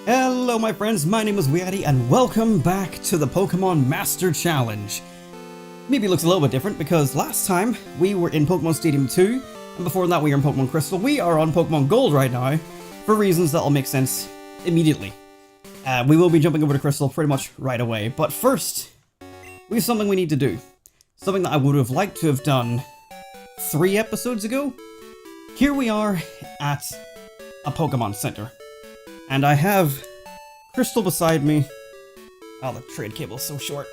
Hello my friends, my name is WeeAddy and welcome back to the Pokémon Master Challenge. Maybe it looks a little bit different because last time we were in Pokémon Stadium 2 and before that we were in Pokémon Crystal. We are on Pokémon Gold right now for reasons that will make sense immediately. We will be jumping over to Crystal pretty much right away, but first we have something we need to do. Something that I would have liked to have done 3 episodes ago. Here we are at a Pokémon Center. And I have Crystal beside me. Oh, the trade cable's so short.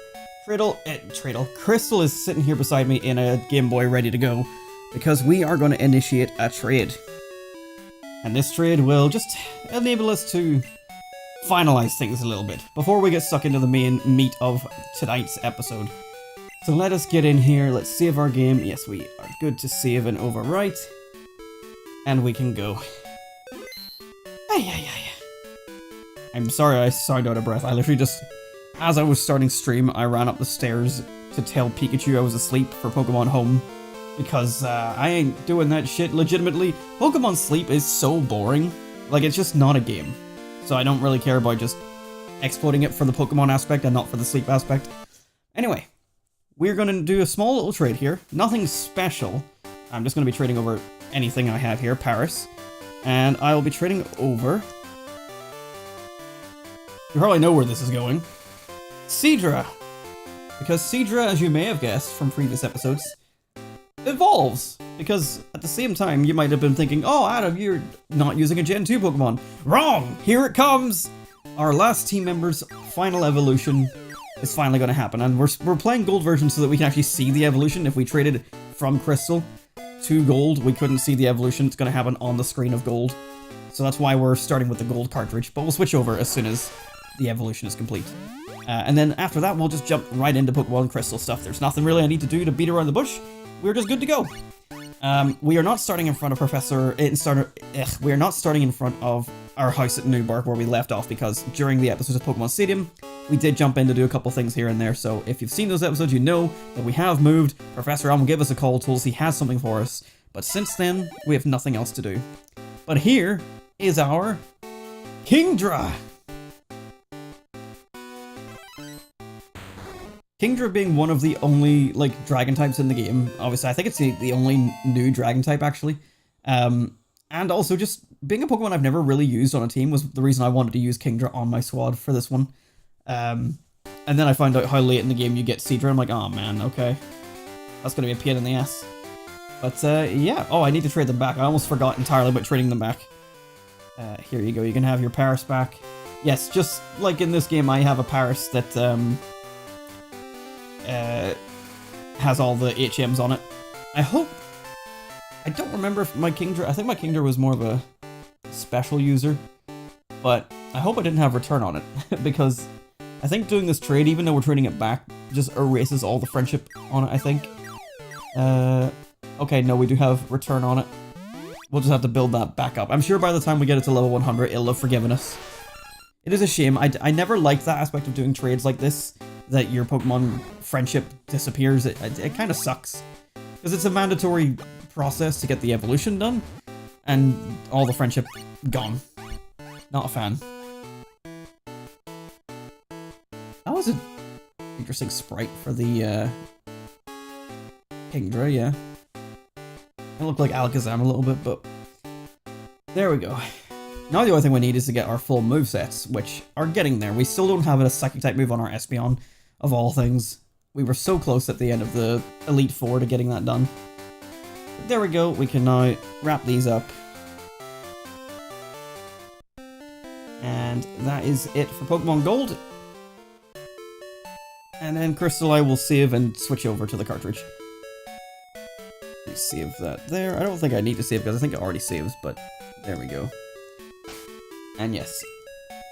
Crystal is sitting here beside me in a Gameboy ready to go because we are going to initiate a trade. And this trade will just enable us to finalize things a little bit before we get stuck into the main meat of tonight's episode. So let us get in here. Let's save our game. Yes, we are good to save and overwrite. And we can go. I'm sorry I sound out of breath. I literally just, as I was starting stream, I ran up the stairs to tell Pikachu I was asleep for Pokémon Home. Because I ain't doing that shit legitimately. Pokémon Sleep is so boring. Like, it's just not a game. So I don't really care about just exploiting it for the Pokemon aspect and not for the sleep aspect. Anyway, we're going to do a small little trade here. Nothing special. I'm just going to be trading over anything I have here, Paris. And I will be trading over... You probably know where this is going. Seadra. Because Seadra, as you may have guessed from previous episodes, evolves. Because at the same time, you might have been thinking, oh, Adam, you're not using a Gen 2 Pokemon. Wrong! Here it comes! Our last team member's final evolution is finally going to happen. And we're playing Gold version so that we can actually see the evolution. If we traded from Crystal to Gold, we couldn't see the evolution. It's going to happen on the screen of Gold. So that's why we're starting with the Gold cartridge. But we'll switch over as soon as the evolution is complete. And then after that, we'll just jump right into Pokemon Crystal stuff. There's nothing really I need to do to beat around the bush. We're just good to go. We are not starting in front of we are not starting in front of our house at Newbark where we left off because during the episodes of Pokemon Stadium, we did jump in to do a couple things here and there. So if you've seen those episodes, you know that we have moved. Professor Elm will give us a call, told us he has something for us. But since then, we have nothing else to do. But here is our Kingdra. Kingdra being one of the only, like, dragon types in the game. Obviously, I think it's the only new dragon type, actually. And also, just being a Pokemon I've never really used on a team was the reason I wanted to use Kingdra on my squad for this one. And then I found out how late in the game you get Seadra. I'm like, oh man, okay. That's gonna be a pain in the ass. But, yeah. Oh, I need to trade them back. I almost forgot entirely about trading them back. Here you go. You can have your Paris back. Yes, just like in this game, I have a Paris that, has all the HMs on it. I don't remember if my Kingdra, I think my Kingdra was more of a special user, but I hope I didn't have return on it, because I I think doing this trade, even though we're trading it back, just erases all the friendship on it, I think. Okay, no, we do have return on it. We'll just have to build that back up. I'm sure by the time we get it to level 100, it'll have forgiven us. It is a shame. I never liked that aspect of doing trades like this, that your Pokemon friendship disappears. It kind of sucks. Because it's a mandatory process to get the evolution done, and all the friendship gone. Not a fan. That was an interesting sprite for the Kingdra, yeah. It looked like Alakazam a little bit, but there we go. Now the only thing we need is to get our full movesets, which are getting there. We still don't have a Psychic type move on our Espeon, of all things. We were so close at the end of the Elite Four to getting that done. But there we go, we can now wrap these up. And that is it for Pokemon Gold. And then Crystal I will save and switch over to the cartridge. Let me save that there. I don't think I need to save because I think it already saves, but there we go. And yes,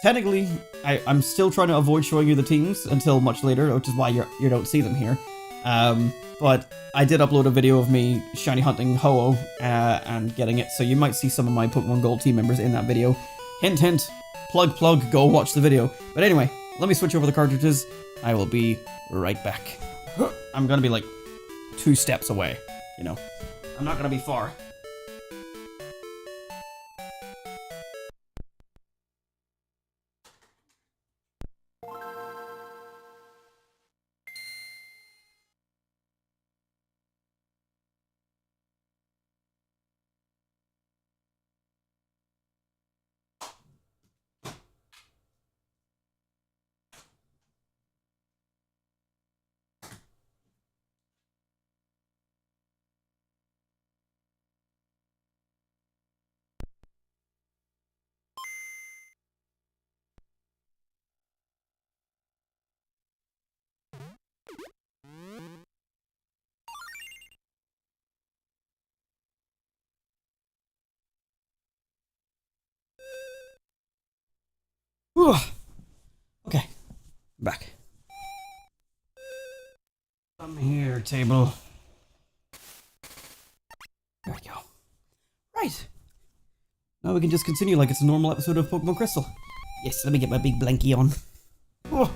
technically, I'm still trying to avoid showing you the teams until much later, which is why you don't see them here. But I did upload a video of me shiny hunting Ho-Oh and getting it, so you might see some of my Pokemon Gold team members in that video. Hint, hint, plug, plug, go watch the video. But anyway, let me switch over the cartridges. I will be right back. I'm gonna be like 2 steps away, you know. I'm not gonna be far. Whew. Okay, back. Come here, table. There we go. Right. Now we can just continue like it's a normal episode of Pokemon Crystal. Yes, let me get my big blankie on. Oh.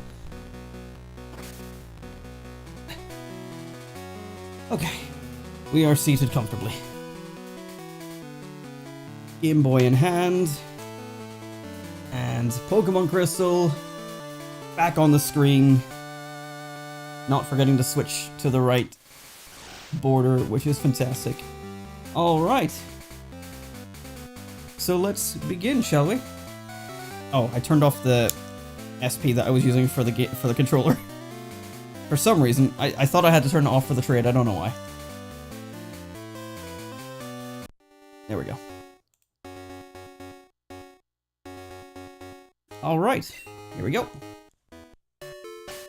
Okay, we are seated comfortably. Game Boy in hand. And Pokemon Crystal back on the screen. Not forgetting to switch to the right border, which is fantastic. Alright. So let's begin, shall we? Oh, I turned off the SP that I was using for the controller. For some reason, I thought I had to turn it off for the trade, I don't know why. There we go. Alright, here we go.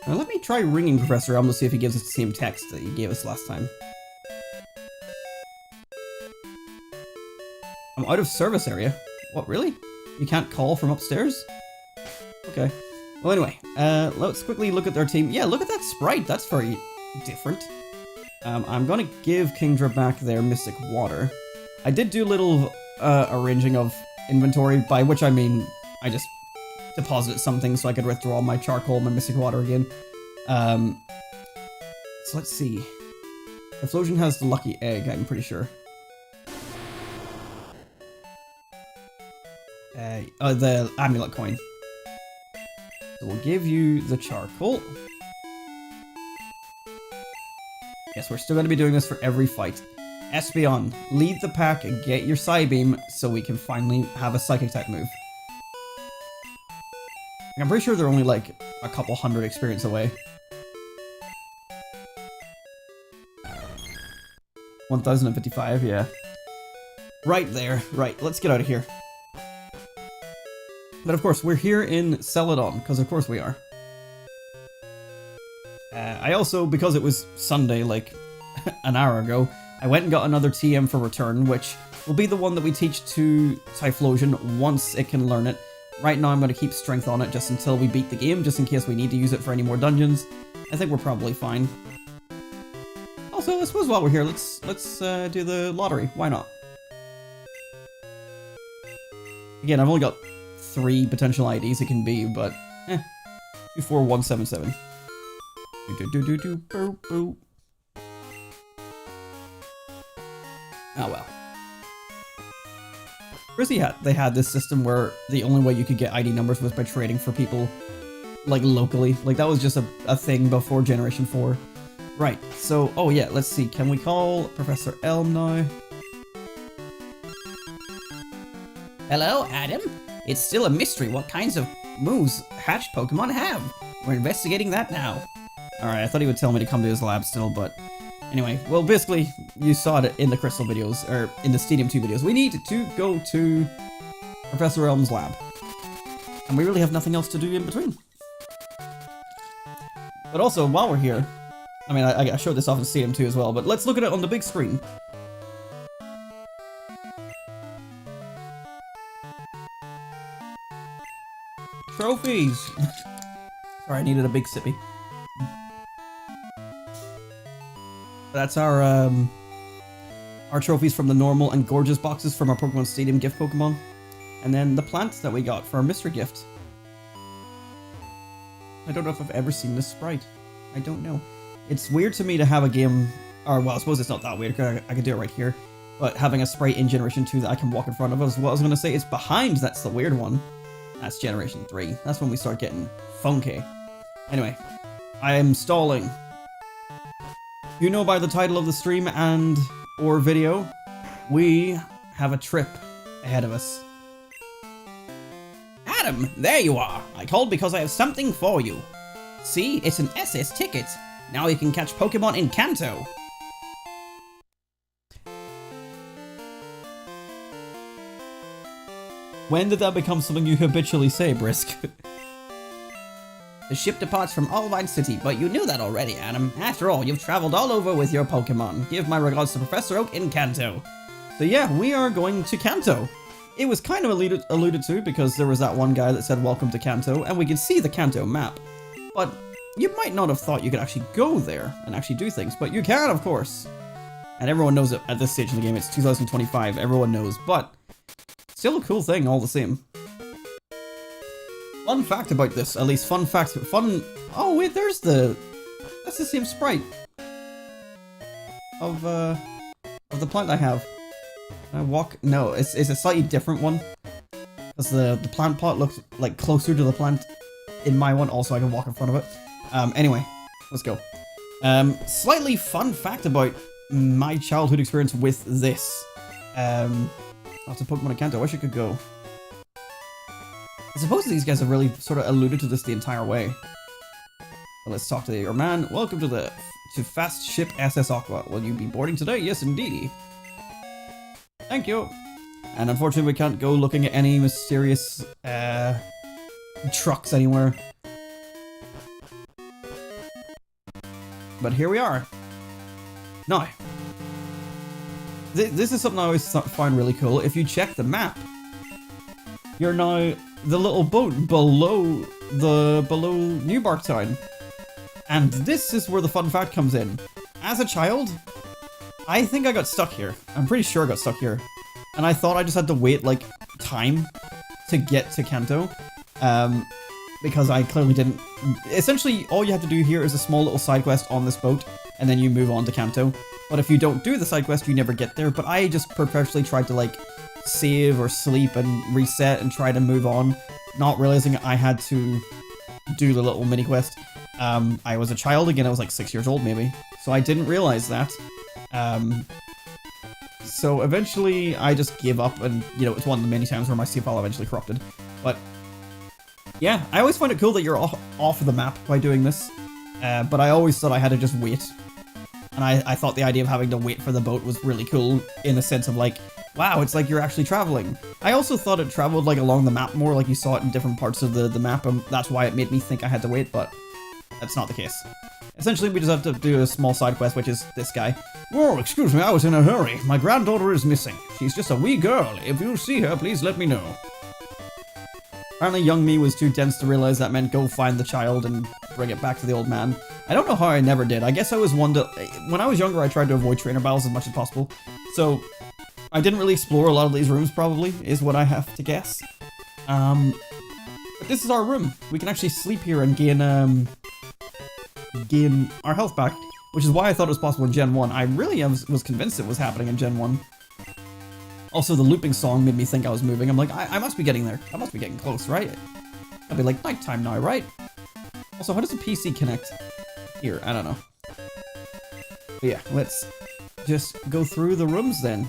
Now let me try ringing Professor Elm to see if he gives us the same text that he gave us last time. I'm out of service area. What, really? You can't call from upstairs? Okay. Well, anyway, let's quickly look at their team. Yeah, look at that sprite. That's very different. I'm gonna give Kingdra back their Mystic Water. I did do a little arranging of inventory, by which I mean I just deposited something so I could withdraw my charcoal and my Mystic Water again. So let's see. Explosion has the lucky egg, I'm pretty sure. The amulet coin. So we'll give you the charcoal. Yes, we're still going to be doing this for every fight. Espeon, lead the pack and get your Psybeam so we can finally have a Psychic type move. I'm pretty sure they're only like a couple hundred experience away. 1055, yeah. Right there. Right, let's get out of here. But of course, we're here in Celadon, because of course we are. I also, because it was Sunday, like an hour ago, I went and got another TM for return, which will be the one that we teach to Typhlosion once it can learn it. Right now I'm going to keep strength on it just until we beat the game, just in case we need to use it for any more dungeons. I think we're probably fine. Also, I suppose while we're here, let's do the lottery. Why not? Again, I've only got 3 potential IDs it can be, but 24177. Boo boo. Oh well. First, they had this system where the only way you could get ID numbers was by trading for people, like, locally. Like, that was just a thing before Generation 4. Right, so, oh yeah, let's see. Can we call Professor Elm now? Hello, Adam. It's still a mystery what kinds of moves hatched Pokemon have. We're investigating that now. Alright, I thought he would tell me to come to his lab still, but... Anyway, well, basically, you saw it in the Crystal videos, or in the Stadium 2 videos. We need to go to Professor Elm's lab. And we really have nothing else to do in between. But also, while we're here, I mean, I showed this off in Stadium 2 as well, but let's look at it on the big screen. Trophies! Sorry, I needed a big sippy. That's our trophies from the normal and gorgeous boxes from our Pokémon Stadium gift Pokémon. And then the plants that we got for our mystery gift. I don't know if I've ever seen this sprite. I don't know. It's weird to me to have a game, or well, I suppose it's not that weird, because I could do it right here. But having a sprite in Generation 2 that I can walk in front of is what I was going to say. It's behind, that's the weird one. That's Generation 3. That's when we start getting funky. Anyway, I am stalling. You know by the title of the stream and or video, we have a trip ahead of us. Adam, there you are. I called because I have something for you. See, it's an SS ticket. Now you can catch Pokemon in Kanto. When did that become something you habitually say, Brisk? The ship departs from Allvine City, but you knew that already, Adam. After all, you've traveled all over with your Pokemon. Give my regards to Professor Oak in Kanto. So yeah, we are going to Kanto. It was kind of alluded to because there was that one guy that said welcome to Kanto, and we could see the Kanto map. But you might not have thought you could actually go there and actually do things, but you can, of course. And everyone knows it at this stage in the game. It's 2025, everyone knows, but still a cool thing all the same. Fun fact about this, at least oh wait, that's the same sprite of the plant I have. Can I walk? No, it's a slightly different one. Because the plant pot looks like closer to the plant in my one, also I can walk in front of it. Anyway, let's go. Slightly fun fact about my childhood experience with this. Lots of Pokemon in Kanto, I wish I could go. I suppose these guys have really sort of alluded to this the entire way. Well, let's talk to your man. Welcome to Fast Ship SS Aqua. Will you be boarding today? Yes, indeedy. Thank you. And unfortunately, we can't go looking at any mysterious trucks anywhere. But here we are. Now, this is something I always find really cool. If you check the map, you're now the little boat below Newbark Town. And this is where the fun fact comes in. As a child, I think I got stuck here. I'm pretty sure I got stuck here. And I thought I just had to wait, like, time to get to Kanto. Because I clearly didn't... Essentially, all you have to do here is a small little side quest on this boat, and then you move on to Kanto. But if you don't do the side quest, you never get there. But I just perpetually tried to, like, save or sleep and reset and try to move on, not realizing I had to do the little mini quest. I was a child again, I was like 6 years old maybe, so I didn't realize that. So eventually I just gave up, and you know, it's one of the many times where my save file eventually corrupted. But yeah, I always find it cool that you're off of the map by doing this, but I always thought I had to just wait. And I thought the idea of having to wait for the boat was really cool, in the sense of like, wow, it's like you're actually traveling. I also thought it traveled like along the map more, like you saw it in different parts of the map, and that's why it made me think I had to wait, but that's not the case. Essentially, we just have to do a small side quest, which is this guy. Oh, excuse me, I was in a hurry. My granddaughter is missing. She's just a wee girl. If you see her, please let me know. Apparently young me was too dense to realize that meant go find the child and bring it back to the old man. I don't know how I never did. I guess I was one to... When I was younger, I tried to avoid trainer battles as much as possible. So, I didn't really explore a lot of these rooms, probably, is what I have to guess. But this is our room. We can actually sleep here and gain our health back, which is why I thought it was possible in Gen 1. I really was convinced it was happening in Gen 1. Also, the looping song made me think I was moving. I'm like, I must be getting there. I must be getting close, right? I'll be like, nighttime now, right? Also, how does a PC connect here? I don't know. But yeah, let's just go through the rooms then.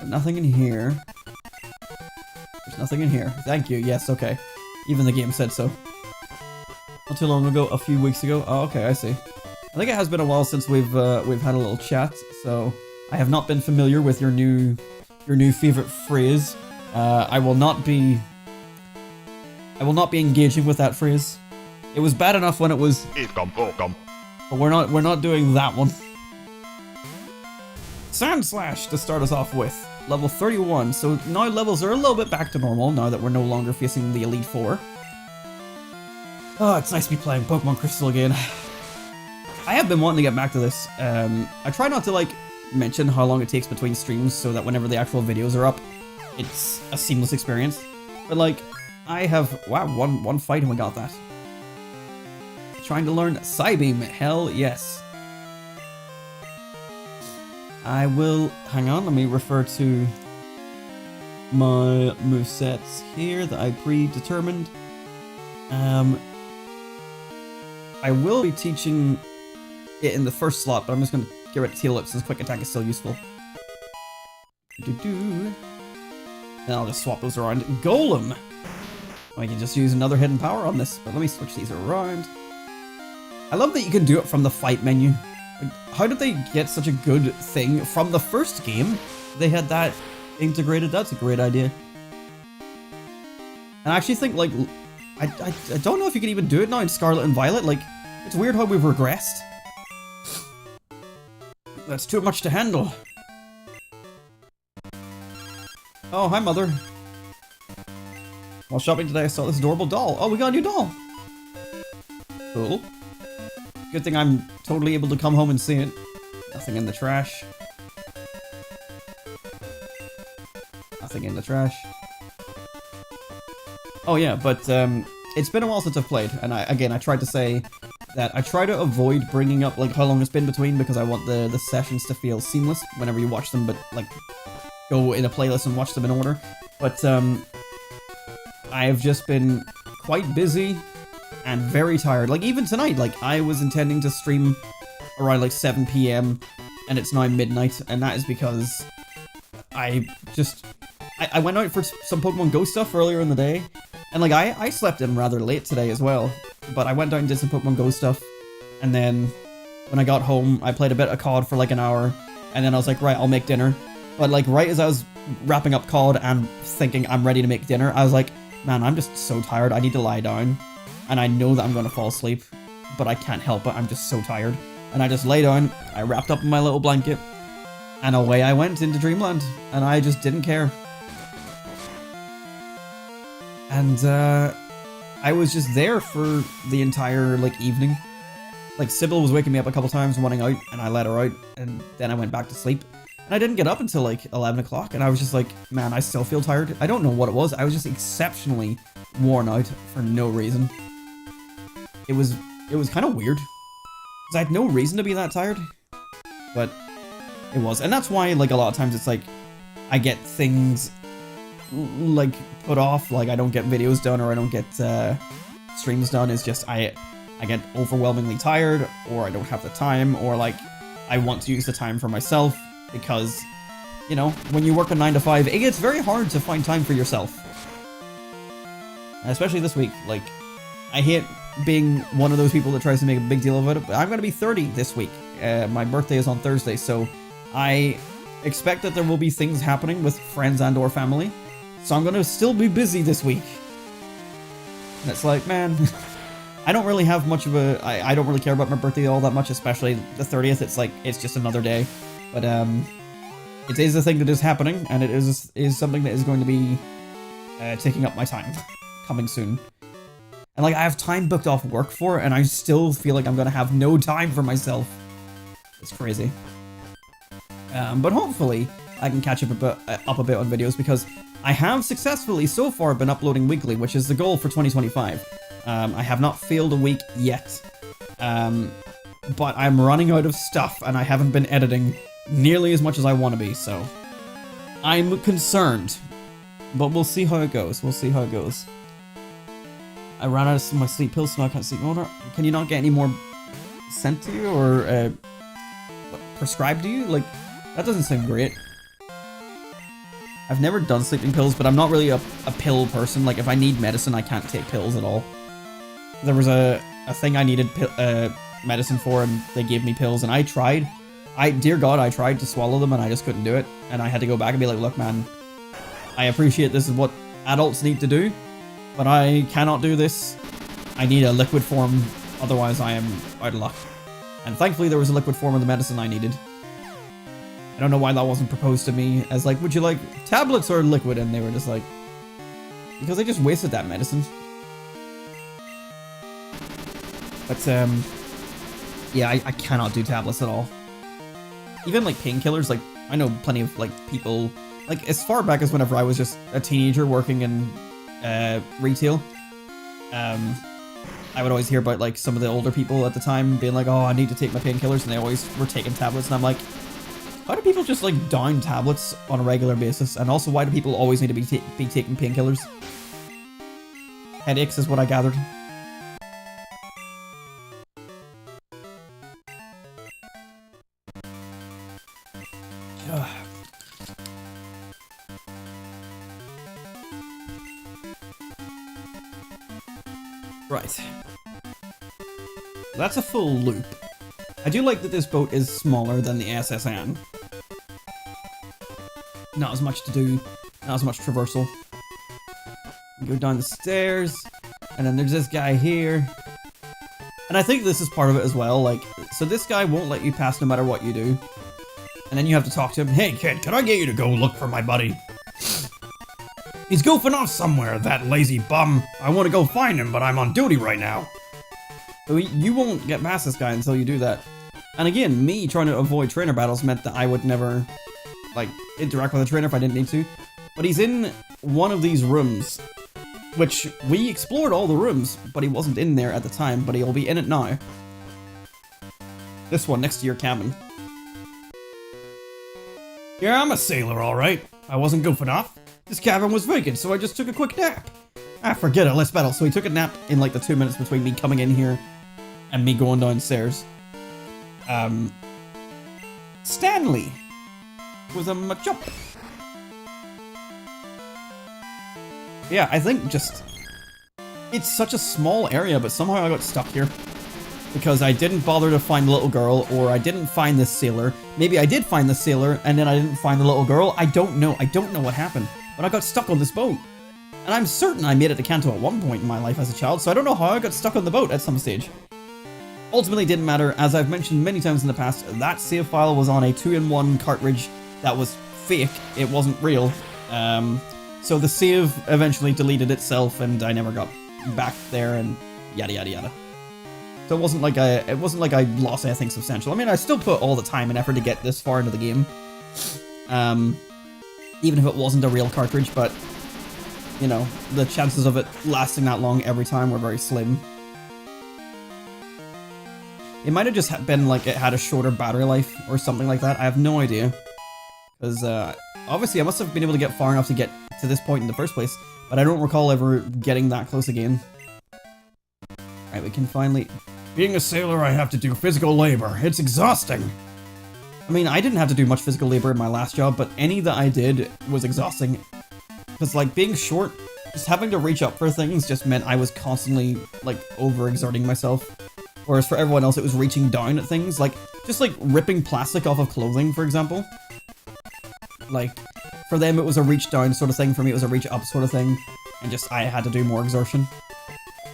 Nothing in here. There's nothing in here. Thank you. Yes, okay. Even the game said so. Not too long ago, a few weeks ago. Oh, okay, I see. I think it has been a while since we've had a little chat, so I have not been familiar with your new favorite phrase. I will not be engaging with that phrase. It was bad enough when it was, but we're not doing that one. Sand Slash to start us off with, level 31. So now levels are a little bit back to normal now that we're no longer facing the Elite Four. Oh, it's nice to be playing Pokemon Crystal again. I have been wanting to get back to this. I try not to like mention how long it takes between streams so that whenever the actual videos are up, it's a seamless experience. But like, I have, wow, one fight and we got that. Trying to learn Psybeam, hell yes. I will, hang on, let me refer to my movesets here that I predetermined. I will be teaching it in the first slot, but I'm just going to get rid of Tail Whip since Quick Attack is still useful. And I'll just swap those around. Golem! I can just use another hidden power on this, but let me switch these around. I love that you can do it from the fight menu. Like, how did they get such a good thing from the first game? They had that integrated. That's a great idea. And I actually think, like, I don't know if you can even do it now in Scarlet and Violet. Like, it's weird how we've regressed. That's too much to handle. Oh, hi, Mother. While shopping today, I saw this adorable doll. Oh, we got a new doll. Cool. Good thing I'm totally able to come home and see it. Nothing in the trash. Nothing in the trash. Oh yeah, but it's been a while since I've played, and I tried to say that I try to avoid bringing up like how long it's been between because I want the sessions to feel seamless whenever you watch them, but like go in a playlist and watch them in order. But I have just been quite busy and very tired. Like even tonight, like I was intending to stream around like 7 PM and it's now midnight, and that is because I went out for some Pokemon Go stuff earlier in the day, and like I slept in rather late today as well, but I went out and did some Pokemon Go stuff, and then when I got home I played a bit of COD for like an hour, and then I was like, right, I'll make dinner. But like right as I was wrapping up COD and thinking I'm ready to make dinner, I was like, man, I'm just so tired, I need to lie down. And I know that I'm going to fall asleep, but I can't help it, I'm just so tired. And I just lay down, I wrapped up in my little blanket, and away I went into Dreamland, and I just didn't care. And I was just there for the entire like evening. Like Sybil was waking me up a couple times wanting out, and I let her out, and then I went back to sleep. And I didn't get up until like 11 o'clock, and I was just like, man, I still feel tired. I don't know what it was, I was just exceptionally worn out for no reason. It was kind of weird, because I had no reason to be that tired, but it was. And that's why, like, a lot of times it's like, I get things, like, put off, like, I don't get videos done, or I don't get, streams done. It's just, I get overwhelmingly tired, or I don't have the time, or, like, I want to use the time for myself, because, you know, when you work a 9 to 5, it gets very hard to find time for yourself. And especially this week, like, I hate being one of those people that tries to make a big deal about it, but I'm going to be 30 this week. My birthday is on Thursday, so I expect that there will be things happening with friends and or family, so I'm going to still be busy this week. And it's like, man, I don't really have much of a... I don't really care about my birthday all that much, especially the 30th. It's like, it's just another day. But, it is a thing that is happening, and it is something that is going to be taking up my time, coming soon. And like, I have time booked off work for it, and I still feel like I'm gonna have no time for myself. It's crazy. But hopefully, I can catch up a bit on videos, because I have successfully so far been uploading weekly, which is the goal for 2025. I have not failed a week yet. But I'm running out of stuff, and I haven't been editing nearly as much as I want to be, so I'm concerned. But we'll see how it goes. We'll see how it goes. I ran out of my sleep pills, so I can't sleep more. Can you not get any more sent to you, or prescribed to you? Like, that doesn't sound great. I've never done sleeping pills, but I'm not really a pill person. Like, if I need medicine, I can't take pills at all. There was a thing I needed medicine for, and they gave me pills, and I tried. Dear God, I tried to swallow them, and I just couldn't do it. And I had to go back and be like, look, man, I appreciate this is what adults need to do, but I cannot do this. I need a liquid form, otherwise I am out of luck. And thankfully there was a liquid form of the medicine I needed. I don't know why that wasn't proposed to me as like, would you like tablets or liquid? And they were just like, because I just wasted that medicine. But yeah, I cannot do tablets at all. Even like painkillers, like I know plenty of like people, like as far back as whenever I was just a teenager working in retail. I would always hear about like some of the older people at the time being like, oh, I need to take my painkillers, and they always were taking tablets, and I'm like, how do people just like down tablets on a regular basis? And also, why do people always need to be taking painkillers? Headaches is what I gathered. Right. That's a full loop. I do like that this boat is smaller than the SSN. Not as much to do, not as much traversal. Go down the stairs, and then there's this guy here. And I think this is part of it as well, like, so this guy won't let you pass no matter what you do. And then you have to talk to him, hey kid, can I get you to go look for my buddy? He's goofing off somewhere, that lazy bum. I want to go find him, but I'm on duty right now. So you won't get past this guy until you do that. And again, me trying to avoid trainer battles meant that I would never, like, interact with a trainer if I didn't need to. But he's in one of these rooms, which we explored all the rooms, but he wasn't in there at the time, but he'll be in it now. This one, next to your cabin. Yeah, I'm a sailor, alright. I wasn't goofing off. This cabin was vacant, so I just took a quick nap. Ah, forget it, let's battle. So he took a nap in like the 2 minutes between me coming in here and me going downstairs. Stanley was a Machop. Yeah, I think just, it's such a small area, but somehow I got stuck here. Because I didn't bother to find the little girl, or I didn't find this sailor. Maybe I did find the sailor, and then I didn't find the little girl. I don't know what happened. But I got stuck on this boat. And I'm certain I made it to Kanto at one point in my life as a child, so I don't know how I got stuck on the boat at some stage. Ultimately, it didn't matter. As I've mentioned many times in the past, that save file was on a 2-in-1 cartridge that was fake. It wasn't real. So the save eventually deleted itself, and I never got back there, and yada yada yada. So it wasn't like I lost anything substantial. I mean, I still put all the time and effort to get this far into the game. Even if it wasn't a real cartridge, but, you know, the chances of it lasting that long every time were very slim. It might have just been like it had a shorter battery life or something like that. I have no idea. Because, obviously I must have been able to get far enough to get to this point in the first place, but I don't recall ever getting that close again. Alright, we can finally... Being a sailor, I have to do physical labor. It's exhausting. I mean, I didn't have to do much physical labor in my last job, but any that I did was exhausting. Because, like, being short, just having to reach up for things just meant I was constantly, like, overexerting myself. Whereas for everyone else, it was reaching down at things, like, just, like, ripping plastic off of clothing, for example. Like, for them, it was a reach down sort of thing. For me, it was a reach up sort of thing. And just, I had to do more exertion.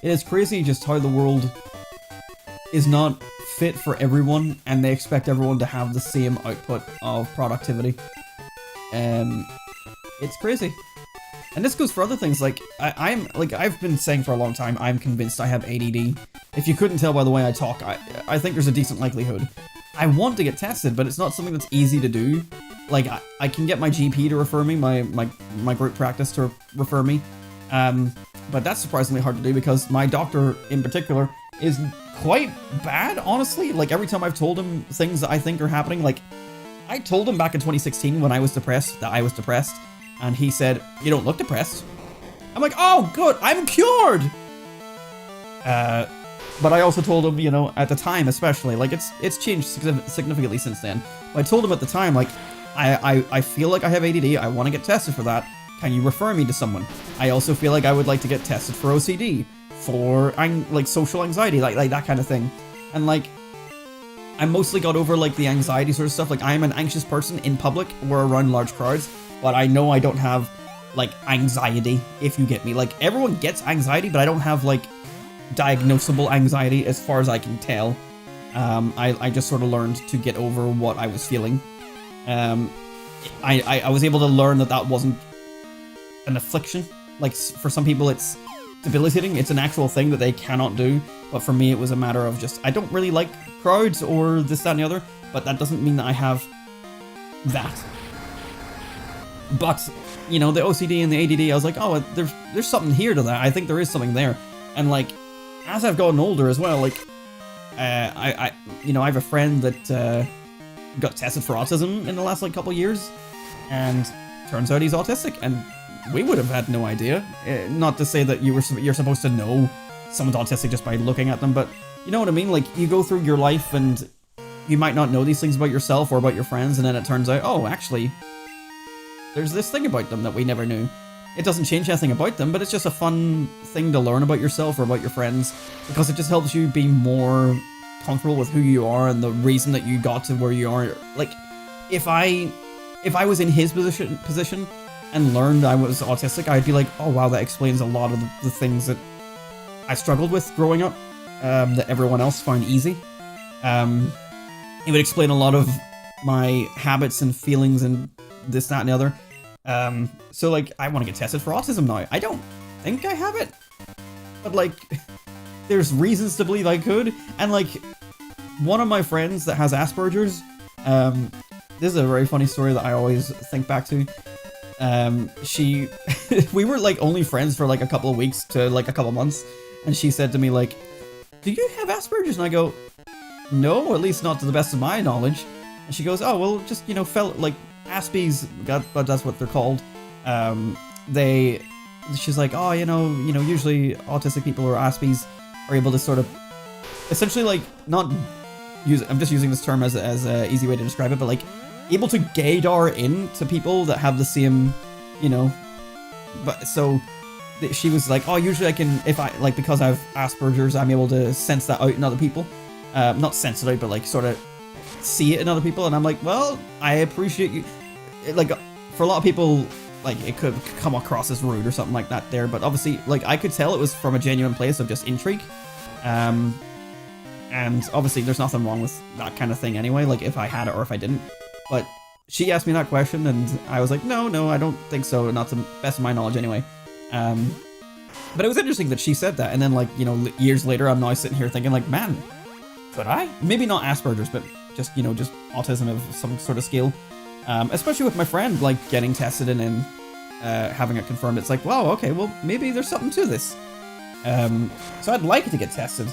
It is crazy just how the world is not fit for everyone, and they expect everyone to have the same output of productivity. It's crazy. And this goes for other things, like, I've been saying for a long time, I'm convinced I have ADD. If you couldn't tell by the way I talk, I think there's a decent likelihood. I want to get tested, but it's not something that's easy to do. Like, I can get my GP to refer me, my group practice to refer me, but that's surprisingly hard to do because my doctor, in particular, is quite bad, honestly. Like, every time I've told him things that I think are happening, like, I told him back in 2016 when I was depressed that I was depressed, and he said, "You don't look depressed." I'm like, "Oh, good, I'm cured!" But I also told him, you know, at the time especially, like, it's changed significantly since then. But I told him at the time, like, I feel like I have ADD, I want to get tested for that. Can you refer me to someone? I also feel like I would like to get tested for OCD, for, like, social anxiety, like that kind of thing. And, like, I mostly got over, like, the anxiety sort of stuff. Like, I'm an anxious person in public or around large crowds, but I know I don't have, like, anxiety, if you get me. Like, everyone gets anxiety, but I don't have, like, diagnosable anxiety as far as I can tell. I just sort of learned to get over what I was feeling. I was able to learn that wasn't an affliction. Like, for some people it's debilitating, it's an actual thing that they cannot do, but for me it was a matter of just, I don't really like crowds or this, that, and the other, but that doesn't mean that I have that. But, you know, the OCD and the ADD, I was like, oh, there's something here to that. I think there is something there. And, like, as I've gotten older as well, like, I have a friend that got tested for autism in the last, like, couple years, and turns out he's autistic, and we would have had no idea. Not to say that you're supposed to know someone's autistic just by looking at them, but you know what I mean? Like, you go through your life and you might not know these things about yourself or about your friends, and then it turns out, oh, actually, there's this thing about them that we never knew. It doesn't change anything about them, but it's just a fun thing to learn about yourself or about your friends, because it just helps you be more comfortable with who you are and the reason that you got to where you are. Like, if I was in his position and learned I was autistic, I'd be like, oh wow, that explains a lot of the things that I struggled with growing up, that everyone else found easy. It would explain a lot of my habits and feelings and this, that, and the other. So, like, I want to get tested for autism now. I don't think I have it, but, like, there's reasons to believe I could. And, like, one of my friends that has Asperger's, this is a very funny story that I always think back to. We were, like, only friends for, like, a couple of weeks to, like, a couple of months, and she said to me, like, "Do you have Asperger's?" And I go, "No, at least not to the best of my knowledge." And she goes, "Oh, well, just, you know, like, Aspies, but that's what they're called. She's like, oh, you know, usually autistic people or Aspies are able to sort of, essentially, like, not use. I'm just using this term as a easy way to describe it, but, like, able to gaydar in to people that have the same, you know. But so she was like, oh, usually I can, if I, like, because I have Asperger's, I'm able to sense that out in other people. Not sense it out, but, like, sort of see it in other people. And I'm like, well, I appreciate you. Like, for a lot of people, like, it could come across as rude or something like that there, but obviously, like, I could tell it was from a genuine place of just intrigue. And obviously there's nothing wrong with that kind of thing anyway, like, if I had it or if I didn't. But she asked me that question and I was like, no, I don't think so, not to the best of my knowledge anyway. But it was interesting that she said that, and then, like, you know, years later, I'm now sitting here thinking, like, man, could I? Maybe not Asperger's, but just, you know, just autism of some sort of scale. Especially with my friend, like, getting tested and then having it confirmed. It's like, wow, okay, well, maybe there's something to this. So I'd like to get tested.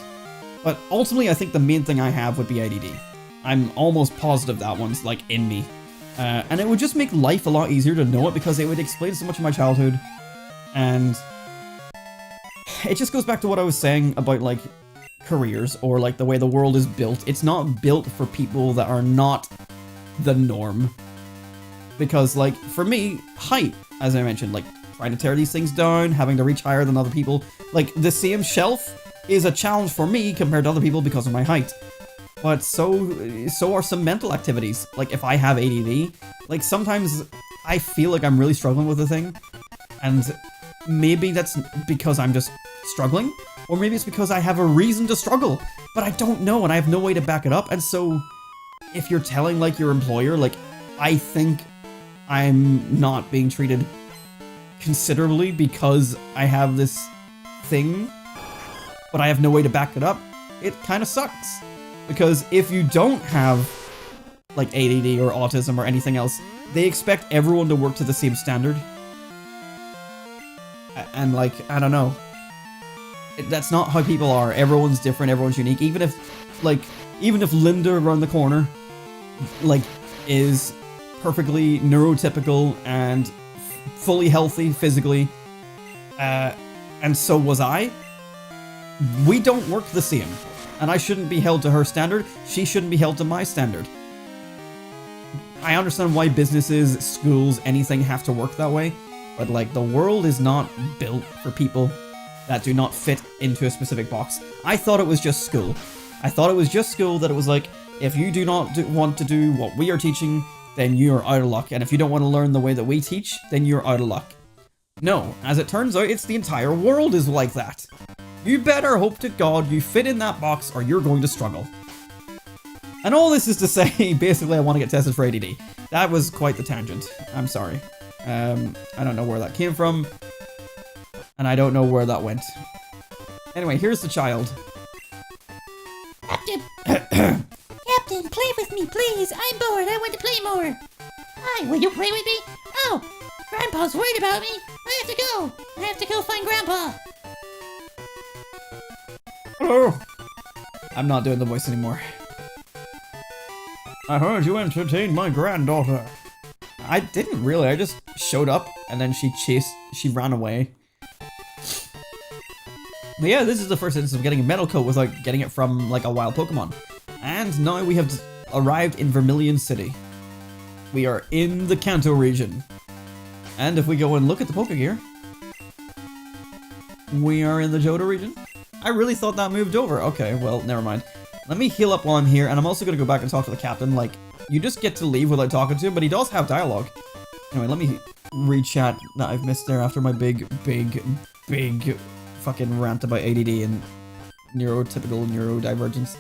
But ultimately, I think the main thing I have would be ADD. I'm almost positive that one's, like, in me. And it would just make life a lot easier to know it, because it would explain so much of my childhood. And it just goes back to what I was saying about, like, careers, or, like, the way the world is built. It's not built for people that are not the norm. Because, like, for me, height, as I mentioned, like, trying to tear these things down, having to reach higher than other people, like, the same shelf is a challenge for me compared to other people because of my height. But so are some mental activities. Like, if I have ADD, like, sometimes I feel like I'm really struggling with a thing, and maybe that's because I'm just struggling, or maybe it's because I have a reason to struggle, but I don't know, and I have no way to back it up. And so if you're telling, like, your employer, like, I think I'm not being treated considerably because I have this thing, but I have no way to back it up, it kind of sucks. Because if you don't have like ADD or autism or anything else, they expect everyone to work to the same standard. And like, I don't know. That's not how people are. Everyone's different, everyone's unique. Even if Linda around the corner, like, is perfectly neurotypical and fully healthy physically, and so was I, we don't work the same. And I shouldn't be held to her standard, she shouldn't be held to my standard. I understand why businesses, schools, anything have to work that way, but like, the world is not built for people that do not fit into a specific box. I thought it was just school. I thought it was just school, that it was like, if you do not want to do what we are teaching, then you're out of luck. And if you don't want to learn the way that we teach, then you're out of luck. No, as it turns out, it's the entire world is like that. You better hope to God you fit in that box or you're going to struggle. And all this is to say, basically, I want to get tested for ADD. That was quite the tangent. I'm sorry. I don't know where that came from. And I don't know where that went. Anyway, here's the child. Captain! Captain, play with me, please! I'm bored, I want to play more! Hi, will you play with me? Oh, Grandpa's worried about me! I have to go! I have to go find Grandpa! Oh, I'm not doing the voice anymore. I heard you entertained my granddaughter. I didn't really, I just showed up and then she ran away. But yeah, this is the first instance of getting a metal coat without getting it from like a wild Pokemon. And now we have arrived in Vermilion City. We are in the Kanto region. And if we go and look at the Pokegear, we are in the Johto region. I really thought that moved over. Okay, well, never mind. Let me heal up while I'm here, and I'm also going to go back and talk to the captain. Like, you just get to leave without talking to him, but he does have dialogue. Anyway, let me read chat that I've missed there after my big fucking rant about ADD and neurotypical neurodivergence.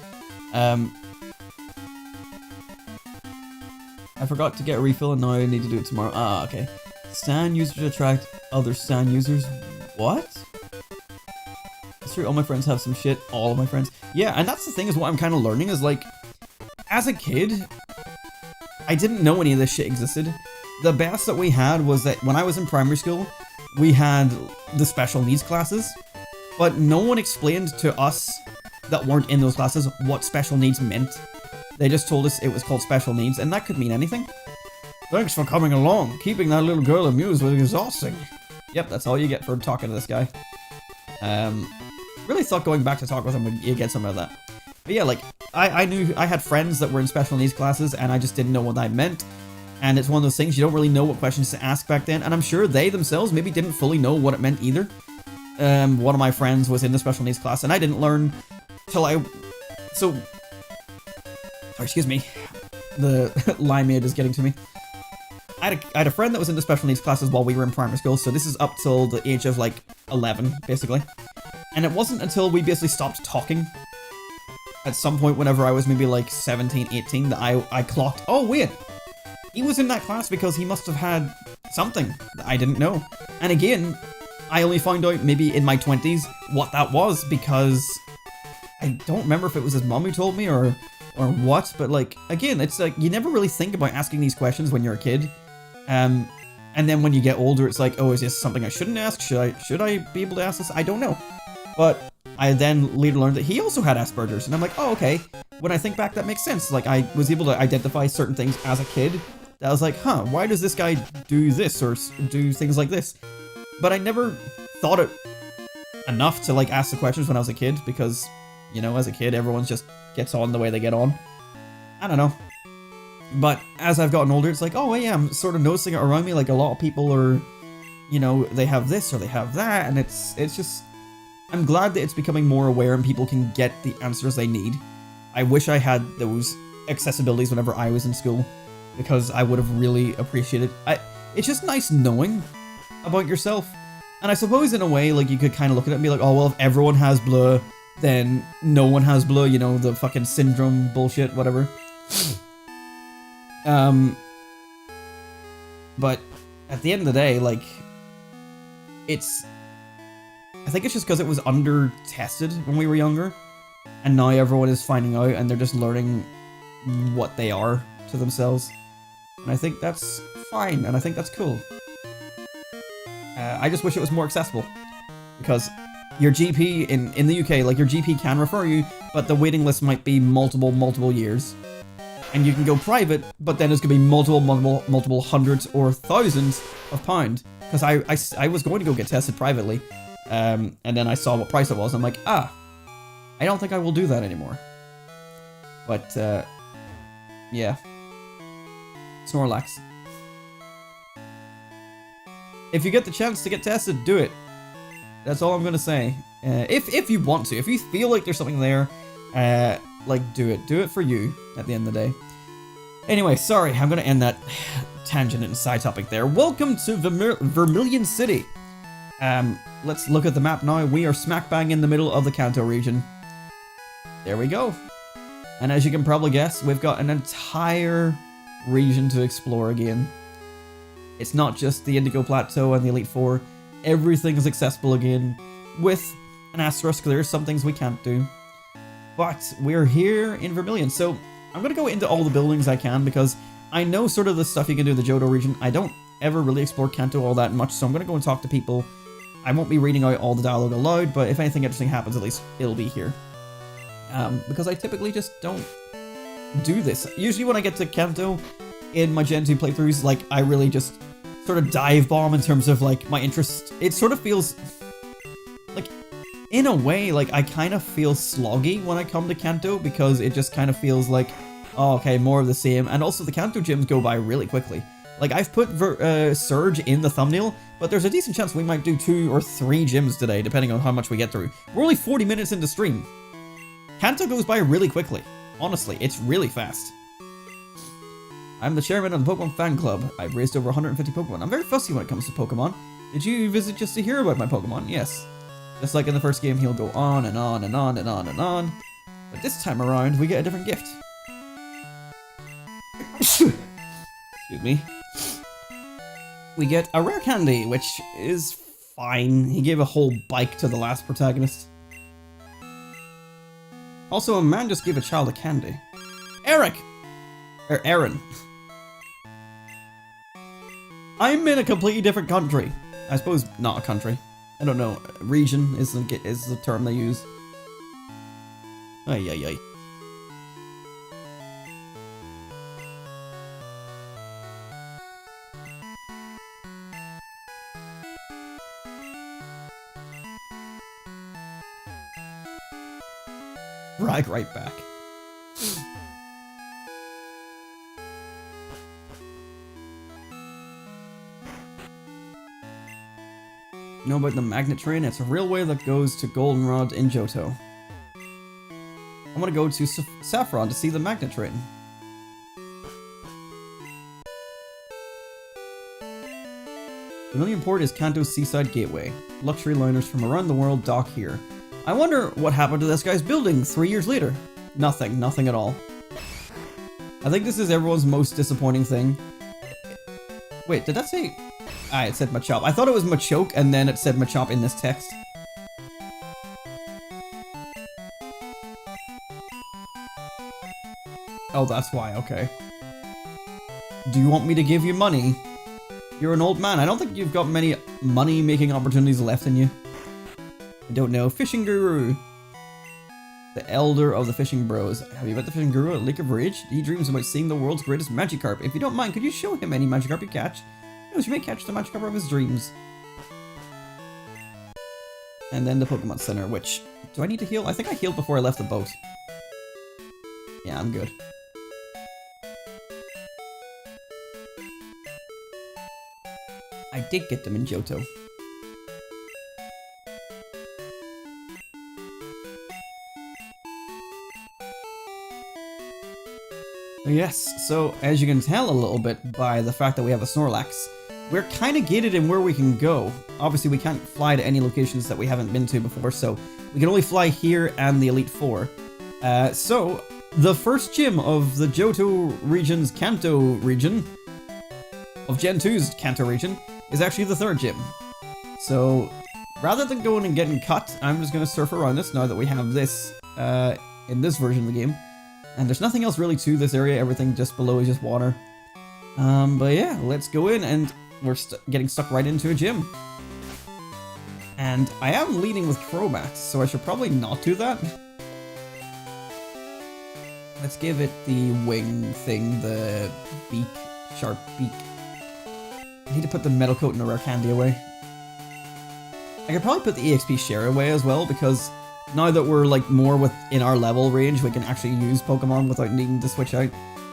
I forgot to get a refill and now I need to do it tomorrow. Ah, okay. Stan users attract other Stan users. What? It's true, all my friends have some shit. All of my friends. Yeah, and that's the thing, is what I'm kind of learning is like, as a kid, I didn't know any of this shit existed. The best that we had was that when I was in primary school, we had the special needs classes, but no one explained to us that weren't in those classes what special needs meant. They just told us it was called special needs, and that could mean anything. Thanks for coming along. Keeping that little girl amused was exhausting. Yep, that's all you get for talking to this guy. Really thought going back to talk with him would you get some of that. But yeah, like, I knew I had friends that were in special needs classes, and I just didn't know what that meant. And it's one of those things, you don't really know what questions to ask back then, and I'm sure they themselves maybe didn't fully know what it meant either. One of my friends was in the special needs class, and I didn't learn till sorry, excuse me. The limeade is getting to me. I had a friend that was in the special needs classes while we were in primary school, so this is up till the age of like 11, basically. And it wasn't until we basically stopped talking at some point whenever I was maybe like 17, 18 that I clocked, oh wait, he was in that class because he must have had something that I didn't know. And again, I only found out maybe in my 20s what that was because I don't remember if it was his mom who told me or what, but like, again, it's like, you never really think about asking these questions when you're a kid. And then when you get older, it's like, oh, is this something I shouldn't ask? Should I be able to ask this? I don't know. But I then later learned that he also had Asperger's, and I'm like, oh, okay. When I think back, that makes sense. Like, I was able to identify certain things as a kid that I was like, huh, why does this guy do this or do things like this? But I never thought it enough to, like, ask the questions when I was a kid because, you know, as a kid, everyone just gets on the way they get on. I don't know. But as I've gotten older, it's like, oh, yeah, I'm sort of noticing it around me. Like, a lot of people are, you know, they have this or they have that, and it's just... I'm glad that it's becoming more aware and people can get the answers they need. I wish I had those accessibilities whenever I was in school, because I would have really appreciated it. It's just nice knowing about yourself. And I suppose in a way, like, you could kind of look at it and be like, oh, well, if everyone has blah, then no one has blah, you know, the fucking syndrome bullshit, whatever. But at the end of the day, like, I think it's just because it was under-tested when we were younger, and now everyone is finding out and they're just learning what they are to themselves. And I think that's fine, and I think that's cool. I just wish it was more accessible, because your GP in the UK, like, your GP can refer you, but the waiting list might be multiple years. And you can go private, but then it's going to be multiple hundreds or thousands of pounds. Because I was going to go get tested privately, and then I saw what price it was, and I'm like, I don't think I will do that anymore. But, yeah. Snorlax. If you get the chance to get tested, do it. That's all I'm gonna say. If you want to, if you feel like there's something there, like, do it. Do it for you at the end of the day. Anyway, sorry, I'm gonna end that tangent and side topic there. Welcome to Vermilion City. Let's look at the map now. We are smack bang in the middle of the Kanto region. There we go. And as you can probably guess, we've got an entire region to explore again. It's not just the Indigo Plateau and the Elite Four. Everything is accessible again, with an asterisk. There's some things we can't do. But we're here in Vermilion, so I'm going to go into all the buildings I can, because I know sort of the stuff you can do in the Johto region. I don't ever really explore Kanto all that much, so I'm going to go and talk to people. I won't be reading out all the dialogue aloud, but if anything interesting happens, at least it'll be here. Because I typically just don't do this. Usually when I get to Kanto in my Gen 2 playthroughs, like, I really just sort of dive bomb in terms of, like, my interest. It sort of feels like, in a way, like, I kind of feel sloggy when I come to Kanto, because it just kind of feels like, oh, okay, more of the same. And also the Kanto gyms go by really quickly. Like, I've put Surge in the thumbnail, but there's a decent chance we might do 2 or 3 gyms today, depending on how much we get through. We're only 40 minutes into stream. Kanto goes by really quickly. Honestly, it's really fast. I'm the chairman of the Pokemon fan club. I've raised over 150 Pokemon. I'm very fussy when it comes to Pokemon. Did you visit just to hear about my Pokemon? Yes. Just like in the first game, he'll go on and on and on and on and on. But this time around, we get a different gift. Excuse me. We get a rare candy, which is fine. He gave a whole bike to the last protagonist. Also, a man just gave a child a candy. Eric! Or Aaron. I'm in a completely different country. I suppose not a country. I don't know. Region is the term they use. Ay, ay, ay. Right back. Know about the magnet train? It's a railway that goes to Goldenrod in Johto. I want to go to Saffron to see the magnet train. Vermilion Port is Kanto's seaside gateway. Luxury liners from around the world dock here. I wonder what happened to this guy's building 3 years later. Nothing at all. I think this is everyone's most disappointing thing. Wait, did that say... Ah, it said Machop. I thought it was Machoke, and then it said Machop in this text. Oh, that's why, okay. Do you want me to give you money? You're an old man. I don't think you've got many money-making opportunities left in you. I don't know. Fishing Guru. The elder of the fishing bros. Have you met the fishing guru at Lake of Rage? He dreams about seeing the world's greatest Magikarp. If you don't mind, could you show him any Magikarp you catch? He knows you may catch the Magikarp of his dreams. And then the Pokemon Center, which... Do I need to heal? I think I healed before I left the boat. Yeah, I'm good. I did get them in Johto. Yes, so as you can tell a little bit by the fact that we have a Snorlax, we're kind of gated in where we can go. Obviously, we can't fly to any locations that we haven't been to before, so we can only fly here and the Elite Four. So, the first gym of the Johto region's Kanto region, of Gen 2's Kanto Region is actually the 3rd gym. So rather than going and getting cut, I'm just going to surf around this now that we have this in this version of the game. And there's nothing else really to this area, everything just below is just water. But yeah, let's go in, and we're getting stuck right into a gym. And I am leading with Crowbats, so I should probably not do that. Let's give it the wing thing, the beak, sharp beak. I need to put the metal coat and the rare candy away. I could probably put the EXP share away as well, because now that we're like more within our level range, we can actually use Pokemon without needing to switch out.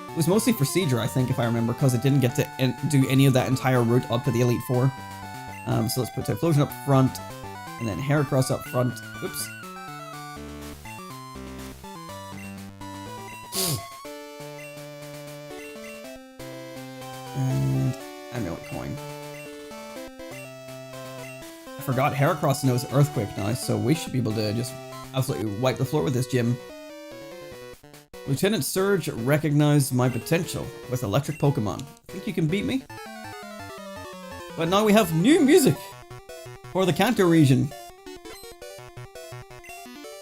It was mostly for Seadra, I think, if I remember, because it didn't get to do any of that entire route up to the Elite Four. So let's put Typhlosion up front, and then Heracross up front. Oops. And Amulet Coin. I forgot Heracross knows Earthquake now, so we should be able to just absolutely wipe the floor with this gym. Lieutenant Surge recognized my potential with electric Pokemon. Think you can beat me? But now we have new music for the Kanto region.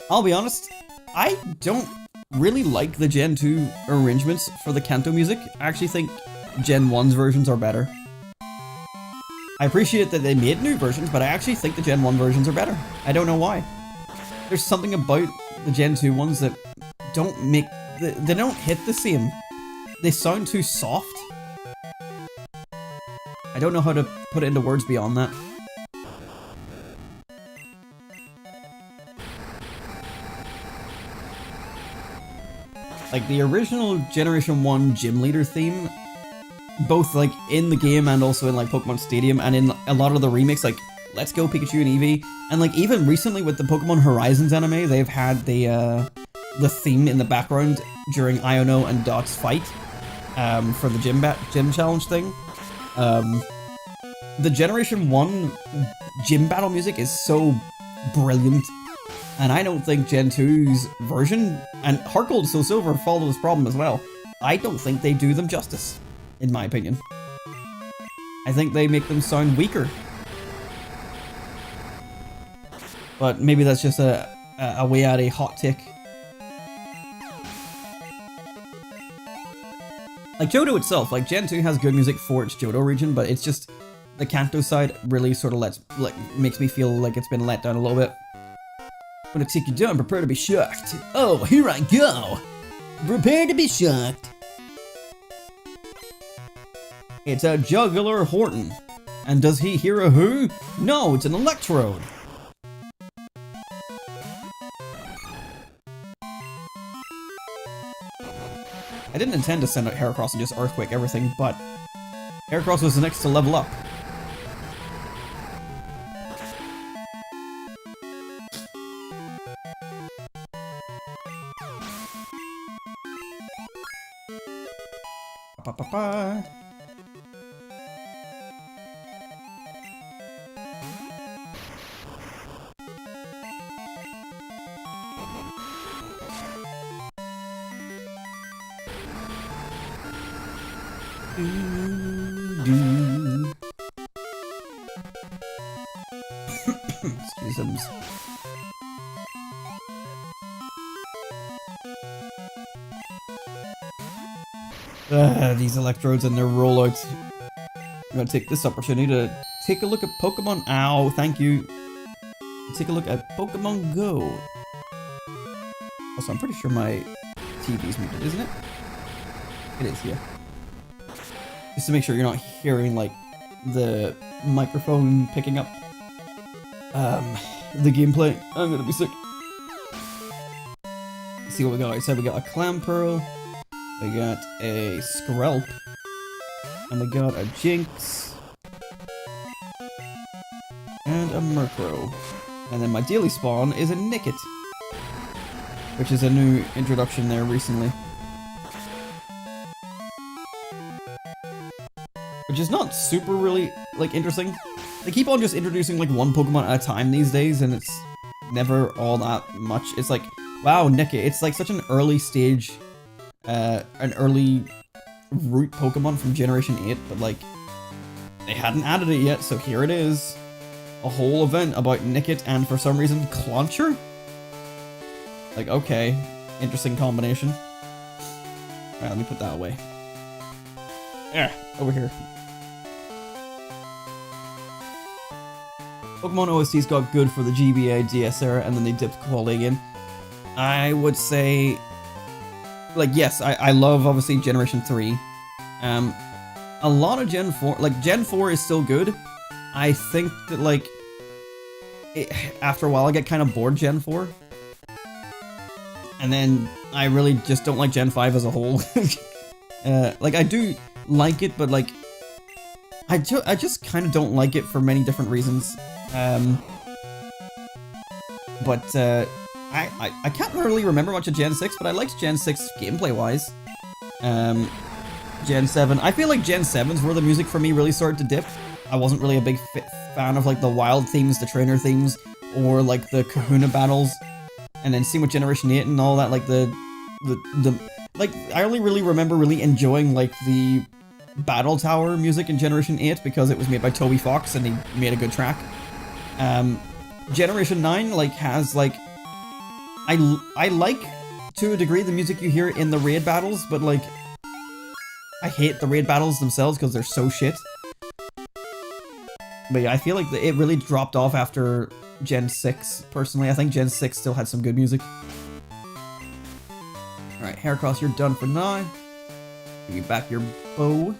I'll be honest, I don't really like the Gen 2 arrangements for the Kanto music. I actually think Gen 1's versions are better. I appreciate that they made new versions, but I actually think the Gen 1 versions are better. I don't know why. There's something about the Gen 2 ones that don't make... They don't hit the same. They sound too soft. I don't know how to put it into words beyond that. Like, the original Generation 1 Gym Leader theme, both, like, in the game and also in, like, Pokémon Stadium, and in a lot of the remakes, like, Let's Go Pikachu and Eevee, and, like, even recently with the Pokemon Horizons anime, they've had the theme in the background during Iono and Dot's fight, for the gym challenge thing. The Generation 1 gym battle music is so brilliant, and I don't think Gen 2's version, and Heart Gold Soul Silver follow this problem as well, I don't think they do them justice, in my opinion. I think they make them sound weaker. But maybe that's just a WeeAddy hot take. Like Johto itself, like Gen 2 has good music for its Johto region, but it's just the Kanto side really sort of makes me feel like it's been let down a little bit. I'm gonna take you down, prepare to be shocked. Oh, here I go! Prepare to be shocked. It's a Jugular Horton. And does he hear a who? No, it's an Electrode. I didn't intend to send out Heracross and just Earthquake everything, but Heracross was the next to level up. Ba-ba-ba. Excuse me. These Electrodes and their rollouts. I'm gonna take this opportunity to take a look at Pokemon. Ow, thank you. Take a look at Pokemon Go. Also, I'm pretty sure my TV's muted, isn't it? It is, yeah. Just to make sure you're not hearing, like, the microphone picking up the gameplay. I'm gonna be sick. Let's see what we got. I said we got a Clamperl, we got a Skrelp, and we got a Jinx, and a Murkrow. And then my daily spawn is a Nickit, which is a new introduction there recently. Which is not super really, like, interesting. They keep on just introducing, like, one Pokemon at a time these days, and it's never all that much. It's like, wow, Nickit. It's like such an early stage, an early root Pokemon from Generation 8, but, like, They hadn't added it yet, so here it is. A whole event about Nickit and, for some reason, Clauncher? Like, okay. Interesting combination. Alright, let me put that away. Yeah, over here. Pokemon OSTs got good for the GBA DS era, and then they dipped quality again. I would say... Like, yes, I love, obviously, Generation 3. A lot of Gen 4... Like, Gen 4 is still good. I think that, like... after a while, I get kind of bored Gen 4. And then I really just don't like Gen 5 as a whole. Like, I do like it, but, like... I just kind of don't like it for many different reasons. I can't really remember much of Gen 6, but I liked Gen 6 gameplay-wise. Gen 7... I feel like Gen 7's where the music for me really started to dip. I wasn't really a big fan of, like, the wild themes, the trainer themes, or, like, the Kahuna battles. And then seeing with Generation 8 and all that, like, like, I only really remember really enjoying, like, the Battle Tower music in Generation 8 because it was made by Toby Fox and he made a good track. Generation 9, like, has, like... I like, to a degree, the music you hear in the raid battles, but, like... I hate the raid battles themselves because they're so shit. But yeah, I feel like it really dropped off after Gen 6, personally. I think Gen 6 still had some good music. Alright, Heracross, you're done for now. Give me back your bow.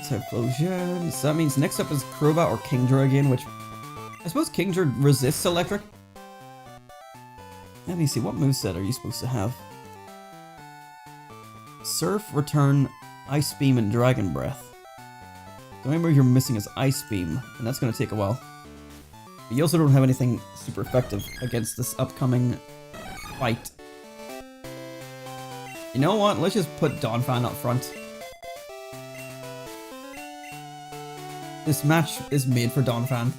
Typhlosion. So that means next up is Crobat or Kingdra again, which I suppose Kingdra resists electric. Let me see, what moveset are you supposed to have? Surf, Return, Ice Beam, and Dragon Breath. The only move you're missing is Ice Beam, and that's going to take a while. But you also don't have anything super effective against this upcoming fight. You know what? Let's just put Donphan up front. This match is made for Donphan.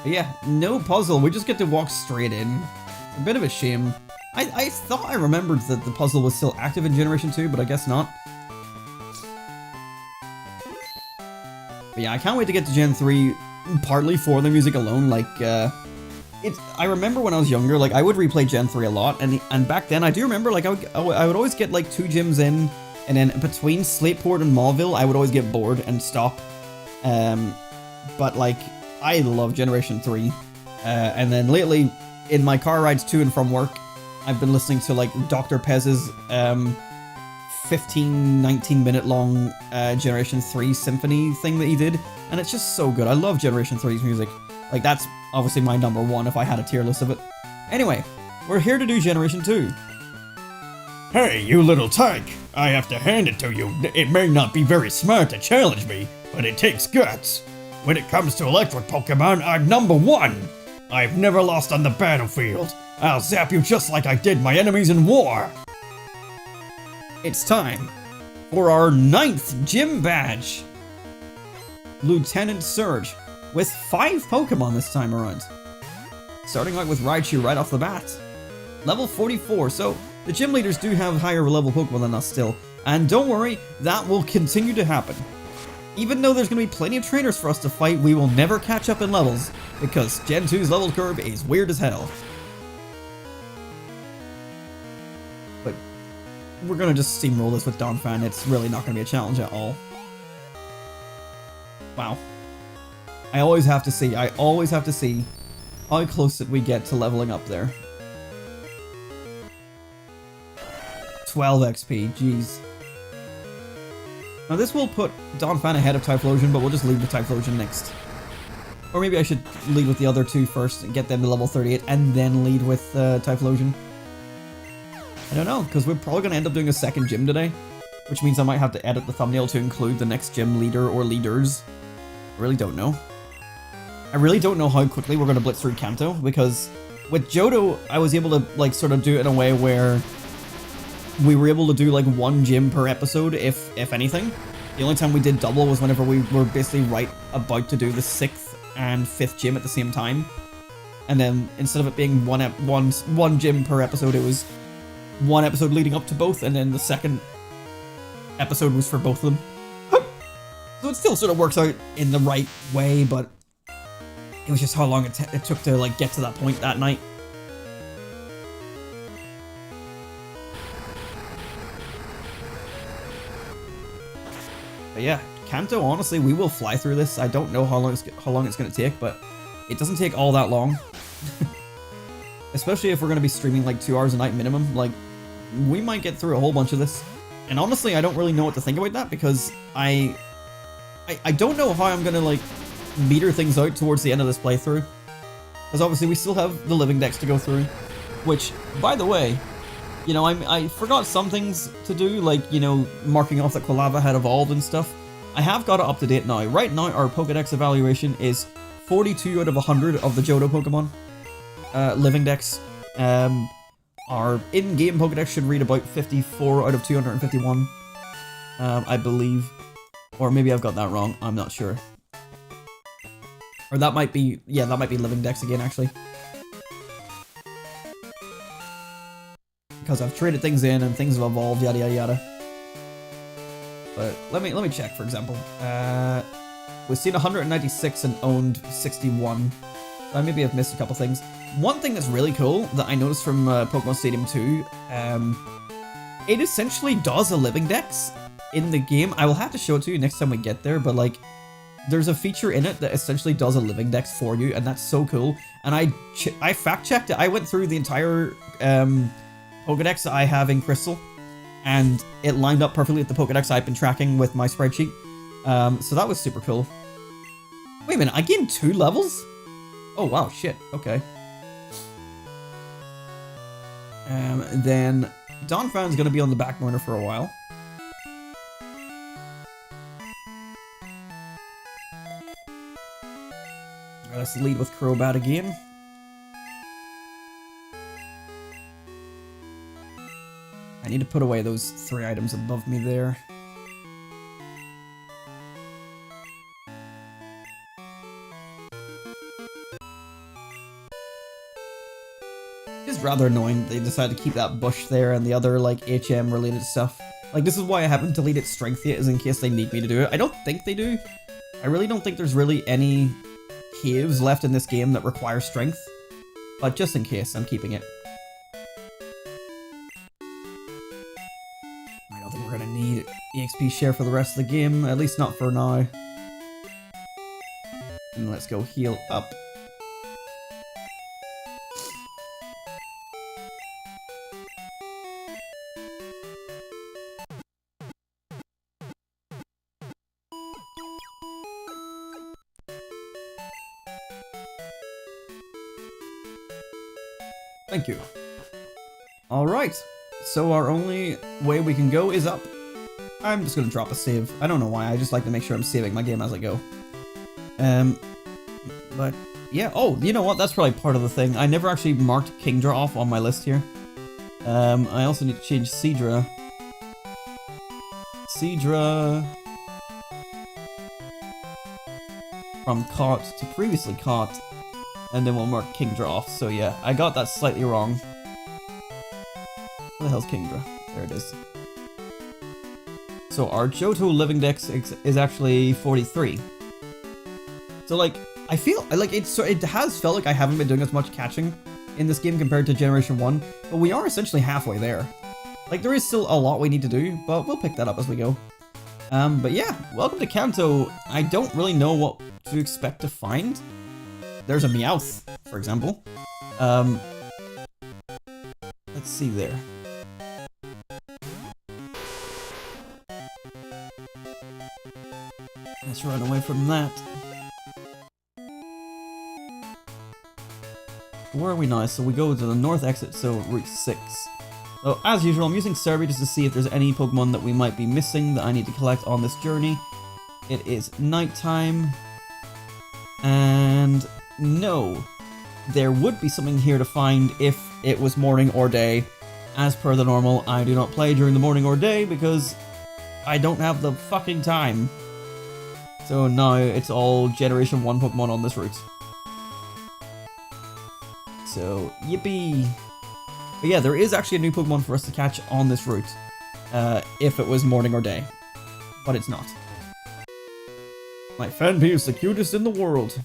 But yeah, no puzzle. We just get to walk straight in. A bit of a shame. I thought I remembered that the puzzle was still active in Generation 2, but I guess not. But yeah, I can't wait to get to Gen 3, partly for the music alone. Like, I remember when I was younger, like, I would replay Gen 3 a lot, and back then, I do remember, like, I would always get, like, 2 gyms in, and then between Slateport and Mauville, I would always get bored and stop. But, like, I love Generation 3. And then lately, in my car rides to and from work, I've been listening to, like, Dr. Pez's 19 minute long Generation 3 symphony thing that he did, and it's just so good. I love Generation 3's music. Like, that's obviously my number one if I had a tier list of it. Anyway, we're here to do Generation 2. Hey, you little tyke! I have to hand it to you. It may not be very smart to challenge me, but it takes guts. When it comes to electric Pokemon, I'm number 1! I've never lost on the battlefield. I'll zap you just like I did my enemies in war! It's time for our 9th gym badge! Lieutenant Surge, with 5 Pokemon this time around. Starting out with Raichu right off the bat. Level 44, so the gym leaders do have higher level Pokemon than us still. And don't worry, that will continue to happen. Even though there's going to be plenty of trainers for us to fight, we will never catch up in levels, because Gen 2's level curve is weird as hell. But we're going to just steamroll this with Donphan. It's really not going to be a challenge at all. Wow. I always have to see how close we get to leveling up there. 12 XP, jeez. Now this will put Donphan ahead of Typhlosion, but we'll just lead with Typhlosion next. Or maybe I should lead with the other 2 first and get them to level 38 and then lead with Typhlosion. I don't know, because we're probably going to end up doing a second gym today, which means I might have to edit the thumbnail to include the next gym leader or leaders. I really don't know. I really don't know how quickly we're going to blitz through Kanto, because with Johto, I was able to, like, sort of do it in a way where we were able to do, like, 1 gym per episode, if anything. The only time we did double was whenever we were basically right about to do the 6th and 5th gym at the same time. And then instead of it being one gym per episode, it was one episode leading up to both, and then the second episode was for both of them. So it still sort of works out in the right way, but it was just how long it took to like get to that point that night. But yeah, Kanto, honestly, we will fly through this. I don't know how long it's going to take, but it doesn't take all that long. Especially if we're going to be streaming like 2 hours a night minimum. Like, we might get through a whole bunch of this. And honestly, I don't really know what to think about that, because I don't know how I'm going to like meter things out towards the end of this playthrough. Because obviously we still have the Living Dex to go through. Which, by the way, you know, I forgot some things to do, like, you know, marking off that Quilava had evolved and stuff. I have got it up to date now. Right now, our Pokedex evaluation is 42 out of 100 of the Johto Pokemon. Living Dex. Our in-game Pokedex should read about 54 out of 251. I believe. Or maybe I've got that wrong. I'm not sure. Or that might be, yeah, that might be Living Dex again, actually. Because I've traded things in and things have evolved, yada yada yada. But let me check, for example. We've seen 196 and owned 61. Maybe I've missed a couple things. One thing that's really cool that I noticed from Pokemon Stadium 2, it essentially does a Living Dex in the game. I will have to show it to you next time we get there, but like, there's a feature in it that essentially does a Living Dex for you, and that's so cool. And I fact-checked it. I went through the entire Pokedex I have in Crystal, and it lined up perfectly with the Pokedex I've been tracking with my spreadsheet. So that was super cool. Wait a minute, I gained 2 levels? Oh wow, shit, okay. Then Donphan's gonna be on the back burner for a while. Let's lead with Crobat again. I need to put away those 3 items above me there. It's rather annoying they decided to keep that bush there and the other like HM related stuff. Like, this is why I haven't deleted strength yet, is in case they need me to do it. I don't think they do. I really don't think there's really any caves left in this game that require strength. But just in case, I'm keeping it. I don't think we're gonna need EXP share for the rest of the game, at least not for now. And let's go heal up. Thank you. Alright, so our only way we can go is up. I'm just gonna drop a save. I don't know why, I just like to make sure I'm saving my game as I go. But yeah, oh, you know what, that's probably part of the thing. I never actually marked Kingdra off on my list here. I also need to change Seadra. From caught to previously caught. And then we'll mark Kingdra off, so yeah, I got that slightly wrong. Where the hell's Kingdra? There it is. So our Johto Living Dex is actually 43. So like, I feel, like, it has felt like I haven't been doing as much catching in this game compared to Generation 1, but we are essentially halfway there. Like, there is still a lot we need to do, but we'll pick that up as we go. But yeah, welcome to Kanto. I don't really know what to expect to find. There's a Meowth, for example. Let's see there. Let's run away from that. Where are we now? So we go to the north exit, so Route 6. So, as usual, I'm using Survey just to see if there's any Pokemon that we might be missing that I need to collect on this journey. It is nighttime. And no, there would be something here to find if it was morning or day. As per the normal, I do not play during the morning or day because I don't have the fucking time. So now it's all Generation 1 Pokemon on this route. So, yippee. But yeah, there is actually a new Pokemon for us to catch on this route. If it was morning or day. But it's not. My Fanpy is the cutest in the world.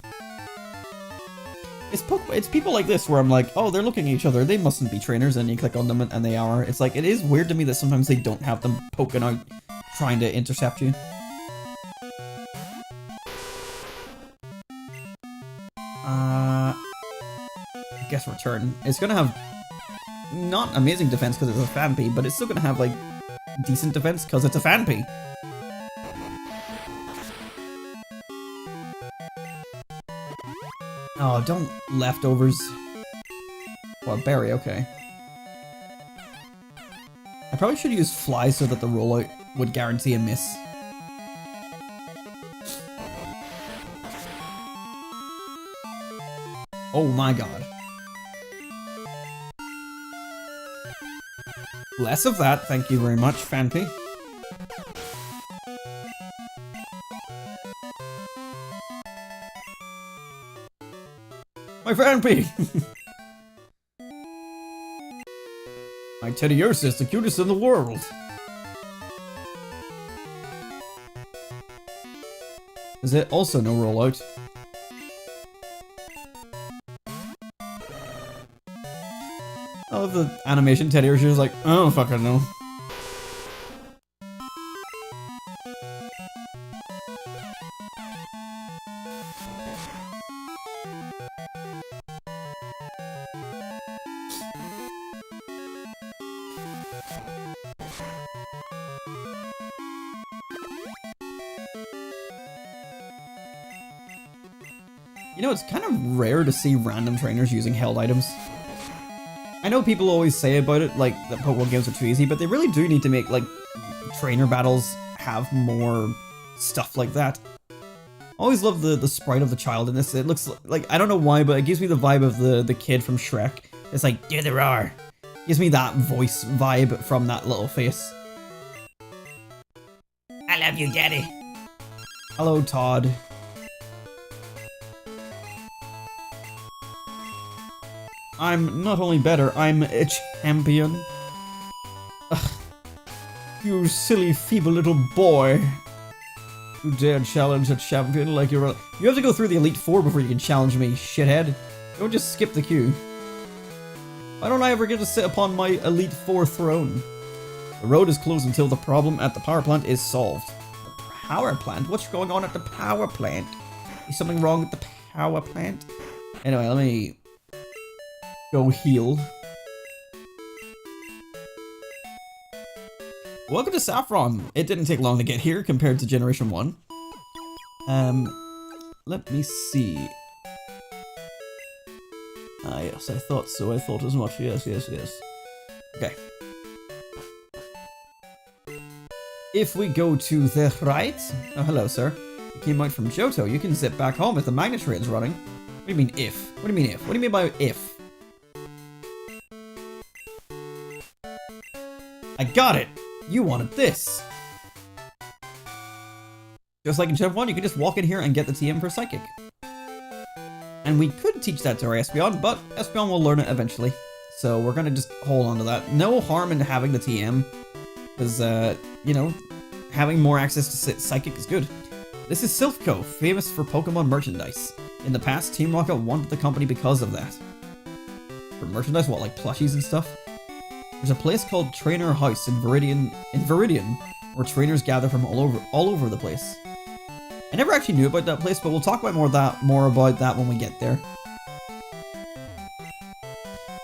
It's people like this where I'm like, oh, they're looking at each other, they mustn't be trainers, and you click on them and they are. It's like, it is weird to me that sometimes they don't have them poking out, trying to intercept you. I guess return. It's gonna have not amazing defense because it's a Fanpy, but it's still gonna have like decent defense because it's a Fanpy. Oh, don't leftovers. What, berry, okay. I probably should use fly so that the rollout would guarantee a miss. Oh my god. Less of that, thank you very much, Fanpy. My Fanpy! My Teddiursa is the cutest in the world. Is it also no rollout? I love the animation. Teddiursa is like, I don't fucking know. You know, it's kind of rare to see random trainers using held items. I know people always say about it, like, that Pokemon games are too easy, but they really do need to make, like, trainer battles have more stuff like that. I always love the sprite of the child in this. It looks like, I don't know why, but it gives me the vibe of the kid from Shrek. It's like, do the roar. Gives me that voice vibe from that little face. I love you, Daddy. Hello, Todd. I'm not only better, I'm a champion. Ugh. You silly, feeble little boy. You dare challenge a champion like you're a... You have to go through the Elite Four before you can challenge me, shithead. Don't just skip the queue. Why don't I ever get to sit upon my Elite Four throne? The road is closed until the problem at the power plant is solved. The power plant? What's going on at the power plant? Is something wrong with the power plant? Anyway, let me... go heal. Welcome to Saffron. It didn't take long to get here compared to Generation 1. Let me see. Ah, yes, I thought so. I thought as much. Yes, yes, yes. Okay. If we go to the right... Oh, hello, sir. You came out from Johto. You can zip back home if the magnet train's running. What do you mean, if? What do you mean, if? What do you mean by if? I got it! You wanted this! Just like in Gen 1, you can just walk in here and get the TM for Psychic. And we could teach that to our Espeon, but Espeon will learn it eventually. So we're gonna just hold on to that. No harm in having the TM, because, you know, having more access to Psychic is good. This is Silphco, famous for Pokemon merchandise. In the past, Team Rocket wanted the company because of that. For merchandise, what, like plushies and stuff? There's a place called Trainer House in Viridian, where trainers gather from all over the place. I never actually knew about that place, but we'll talk about more about that when we get there.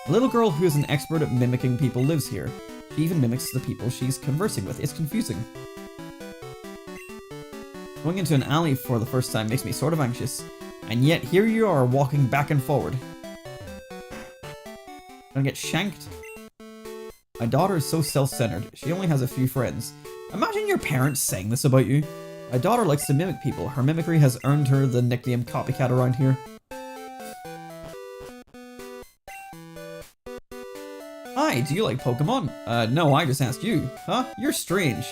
A little girl who is an expert at mimicking people lives here. She even mimics the people she's conversing with. It's confusing. Going into an alley for the first time makes me sort of anxious, and yet here you are walking back and forward. Gonna get shanked? My daughter is so self-centered. She only has a few friends. Imagine your parents saying this about you. My daughter likes to mimic people. Her mimicry has earned her the nickname Copycat around here. Hi, do you like Pokemon? No, I just asked you. Huh? You're strange.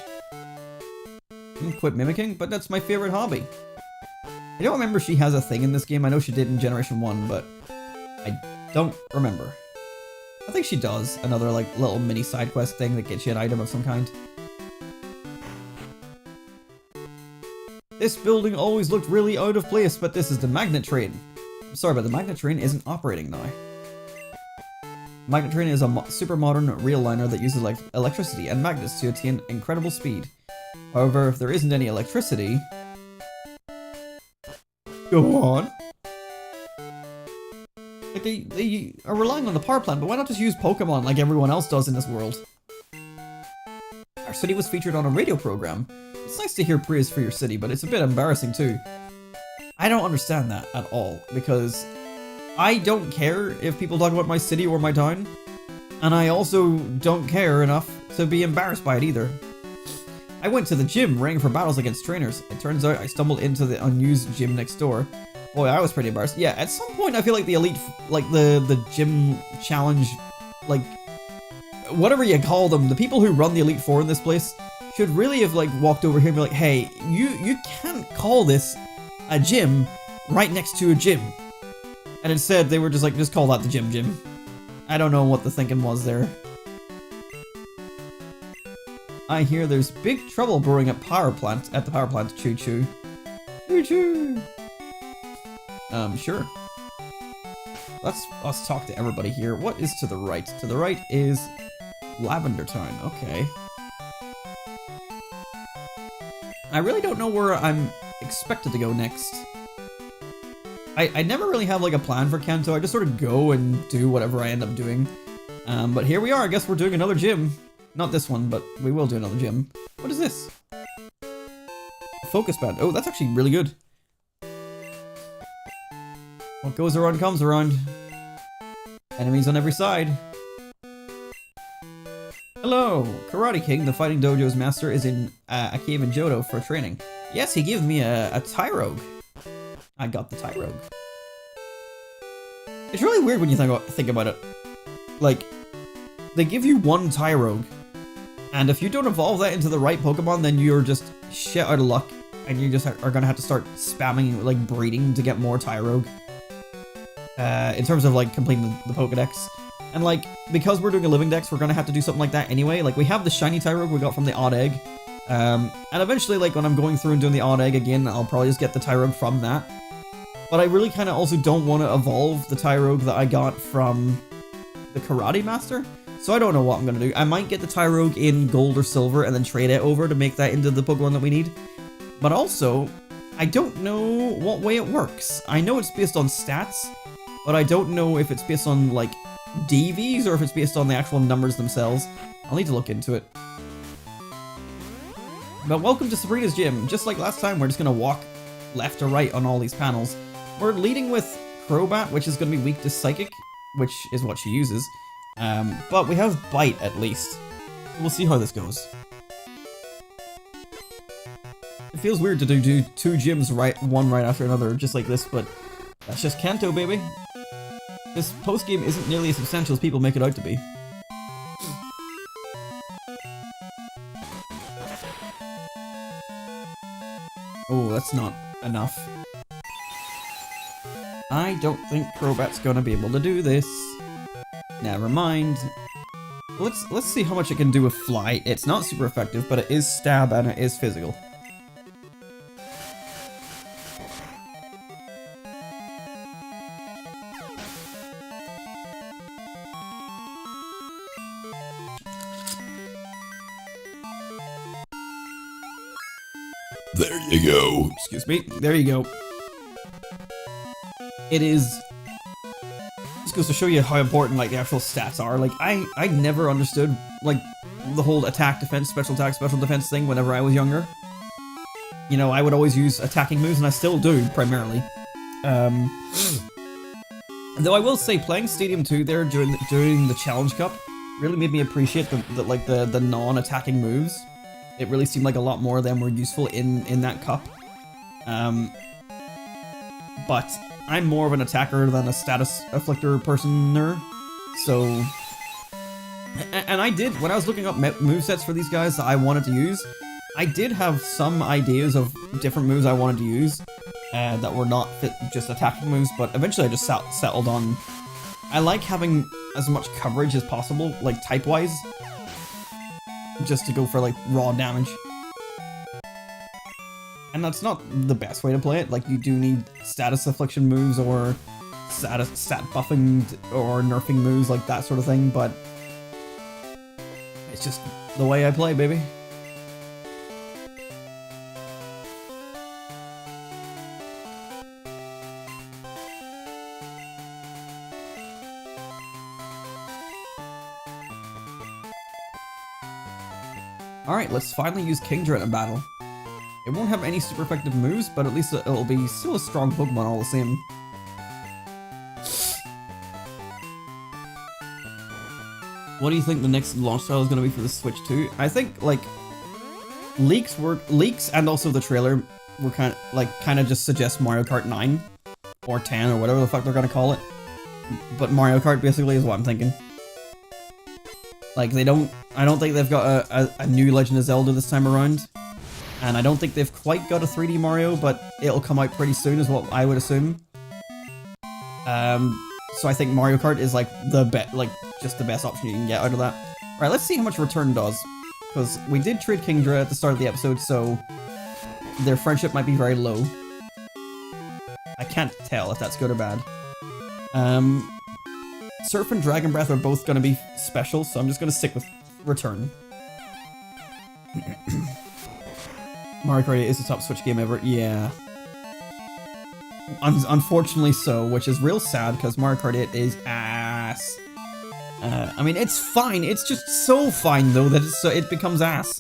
can quit mimicking, but that's my favorite hobby. I don't remember if she has a thing in this game. I know she did in Generation 1, but I don't remember. I think she does. Another, like, little mini side quest thing that gets you an item of some kind. This building always looked really out of place, but this is the magnet train. I'm sorry, but the magnet train isn't operating now. Magnet train is a super modern rail liner that uses like electricity and magnets to attain incredible speed. However, if there isn't any electricity... Go on. Like, they are relying on the power plant, but why not just use Pokemon like everyone else does in this world? Our city was featured on a radio program. It's nice to hear praise for your city, but it's a bit embarrassing too. I don't understand that at all, because I don't care if people talk about my city or my town, and I also don't care enough to be embarrassed by it either. I went to the gym, rang for battles against trainers. It turns out I stumbled into the unused gym next door. Boy, I was pretty embarrassed. Yeah, at some point I feel like the elite, like the gym challenge, like, whatever you call them, the people who run the Elite Four in this place should really have, like, walked over here and be like, hey, you can't call this a gym right next to a gym. And instead, they were just like, just call that the gym. I don't know what the thinking was there. I hear there's big trouble brewing at the power plant, Choo Choo. Choo Choo! Sure. Let's talk to everybody here. What is to the right? To the right is Lavender Town. Okay. I really don't know where I'm expected to go next. I never really have like a plan for Kanto. I just sort of go and do whatever I end up doing. But here we are. I guess we're doing another gym. Not this one, but we will do another gym. What is this? Focus band. Oh, that's actually really good. What goes around comes around. Enemies on every side. Hello! Karate King, the fighting dojo's master, is in a cave in Johto for training. Yes, he gave me a Tyrogue. I got the Tyrogue. It's really weird when you think about it. Like, they give you one Tyrogue, and if you don't evolve that into the right Pokemon, then you're just shit out of luck, and you just are gonna have to start spamming, like, breeding to get more Tyrogue. In terms of, like, completing the Pokedex. And, like, because we're doing a Living Dex, we're gonna have to do something like that anyway. Like, we have the shiny Tyrogue we got from the Odd Egg. And eventually, like, when I'm going through and doing the Odd Egg again, I'll probably just get the Tyrogue from that. But I really kind of also don't want to evolve the Tyrogue that I got from the Karate Master. So I don't know what I'm gonna do. I might get the Tyrogue in Gold or Silver and then trade it over to make that into the Pokemon that we need. But also, I don't know what way it works. I know it's based on stats, but I don't know if it's based on, like, DVs or if it's based on the actual numbers themselves. I'll need to look into it. But welcome to Sabrina's gym. Just like last time, we're just going to walk left or right on all these panels. We're leading with Crobat, which is going to be weak to Psychic, which is what she uses. But we have Bite, at least. We'll see how this goes. It feels weird to do two gyms one right after another, just like this, but that's just Kanto, baby. This post-game isn't nearly as substantial as people make it out to be. Oh, that's not enough. I don't think Crobat's gonna be able to do this. Never mind. Let's see how much it can do with Fly. It's not super effective, but it is Stab and it is physical. There you go. Excuse me. There you go. It is... This goes to show you how important, like, the actual stats are. Like, I never understood, like, the whole attack, defense, special attack, special defense thing whenever I was younger. You know, I would always use attacking moves, and I still do, primarily. Though I will say, playing Stadium 2 there during the Challenge Cup really made me appreciate the non-attacking moves. It really seemed like a lot more of them were useful in that cup. But I'm more of an attacker than a status afflictor personer, so... And I did, when I was looking up movesets for these guys that I wanted to use, I did have some ideas of different moves I wanted to use that were not just attacking moves, but eventually I just settled on... I like having as much coverage as possible, like type-wise, just to go for like raw damage. And that's not the best way to play it. Like, you do need status affliction moves or stat buffing or nerfing moves, like that sort of thing, but it's just the way I play, baby. Alright, let's finally use Kingdra in a battle. It won't have any super effective moves, but at least it'll be still a strong Pokemon all the same. What do you think the next launch style is going to be for the Switch 2? I think, like, leaks and also the trailer were kind of just suggest Mario Kart 9 or 10 or whatever the fuck they're going to call it. But Mario Kart basically is what I'm thinking. Like, I don't think they've got a new Legend of Zelda this time around. And I don't think they've quite got a 3D Mario, but it'll come out pretty soon is what I would assume. So I think Mario Kart is like just the best option you can get out of that. Alright, let's see how much Return does. Because we did trade Kingdra at the start of the episode, so their friendship might be very low. I can't tell if that's good or bad. Surf and Dragon Breath are both going to be special, so I'm just going to stick with Return. Mario Kart 8 is the top Switch game ever. Yeah. Unfortunately so, which is real sad because Mario Kart 8 is ass. I mean, it's fine. It's just so fine though that it becomes ass.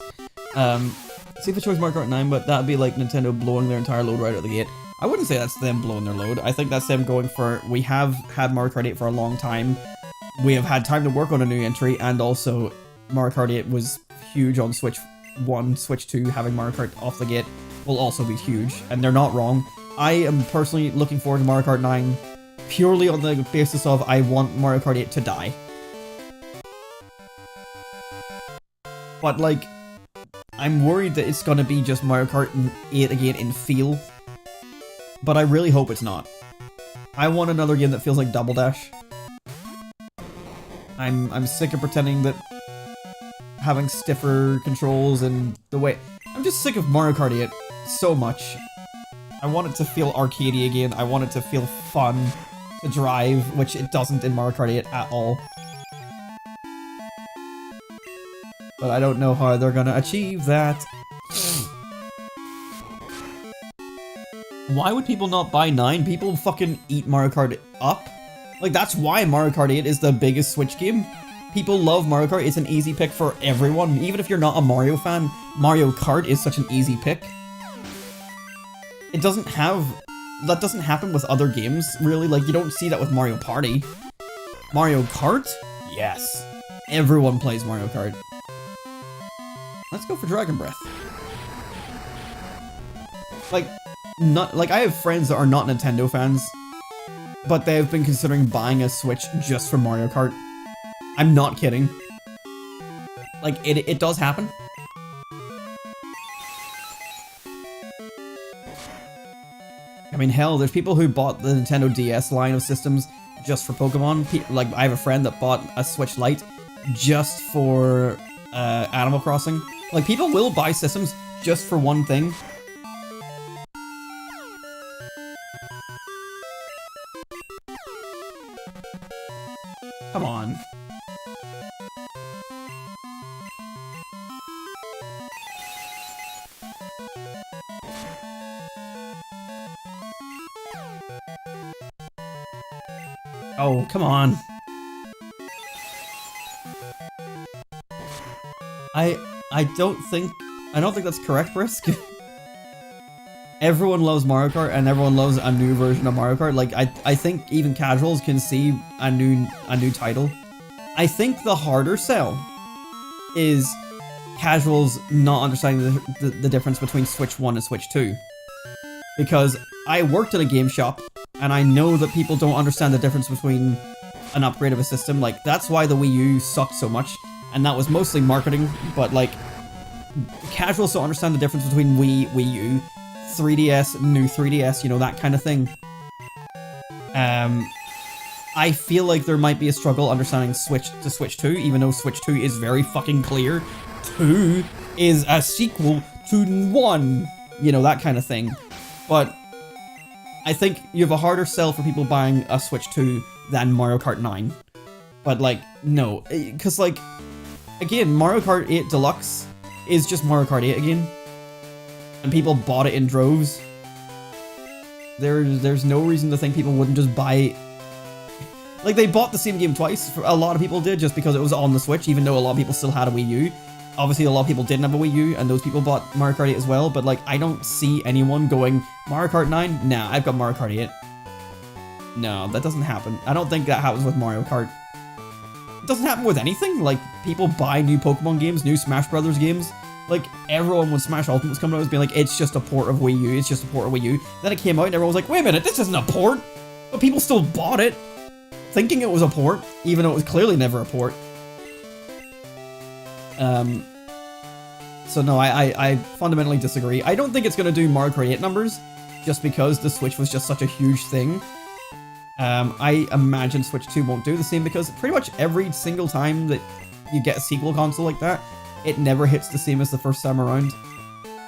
See if I chose Mario Kart 9, but that'd be like Nintendo blowing their entire load right out of the gate. I wouldn't say that's them blowing their load. I think that's them going for, we have had Mario Kart 8 for a long time. We have had time to work on a new entry, and also Mario Kart 8 was huge on Switch 1, Switch 2, having Mario Kart off the gate will also be huge, and they're not wrong. I am personally looking forward to Mario Kart 9 purely on the basis of I want Mario Kart 8 to die. But like, I'm worried that it's gonna be just Mario Kart 8 again in feel, but I really hope it's not. I want another game that feels like Double Dash. I'm sick of pretending that having stiffer controls and the way... I'm just sick of Mario Kart 8 so much. I want it to feel arcadey again. I want it to feel fun to drive, which it doesn't in Mario Kart 8 at all. But I don't know how they're gonna achieve that. Why would people not buy 9? People fucking eat Mario Kart up. Like, that's why Mario Kart 8 is the biggest Switch game. People love Mario Kart. It's an easy pick for everyone. Even if you're not a Mario fan, Mario Kart is such an easy pick. It doesn't have... That doesn't happen with other games, really. Like, you don't see that with Mario Party. Mario Kart? Yes. Everyone plays Mario Kart. Let's go for Dragon Breath. Like, I have friends that are not Nintendo fans, but they've been considering buying a Switch just for Mario Kart. I'm not kidding. Like, it does happen. I mean, hell, there's people who bought the Nintendo DS line of systems just for Pokemon. Like, I have a friend that bought a Switch Lite just for Animal Crossing. Like, people will buy systems just for one thing. Come on. Oh, come on. I don't think that's correct, Brisk. Everyone loves Mario Kart and everyone loves a new version of Mario Kart. Like, I think even casuals can see a new title. I think the harder sell is casuals not understanding the difference between Switch 1 and Switch 2. Because I worked in a game shop and I know that people don't understand the difference between an upgrade of a system. Like, that's why the Wii U sucked so much, and that was mostly marketing, but like, casuals don't understand the difference between Wii, Wii U, 3DS, new 3DS, you know, that kind of thing. I feel like there might be a struggle understanding Switch to Switch 2, even though Switch 2 is very fucking clear. 2 is a sequel to 1, you know, that kind of thing. But I think you have a harder sell for people buying a Switch 2 than Mario Kart 9. But, like, no. Because, like, again, Mario Kart 8 Deluxe is just Mario Kart 8 again. And people bought it in droves. There's no reason to think people wouldn't just buy... Like, they bought the same game twice. A lot of people did, just because it was on the Switch, even though a lot of people still had a Wii U. Obviously, a lot of people didn't have a Wii U, and those people bought Mario Kart 8 as well. But, like, I don't see anyone going, Mario Kart 9? Nah, I've got Mario Kart 8. No, that doesn't happen. I don't think that happens with Mario Kart. It doesn't happen with anything. Like, people buy new Pokemon games, new Smash Brothers games. Like, everyone when Smash Ultimate was coming out was being like, it's just a port of Wii U, it's just a port of Wii U. Then it came out and everyone was like, wait a minute, this isn't a port! But people still bought it, thinking it was a port, even though it was clearly never a port. So no, I fundamentally disagree. I don't think it's going to do Mario Kart 8 numbers, just because the Switch was just such a huge thing. I imagine Switch 2 won't do the same, because pretty much every single time that you get a sequel console like that, it never hits the same as the first time around.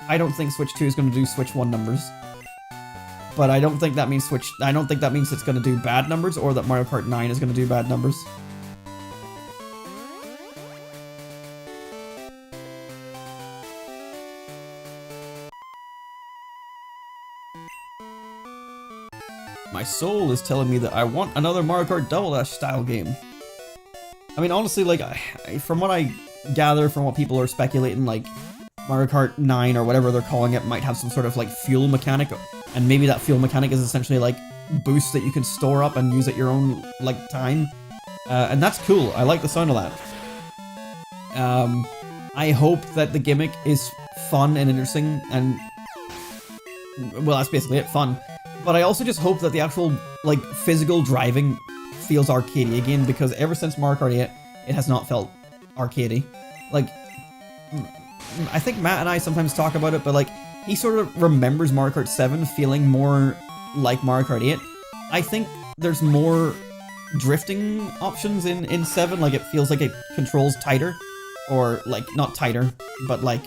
I don't think Switch 2 is going to do Switch 1 numbers. But I don't think that means it's going to do bad numbers, or that Mario Kart 9 is going to do bad numbers. My soul is telling me that I want another Mario Kart Double Dash style game. I mean, honestly, like, from what I gather from what people are speculating, like, Mario Kart 9 or whatever they're calling it might have some sort of, like, fuel mechanic, and maybe that fuel mechanic is essentially, like, boosts that you can store up and use at your own, like, time. And that's cool. I like the sound of that. I hope that the gimmick is fun and interesting, and, well, that's basically it, fun. But I also just hope that the actual, like, physical driving feels arcadey again, because ever since Mario Kart 8, it has not felt arcadey. Like, I think Matt and I sometimes talk about it, but, like, he sort of remembers Mario Kart 7 feeling more like Mario Kart 8. I think there's more drifting options in 7, like, it feels like it controls tighter, or, like, not tighter, but, like,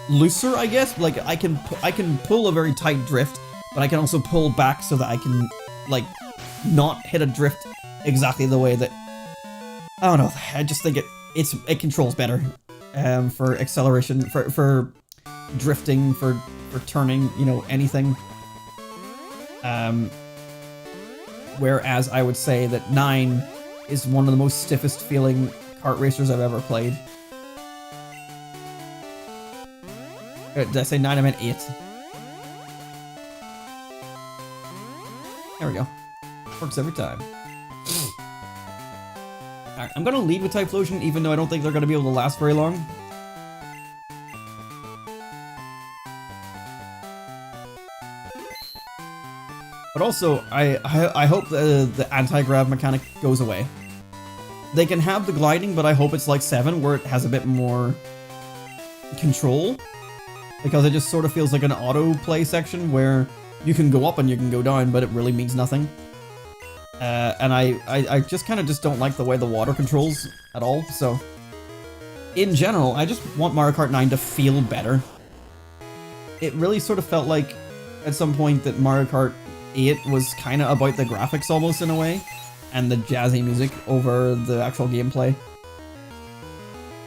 looser, I guess. Like, I can pull a very tight drift, but I can also pull back so that I can, like, not hit a drift exactly the way that... I don't know, I just think it controls better for acceleration, for drifting, for turning, you know, anything. Whereas I would say that 9 is one of the most stiffest feeling kart racers I've ever played. Did I say 9? I meant 8. There we go. Works every time. Alright, I'm gonna lead with Typhlosion, even though I don't think they're gonna be able to last very long. But also, I hope the anti-grav mechanic goes away. They can have the gliding, but I hope it's like 7, where it has a bit more control. Because it just sort of feels like an auto-play section, where you can go up and you can go down, but it really means nothing. And I just kind of just don't like the way the water controls at all, so... In general, I just want Mario Kart 9 to feel better. It really sort of felt like, at some point, that Mario Kart 8 was kind of about the graphics almost in a way, and the jazzy music over the actual gameplay.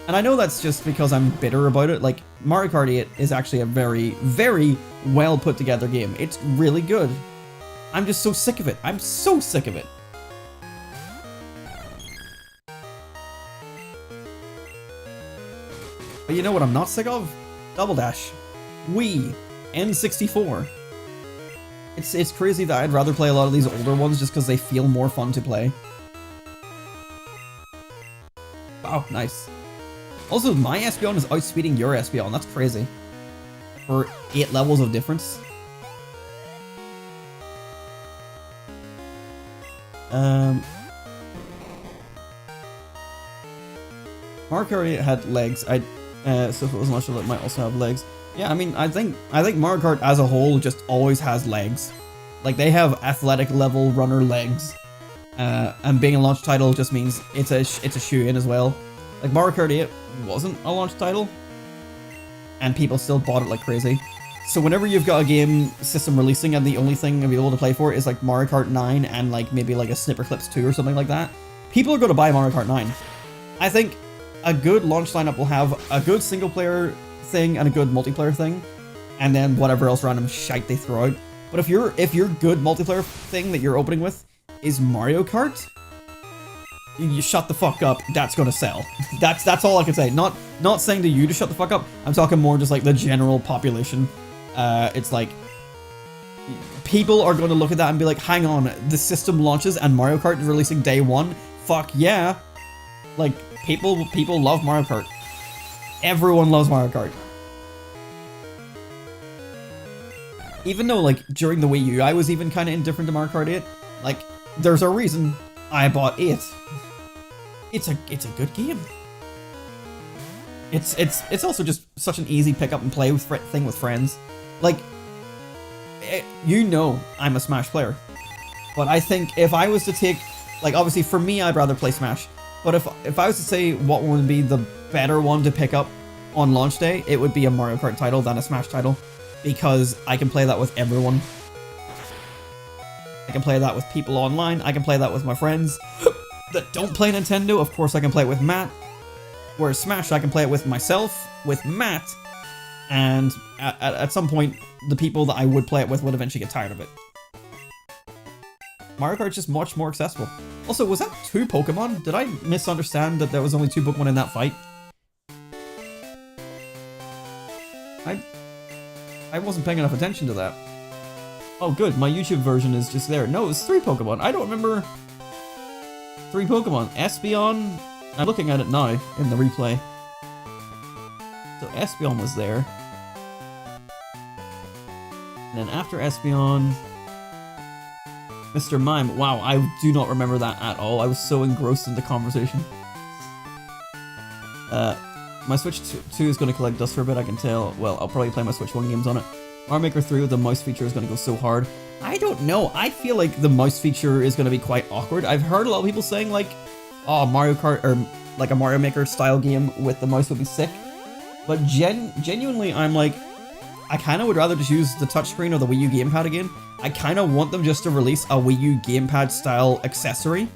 And I know that's just because I'm bitter about it. Like, Mario Kart 8 is actually a very, very well put together game. It's really good. I'm just so sick of it. I'm so sick of it. But you know what I'm not sick of? Double Dash. Wii. N64. It's crazy that I'd rather play a lot of these older ones just because they feel more fun to play. Wow, nice. Also, my Espeon is outspeeding your Espeon. That's crazy. For 8 levels of difference. Mario Kart 8 had legs. So if it was launched, it might also have legs. Yeah, I mean, I think Mario Kart as a whole just always has legs. Like, they have athletic level runner legs. And being a launch title just means it's a shoe-in as well. Like, Mario Kart 8 wasn't a launch title, and people still bought it like crazy. So whenever you've got a game system releasing and the only thing available to play for is like Mario Kart 9 and like maybe like a Snipperclips 2 or something like that, people are going to buy Mario Kart 9. I think a good launch lineup will have a good single player thing and a good multiplayer thing, and then whatever else random shite they throw out. But if your good multiplayer thing that you're opening with is Mario Kart, you shut the fuck up. That's gonna sell. That's all I can say. Not saying to you to shut the fuck up. I'm talking more just like the general population. It's like people are going to look at that and be like, hang on, the system launches and Mario Kart is releasing day one. Fuck yeah! Like people love Mario Kart. Everyone loves Mario Kart. Even though like during the Wii U, I was even kind of indifferent to Mario Kart 8. Like, there's a reason I bought it. It's a good game. It's also just such an easy pick up and play with thing with friends. Like, you know, I'm a Smash player, but I think if I was to take, like, obviously for me, I'd rather play Smash. But if I was to say what would be the better one to pick up on launch day, it would be a Mario Kart title than a Smash title, because I can play that with everyone. I can play that with people online. I can play that with my friends that don't play Nintendo. Of course, I can play it with Matt. Whereas Smash, I can play it with myself, with Matt, and at some point, the people that I would play it with would eventually get tired of it. Mario Kart's just much more accessible. Also, was that 2 Pokemon? Did I misunderstand that there was only 2 Pokemon in that fight? I wasn't paying enough attention to that. Oh good, my YouTube version is just there. No, it's 3 Pokemon. I don't remember 3 Pokemon. Espeon, I'm looking at it now in the replay. So Espeon was there. And then after Espeon, Mr. Mime. Wow, I do not remember that at all. I was so engrossed in the conversation. My Switch 2 is going to collect dust for a bit, I can tell. Well, I'll probably play my Switch 1 games on it. Mario Maker 3 with the mouse feature is going to go so hard. I don't know. I feel like the mouse feature is going to be quite awkward. I've heard a lot of people saying like, oh, Mario Kart, or like a Mario Maker style game with the mouse would be sick. But genuinely, I'm like, I kind of would rather just use the touchscreen or the Wii U gamepad again. I kind of want them just to release a Wii U gamepad style accessory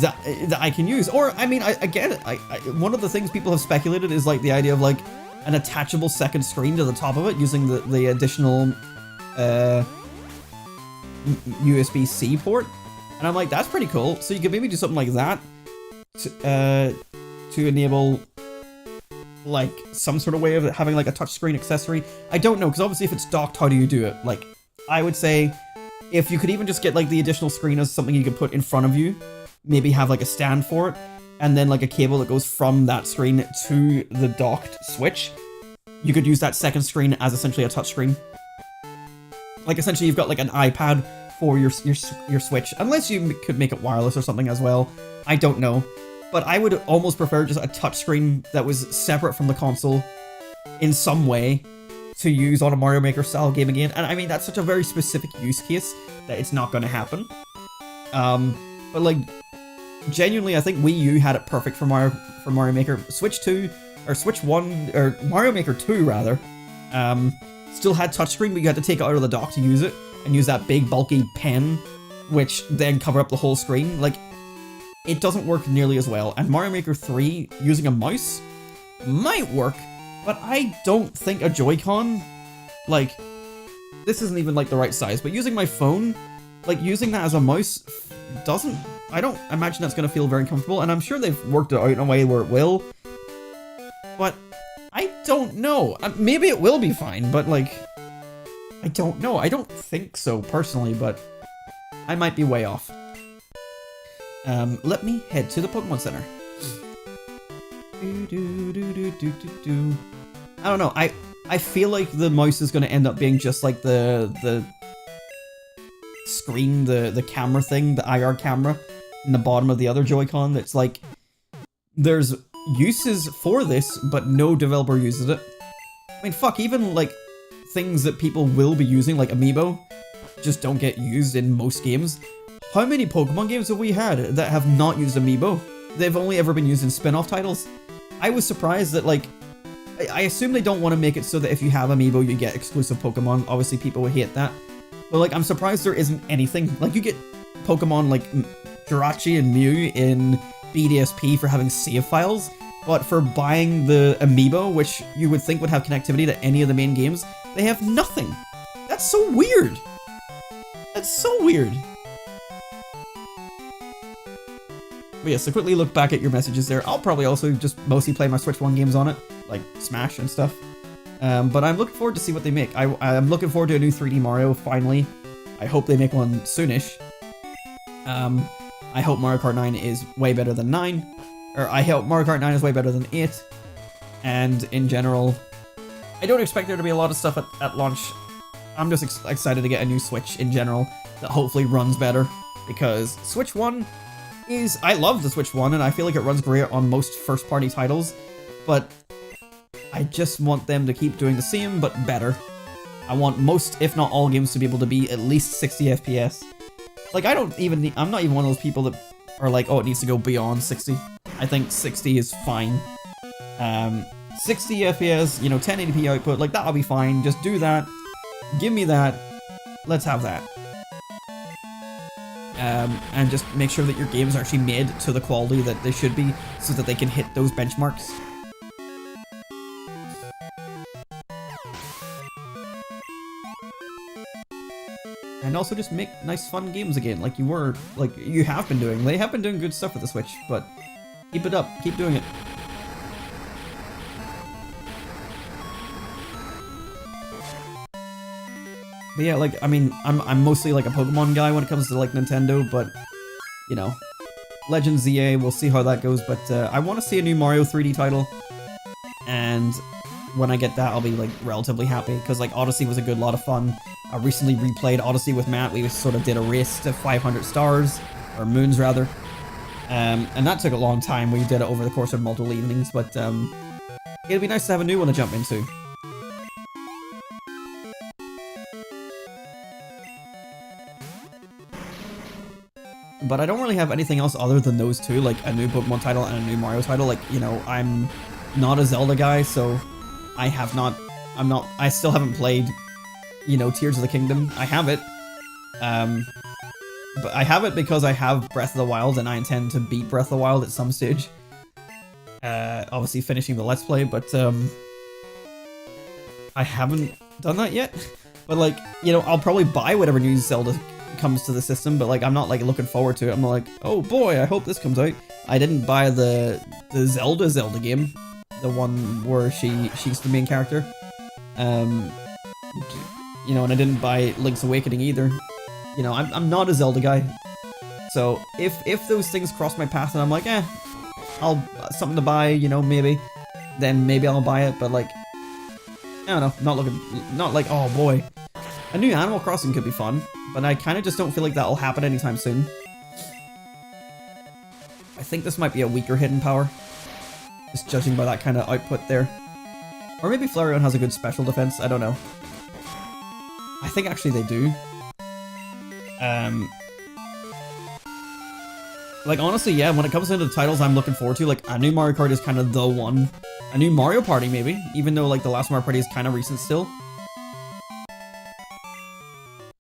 that I can use. Or, I mean, I get it. One of the things people have speculated is like the idea of like an attachable second screen to the top of it using the additional USB-C port. And I'm like, that's pretty cool. So you could maybe do something like that to enable like some sort of way of having like a touchscreen accessory. I don't know, because obviously if it's docked, how do you do it? Like, I would say if you could even just get like the additional screen as something you could put in front of you, maybe have like a stand for it, and then like a cable that goes from that screen to the docked Switch. You could use that second screen as essentially a touchscreen. Like essentially you've got like an iPad for your Switch, unless you could make it wireless or something as well. I don't know. But I would almost prefer just a touchscreen that was separate from the console in some way to use on a Mario Maker style game again. And I mean, that's such a very specific use case that it's not going to happen. But like, genuinely, I think Wii U had it perfect for Mario Maker. Switch 2, or Switch 1, or Mario Maker 2 rather, still had touchscreen, but you had to take it out of the dock to use it, and use that big bulky pen, which then cover up the whole screen. Like, it doesn't work nearly as well. And Mario Maker 3, using a mouse, might work, but I don't think a Joy-Con, like, this isn't even like the right size, but using my phone, like using that as a mouse I don't imagine that's going to feel very comfortable, and I'm sure they've worked it out in a way where it will, but I don't know. Maybe it will be fine, but like, I don't know. I don't think so personally, but I might be way off. Let me head to the Pokemon Center. I don't know. I feel like the mouse is going to end up being just like the screen, the camera thing, the IR camera in the bottom of the other Joy-Con. That's like, there's uses for this, but no developer uses it. I mean, fuck, even like things that people will be using, like Amiibo, just don't get used in most games. How many Pokemon games have we had that have not used Amiibo? They've only ever been used in spin-off titles. I was surprised that, like, I assume they don't want to make it so that if you have Amiibo, you get exclusive Pokemon. Obviously, people would hate that. But, like, I'm surprised there isn't anything. Like, you get Pokemon like Jirachi and Mew in BDSP for having save files, but for buying the Amiibo, which you would think would have connectivity to any of the main games, they have nothing. That's so weird. That's so weird. But yeah, so quickly look back at your messages there. I'll probably also just mostly play my Switch 1 games on it, like Smash and stuff. But I'm looking forward to see what they make. I'm looking forward to a new 3D Mario, finally. I hope they make one soonish. I hope Mario Kart 9 is way better than 9. Or I hope Mario Kart 9 is way better than 8. And in general, I don't expect there to be a lot of stuff at launch. I'm just excited to get a new Switch in general that hopefully runs better. Because Switch 1 is... I love the Switch 1 and I feel like it runs great on most first-party titles. But I just want them to keep doing the same, but better. I want most, if not all, games to be able to be at least 60 FPS. Like, I'm not even one of those people that are like, oh, it needs to go beyond 60. I think 60 is fine. 60 FPS, you know, 1080p output, like, that'll be fine. Just do that. Give me that. Let's have that. And just make sure that your games are actually made to the quality that they should be, so that they can hit those benchmarks. And also just make nice fun games again, like you have been doing. They have been doing good stuff with the Switch, but keep it up, keep doing it. But yeah, like, I mean, I'm mostly like a Pokemon guy when it comes to like Nintendo, but you know, Legends ZA, we'll see how that goes. But I want to see a new Mario 3D title, and when I get that, I'll be like relatively happy, because like Odyssey was a good lot of fun. I recently replayed Odyssey with Matt. We sort of did a race to 500 stars, or moons rather, and that took a long time. We did it over the course of multiple evenings, but it'd be nice to have a new one to jump into. But I don't really have anything else other than those two, like a new Pokemon title and a new Mario title. Like, you know, I'm not a Zelda guy, so I still haven't played, you know, Tears of the Kingdom. I have it. But I have it because I have Breath of the Wild, and I intend to beat Breath of the Wild at some stage. Obviously finishing the Let's Play, but I haven't done that yet. But like, you know, I'll probably buy whatever new Zelda comes to the system, but like, I'm not like looking forward to it. I'm like, oh boy, I hope this comes out. I didn't buy the Zelda game, the one where she's the main character. You know, and I didn't buy Link's Awakening either. You know, I'm not a Zelda guy. So if those things cross my path and I'm like, I'll something to buy, you know, maybe, then maybe I'll buy it. But like, I don't know, not like, oh boy, a new Animal Crossing could be fun, but I kind of just don't feel like that'll happen anytime soon. I think this might be a weaker hidden power, just judging by that kind of output there. Or maybe Flareon has a good special defense, I don't know. I think actually they do. Like, honestly, yeah, when it comes into the titles I'm looking forward to, like, a new Mario Kart is kind of the one. A new Mario Party, maybe, even though, like, the last Mario Party is kind of recent still.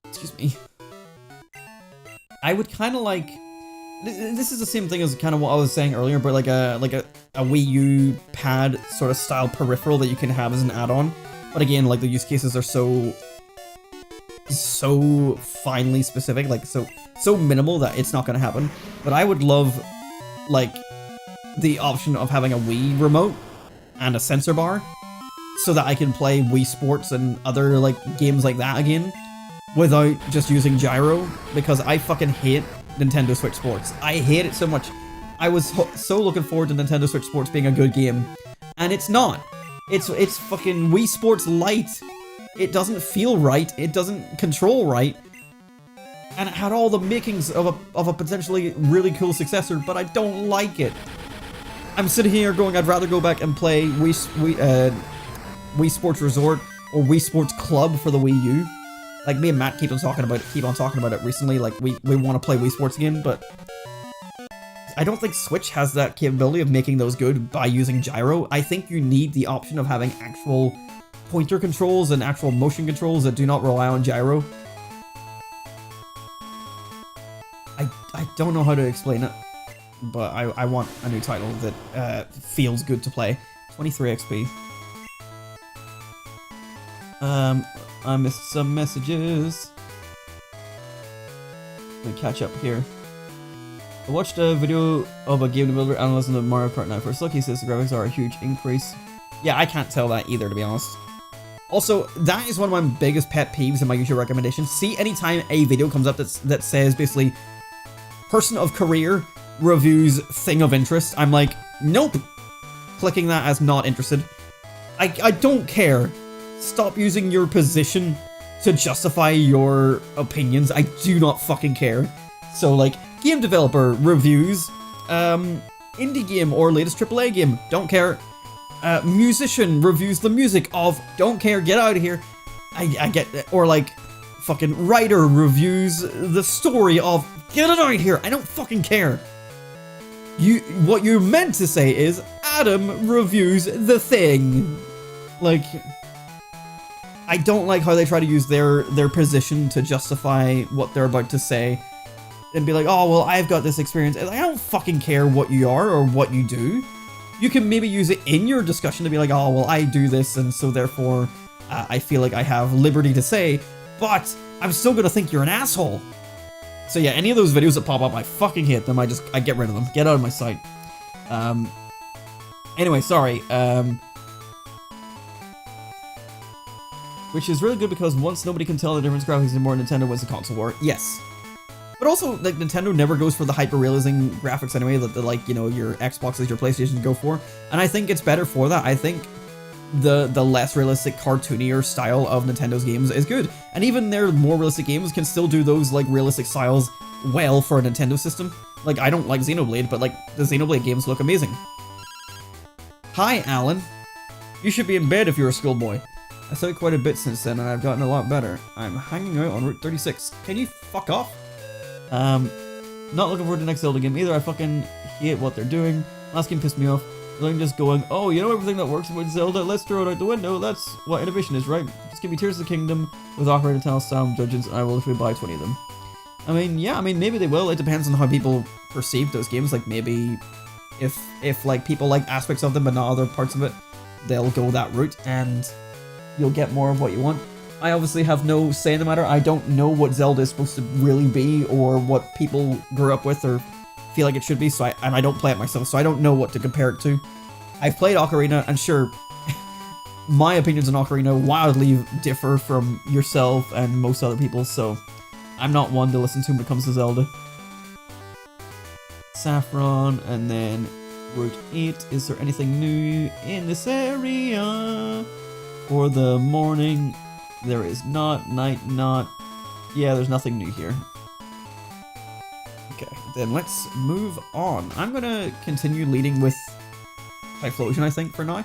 Excuse me. I would kind of like... This is the same thing as kind of what I was saying earlier, but like a Wii U pad sort of style peripheral that you can have as an add-on. But again, like, the use cases are so finely specific, like so minimal that it's not going to happen. But I would love, like, the option of having a Wii remote and a sensor bar, so that I can play Wii Sports and other like games like that again without just using gyro, because I fucking hate Nintendo Switch Sports. I hate it so much. I was so looking forward to Nintendo Switch Sports being a good game, and it's not. It's fucking Wii Sports Lite. It doesn't feel right. It doesn't control right. And it had all the makings of a potentially really cool successor, but I don't like it. I'm sitting here going, I'd rather go back and play Wii Sports Resort or Wii Sports Club for the Wii U. Like, me and Matt keep on talking about it recently. Like, we want to play Wii Sports again, but I don't think Switch has that capability of making those good by using gyro. I think you need the option of having actual pointer controls and actual motion controls that do not rely on gyro. I don't know how to explain it, but I want a new title that feels good to play. 23 XP. I missed some messages. Let me catch up here. I watched a video of a game developer analyzing the Mario Kart now. First look, he says the graphics are a huge increase. Yeah, I can't tell that either, to be honest. Also, that is one of my biggest pet peeves in my YouTube recommendations. See, anytime a video comes up that says basically person of career reviews thing of interest, I'm like, nope. Clicking that as not interested. I don't care. Stop using your position to justify your opinions. I do not fucking care. So, like, game developer reviews, indie game or latest AAA game, don't care. Musician reviews the music of, don't care, get out of here. I get, or like, fucking writer reviews the story of, get it out of here, I don't fucking care. What you meant to say is, Adam reviews the thing. Like, I don't like how they try to use their position to justify what they're about to say. And be like, oh, well, I've got this experience. I don't fucking care what you are or what you do. You can maybe use it in your discussion to be like, oh, well, I do this, and so therefore I feel like I have liberty to say, but I'm still gonna think you're an asshole. So yeah, any of those videos that pop up, I fucking hate them. I get rid of them. Get out of my sight. Anyway, sorry. Which is really good because once nobody can tell the difference graphics anymore, Nintendo wins the console war. Yes. But also, like, Nintendo never goes for the hyper-realism graphics anyway that, like, you know, your Xboxes, your PlayStations go for. And I think it's better for that. I think the less realistic, cartoonier style of Nintendo's games is good. And even their more realistic games can still do those, like, realistic styles well for a Nintendo system. Like, I don't like Xenoblade, but, like, the Xenoblade games look amazing. Hi, Alan. You should be in bed if you're a schoolboy. I studied quite a bit since then, and I've gotten a lot better. I'm hanging out on Route 36. Can you fuck off? Not looking forward to the next Zelda game either. I fucking hate what they're doing. Last game pissed me off. I'm just going, oh, you know everything that works about Zelda? Let's throw it out the window. That's what innovation is, right? Just give me Tears of the Kingdom with Ocarina of Time style dungeons, and I will literally buy 20 of them. I mean, yeah, I mean, maybe they will. It depends on how people perceive those games. Like, maybe if like, people like aspects of them but not other parts of it, they'll go that route, and you'll get more of what you want. I obviously have no say in the matter. I don't know what Zelda is supposed to really be or what people grew up with or feel like it should be, so I don't play it myself, so I don't know what to compare it to. I've played Ocarina, and sure, my opinions on Ocarina wildly differ from yourself and most other people, so I'm not one to listen to when it comes to Zelda. Saffron, and then Route 8. Is there anything new in this area? For the morning, there is not. Night, not. Yeah, there's nothing new here. Okay, then let's move on. I'm gonna continue leading with Typhlosion, I think, for now.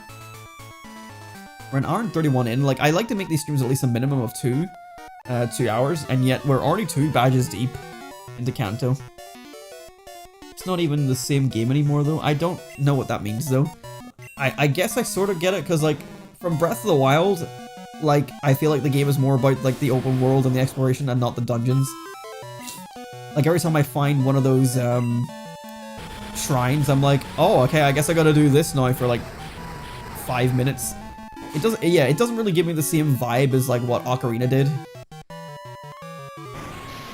We're an hour and 31 in. Like, I like to make these streams at least a minimum of 2 hours, and yet we're already 2 badges deep into Kanto. It's not even the same game anymore, though. I don't know what that means, though. I guess I sort of get it, because, like, from Breath of the Wild, like, I feel like the game is more about, like, the open world and the exploration and not the dungeons. Like, every time I find one of those, shrines, I'm like, oh, okay, I guess I gotta do this now for, like, 5 minutes. It doesn't really give me the same vibe as, like, what Ocarina did.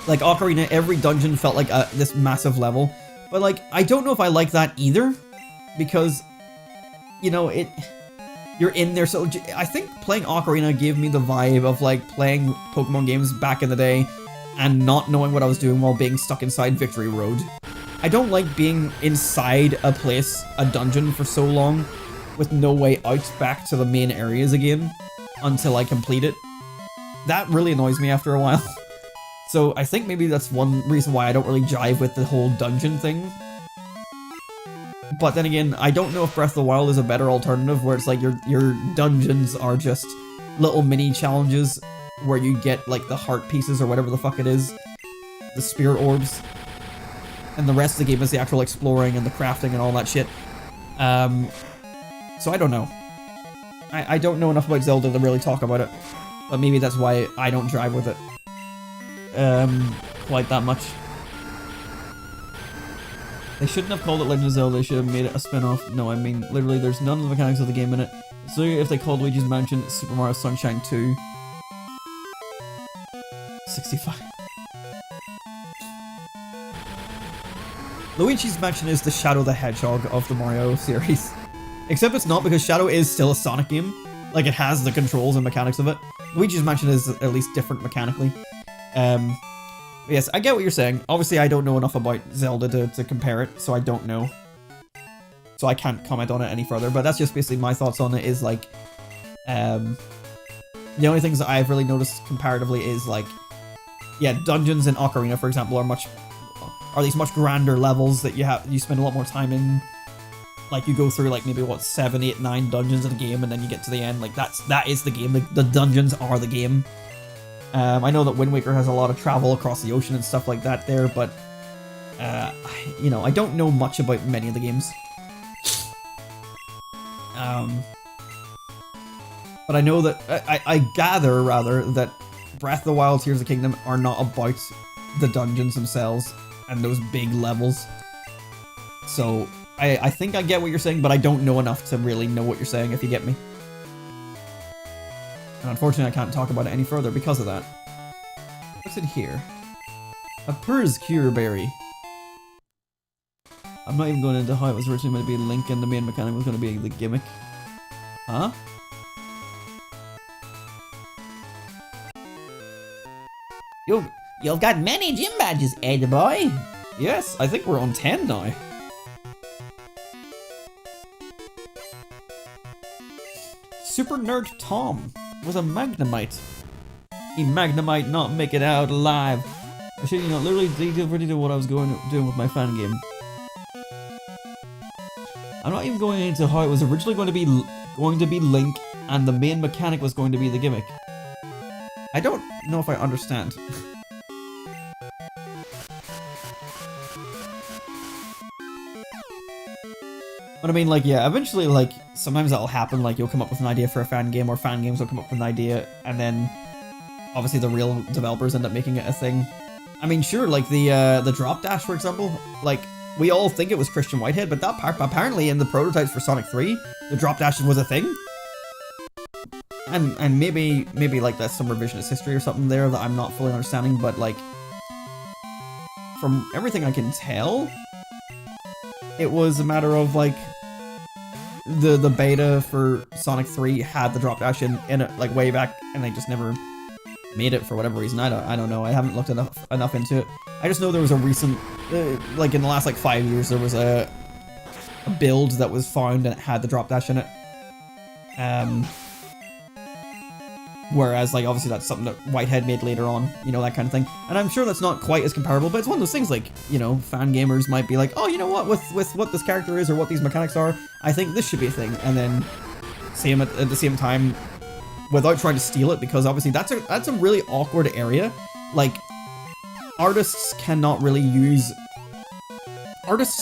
Like, Ocarina, every dungeon felt like this massive level. But, like, I don't know if I like that either. Because, you know, you're in there, so I think playing Ocarina gave me the vibe of, like, playing Pokemon games back in the day and not knowing what I was doing while being stuck inside Victory Road. I don't like being inside a place, a dungeon, for so long with no way out back to the main areas again until I complete it. That really annoys me after a while. So I think maybe that's one reason why I don't really jive with the whole dungeon thing. But then again, I don't know if Breath of the Wild is a better alternative where it's like your dungeons are just little mini challenges where you get like the heart pieces or whatever the fuck it is, the spirit orbs, and the rest of the game is the actual exploring and the crafting and all that shit. So I don't know. I don't know enough about Zelda to really talk about it, but maybe that's why I don't drive with it quite that much. They shouldn't have called it Legend of Zelda, they should have made it a spin-off. No, I mean, literally, there's none of the mechanics of the game in it. So if they called Luigi's Mansion Super Mario Sunshine 2... 65. Luigi's Mansion is the Shadow the Hedgehog of the Mario series. Except it's not, because Shadow is still a Sonic game. Like, it has the controls and mechanics of it. Luigi's Mansion is at least different mechanically. Yes, I get what you're saying. Obviously, I don't know enough about Zelda to compare it, so I don't know. So I can't comment on it any further, but that's just basically my thoughts on it is, like, the only things that I've really noticed comparatively is, like, yeah, dungeons in Ocarina, for example, are these much grander levels that you spend a lot more time in. Like, you go through, like, maybe, what, 7, 8, 9 dungeons in a game, and then you get to the end. Like, that is the game. The dungeons are the game. I know that Wind Waker has a lot of travel across the ocean and stuff like that there, but, you know, I don't know much about many of the games. But I know that, I gather, rather, that Breath of the Wild, Tears of the Kingdom are not about the dungeons themselves and those big levels. So, I think I get what you're saying, but I don't know enough to really know what you're saying, if you get me. And unfortunately, I can't talk about it any further because of that. What's in here? A Purz Cure Berry. I'm not even going into how it was originally meant to be Link and the main mechanic was going to be the gimmick. Huh? You've got many gym badges, Eddie boy. Yes, I think we're on 10 now. Super Nerd Tom was a Magnemite. He Magnemite not make it out alive. I should, you know, literally did what I was doing with my fan game. I'm not even going into how it was originally going to be Link, and the main mechanic was going to be the gimmick. I don't know if I understand. But I mean, like, yeah, eventually, like, sometimes that'll happen, like, you'll come up with an idea for a fan game, or fan games will come up with an idea, and then, obviously, the real developers end up making it a thing. I mean, sure, like, the Drop Dash, for example, like, we all think it was Christian Whitehead, but that part, apparently, in the prototypes for Sonic 3, the Drop Dash was a thing. And maybe, like, that's some revisionist history or something there that I'm not fully understanding, but, like, from everything I can tell, it was a matter of, like, the beta for Sonic 3 had the Drop Dash in it, like, way back, and they just never made it for whatever reason. I don't know. I haven't looked enough into it. I just know there was a recent, like, in the last, like, 5 years, there was a build that was found and it had the Drop Dash in it. Whereas, like, obviously that's something that Whitehead made later on, you know, that kind of thing. And I'm sure that's not quite as comparable, but it's one of those things, like, you know, fan gamers might be like, oh, you know what, with what this character is or what these mechanics are, I think this should be a thing. And then same at the same time, without trying to steal it, because obviously that's a really awkward area. Like, artists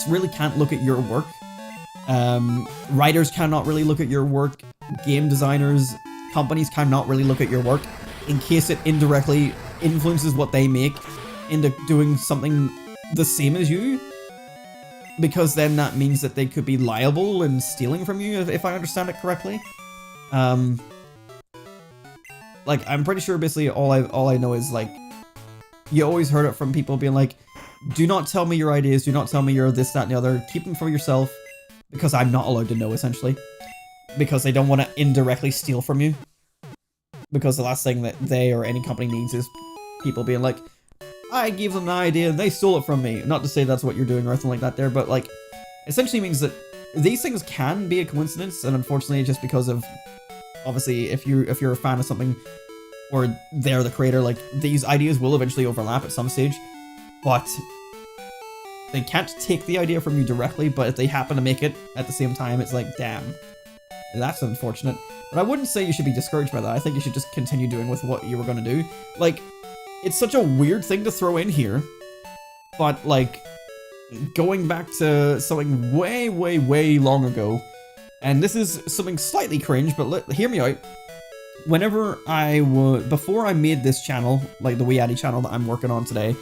really can't look at your work. Writers cannot really look at your work. Game designers, companies cannot really look at your work in case it indirectly influences what they make into doing something the same as you, because then that means that they could be liable and stealing from you, if I understand it correctly. Like, I'm pretty sure basically all I know is, like, you always heard it from people being like, do not tell me your ideas, do not tell me your this, that, and the other, keep them for yourself, because I'm not allowed to know, essentially. Because they don't want to indirectly steal from you. Because the last thing that they or any company needs is people being like, I gave them the idea and they stole it from me. Not to say that's what you're doing or anything like that there, but, like, essentially means that these things can be a coincidence, and unfortunately just because of, obviously, if you're a fan of something, or they're the creator, like, these ideas will eventually overlap at some stage, but they can't take the idea from you directly, but if they happen to make it at the same time, it's like, damn, that's unfortunate. But I wouldn't say you should be discouraged by that. I think you should just continue doing with what you were going to do. Like, it's such a weird thing to throw in here, but like, going back to something way, way, way long ago, and this is something slightly cringe, but hear me out. Whenever before I made this channel, like the WeeAddy channel that I'm working on today,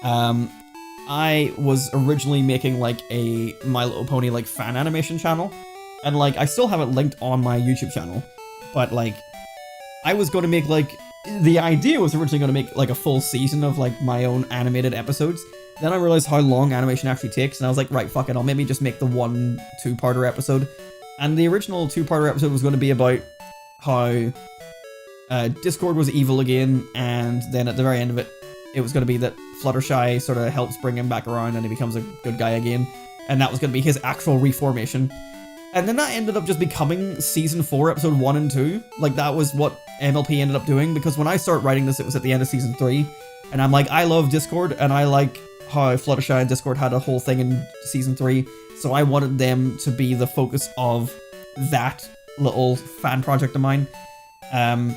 I was originally making like a My Little Pony like fan animation channel, and like I still have it linked on my YouTube channel, but like I was going to make like, the idea was originally going to make like a full season of like my own animated episodes. Then I realized how long animation actually takes, and I was like, right, fuck it, I'll maybe just make the 1 2-parter episode. And the original 2-parter episode was going to be about how Discord was evil again, and then at the very end of it, it was going to be that Fluttershy sort of helps bring him back around and he becomes a good guy again, and that was going to be his actual reformation. And then that ended up just becoming Season 4, Episode 1 and 2. Like, that was what MLP ended up doing, because when I started writing this, it was at the end of Season 3, and I'm like, I love Discord, and I like how Fluttershy and Discord had a whole thing in Season 3, so I wanted them to be the focus of that little fan project of mine. And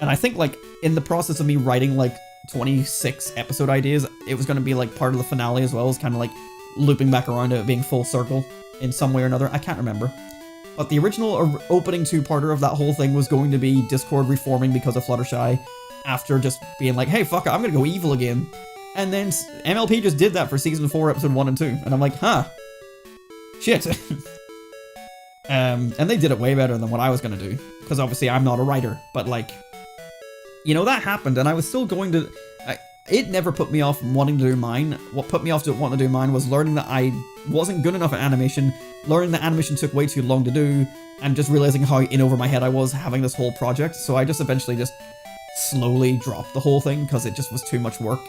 I think, like, in the process of me writing, like, 26 episode ideas, it was going to be, like, part of the finale as well, as kind of, like, looping back around to it being full circle in some way or another. I can't remember. But the original opening 2-parter of that whole thing was going to be Discord reforming because of Fluttershy, after just being like, hey, fuck it, I'm going to go evil again. And then MLP just did that for Season 4, Episode 1 and 2. And I'm like, huh. Shit. And they did it way better than what I was going to do. Because obviously I'm not a writer. But like, you know, that happened, and I was still going to... it never put me off wanting to do mine. What put me off wanting to do mine was learning that I wasn't good enough at animation, learning that animation took way too long to do, and just realizing how in over my head I was having this whole project. So I just eventually just slowly dropped the whole thing because it just was too much work.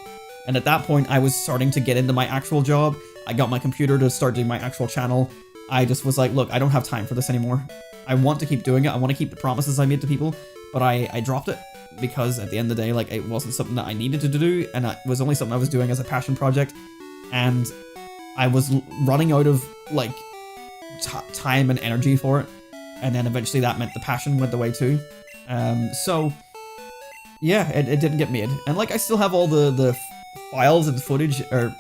And at that point, I was starting to get into my actual job. I got my computer to start doing my actual channel. I just was like, look, I don't have time for this anymore. I want to keep doing it. I want to keep the promises I made to people, but I dropped it because at the end of the day, like, it wasn't something that I needed to do, and it was only something I was doing as a passion project, and I was running out of, like, time and energy for it, and then eventually that meant the passion went away too. So, yeah, it didn't get made. And, like, I still have all the files and footage, or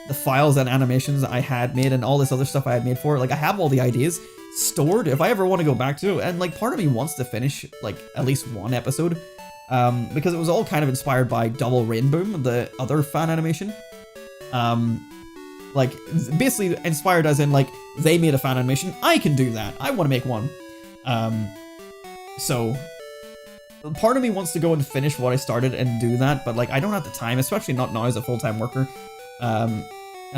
the files and animations that I had made and all this other stuff I had made for it. Like, I have all the ideas stored if I ever want to go back to it. And, like, part of me wants to finish, like, at least one episode, because it was all kind of inspired by Double Rainboom, the other fan animation. Like, basically inspired as in, like, they made a fan animation, I can do that, I want to make one. So... part of me wants to go and finish what I started and do that, but like I don't have the time, especially not now as a full-time worker. And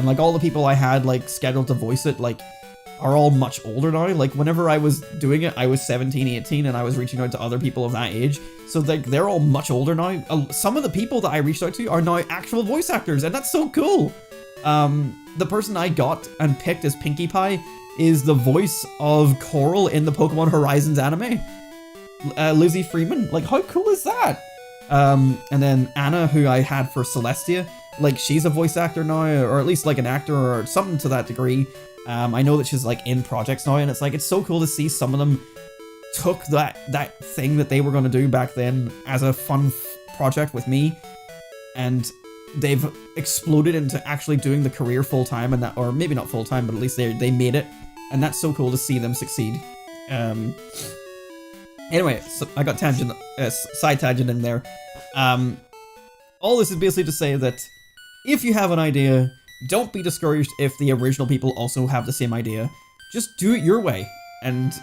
like all the people I had like scheduled to voice it like are all much older now. Like whenever I was doing it, I was 17, 18, and I was reaching out to other people of that age. So like they're all much older now. Some of the people that I reached out to are now actual voice actors, and that's so cool. The person I got and picked as Pinkie Pie is the voice of Coral in the Pokemon Horizons anime. Lizzie Freeman, like how cool is that? And then Anna, who I had for Celestia, like she's a voice actor now, or at least like an actor or something to that degree. I know that she's like in projects now, and it's like it's so cool to see some of them took that thing that they were going to do back then as a fun project with me, and they've exploded into actually doing the career full time, and that, or maybe not full time, but at least they made it, and that's so cool to see them succeed. Anyway, so I got side tangent in there. All this is basically to say that if you have an idea, don't be discouraged if the original people also have the same idea. Just do it your way and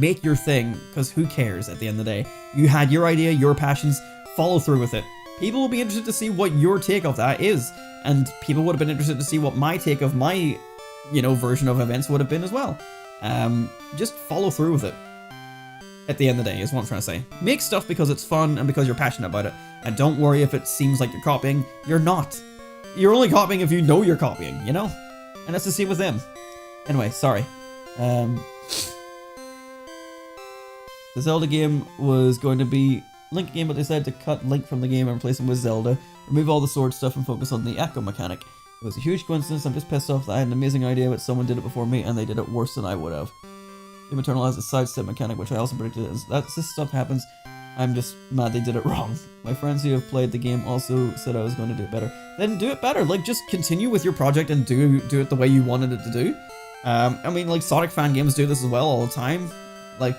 make your thing, because who cares at the end of the day? You had your idea, your passions, follow through with it. People will be interested to see what your take of that is, and people would have been interested to see what my take of my, version of events would have been as well. Just follow through with it. At the end of the day, is what I'm trying to say. Make stuff because it's fun and because you're passionate about it. And don't worry if it seems like you're copying. You're not. You're only copying if you know you're copying, And that's the same with them. Anyway, sorry. The Zelda game was going to be Link game, but they decided to cut Link from the game and replace him with Zelda. Remove all the sword stuff and focus on the Echo mechanic. It was a huge coincidence. I'm just pissed off that I had an amazing idea, but someone did it before me, and they did it worse than I would have. Doom Eternal has a sidestep mechanic, which I also predicted. This stuff happens. I'm just mad they did it wrong. My friends who have played the game also said I was going to do it better. Then do it better. Like, just continue with your project and do it the way you wanted it to do. I mean, like, Sonic fan games do this as well all the time. Like,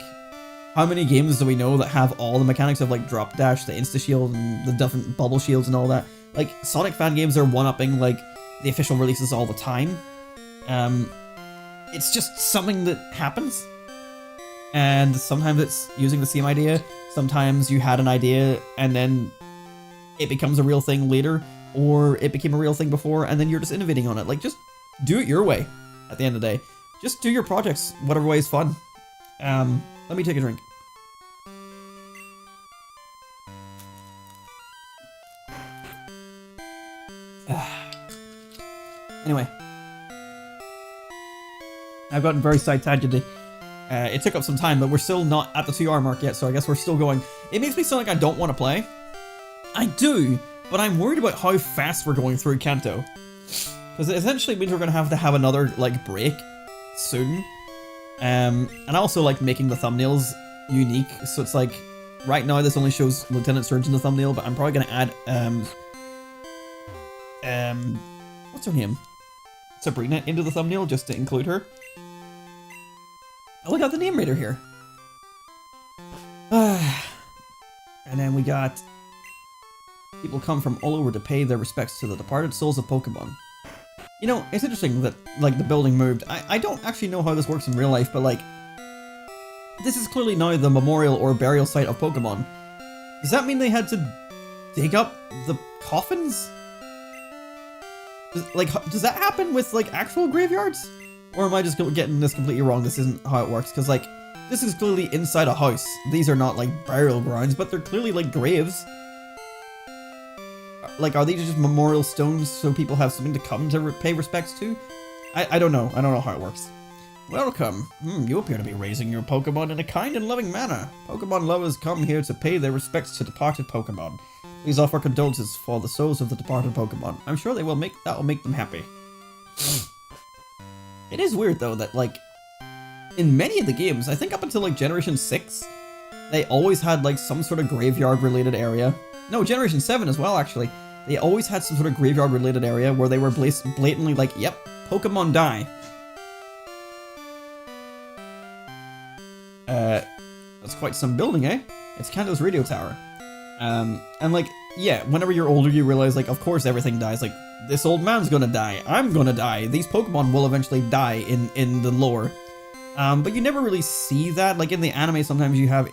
how many games do we know that have all the mechanics of, like, drop dash, the insta-shield, and the different bubble shields and all that? Like, Sonic fan games are one-upping, like, the official releases all the time. It's just something that happens. And sometimes it's using the same idea. Sometimes you had an idea and then it becomes a real thing later, or it became a real thing before and then you're just innovating on it. Like, just do it your way at the end of the day. Just do your projects whatever way is fun. Let me take a drink. Anyway. I've gotten very side-tangenty. It took up some time, but we're still not at the 2-hour mark yet, so I guess we're still going. It makes me sound like I don't want to play. I do, but I'm worried about how fast we're going through Kanto. Because it essentially means we're going to have another, like, break soon. And I also like making the thumbnails unique, so it's like, right now this only shows Lieutenant Surge in the thumbnail, but I'm probably going to add, what's her name? Sabrina into the thumbnail, just to include her. Oh, we got the name reader here. And then we got people come from all over to pay their respects to the departed souls of Pokemon. You know, it's interesting that, like, the building moved. I don't actually know how this works in real life, but, like, this is clearly now the memorial or burial site of Pokemon. Does that mean they had to dig up the coffins? Does that happen with, like, actual graveyards? Or am I just getting this completely wrong? This isn't how it works, because, like, this is clearly inside a house. These are not, like, burial grounds, but they're clearly, like, graves. Like, are these just memorial stones so people have something to come to pay respects to? I don't know. I don't know how it works. Welcome. You appear to be raising your Pokemon in a kind and loving manner. Pokemon lovers come here to pay their respects to departed Pokemon. Please offer condolences for the souls of the departed Pokemon. I'm sure that will make them happy. It is weird, though, that, like, in many of the games, I think up until, like, Generation 6, they always had, like, some sort of graveyard-related area. No, Generation 7 as well, actually. They always had some sort of graveyard-related area where they were blatantly like, yep, Pokemon die. That's quite some building, eh? It's Kanto's radio tower. And, like, yeah, whenever you're older, you realize, like, of course everything dies. Like, this old man's gonna die. I'm gonna die. These Pokemon will eventually die in the lore. But you never really see that. Like, in the anime, sometimes you have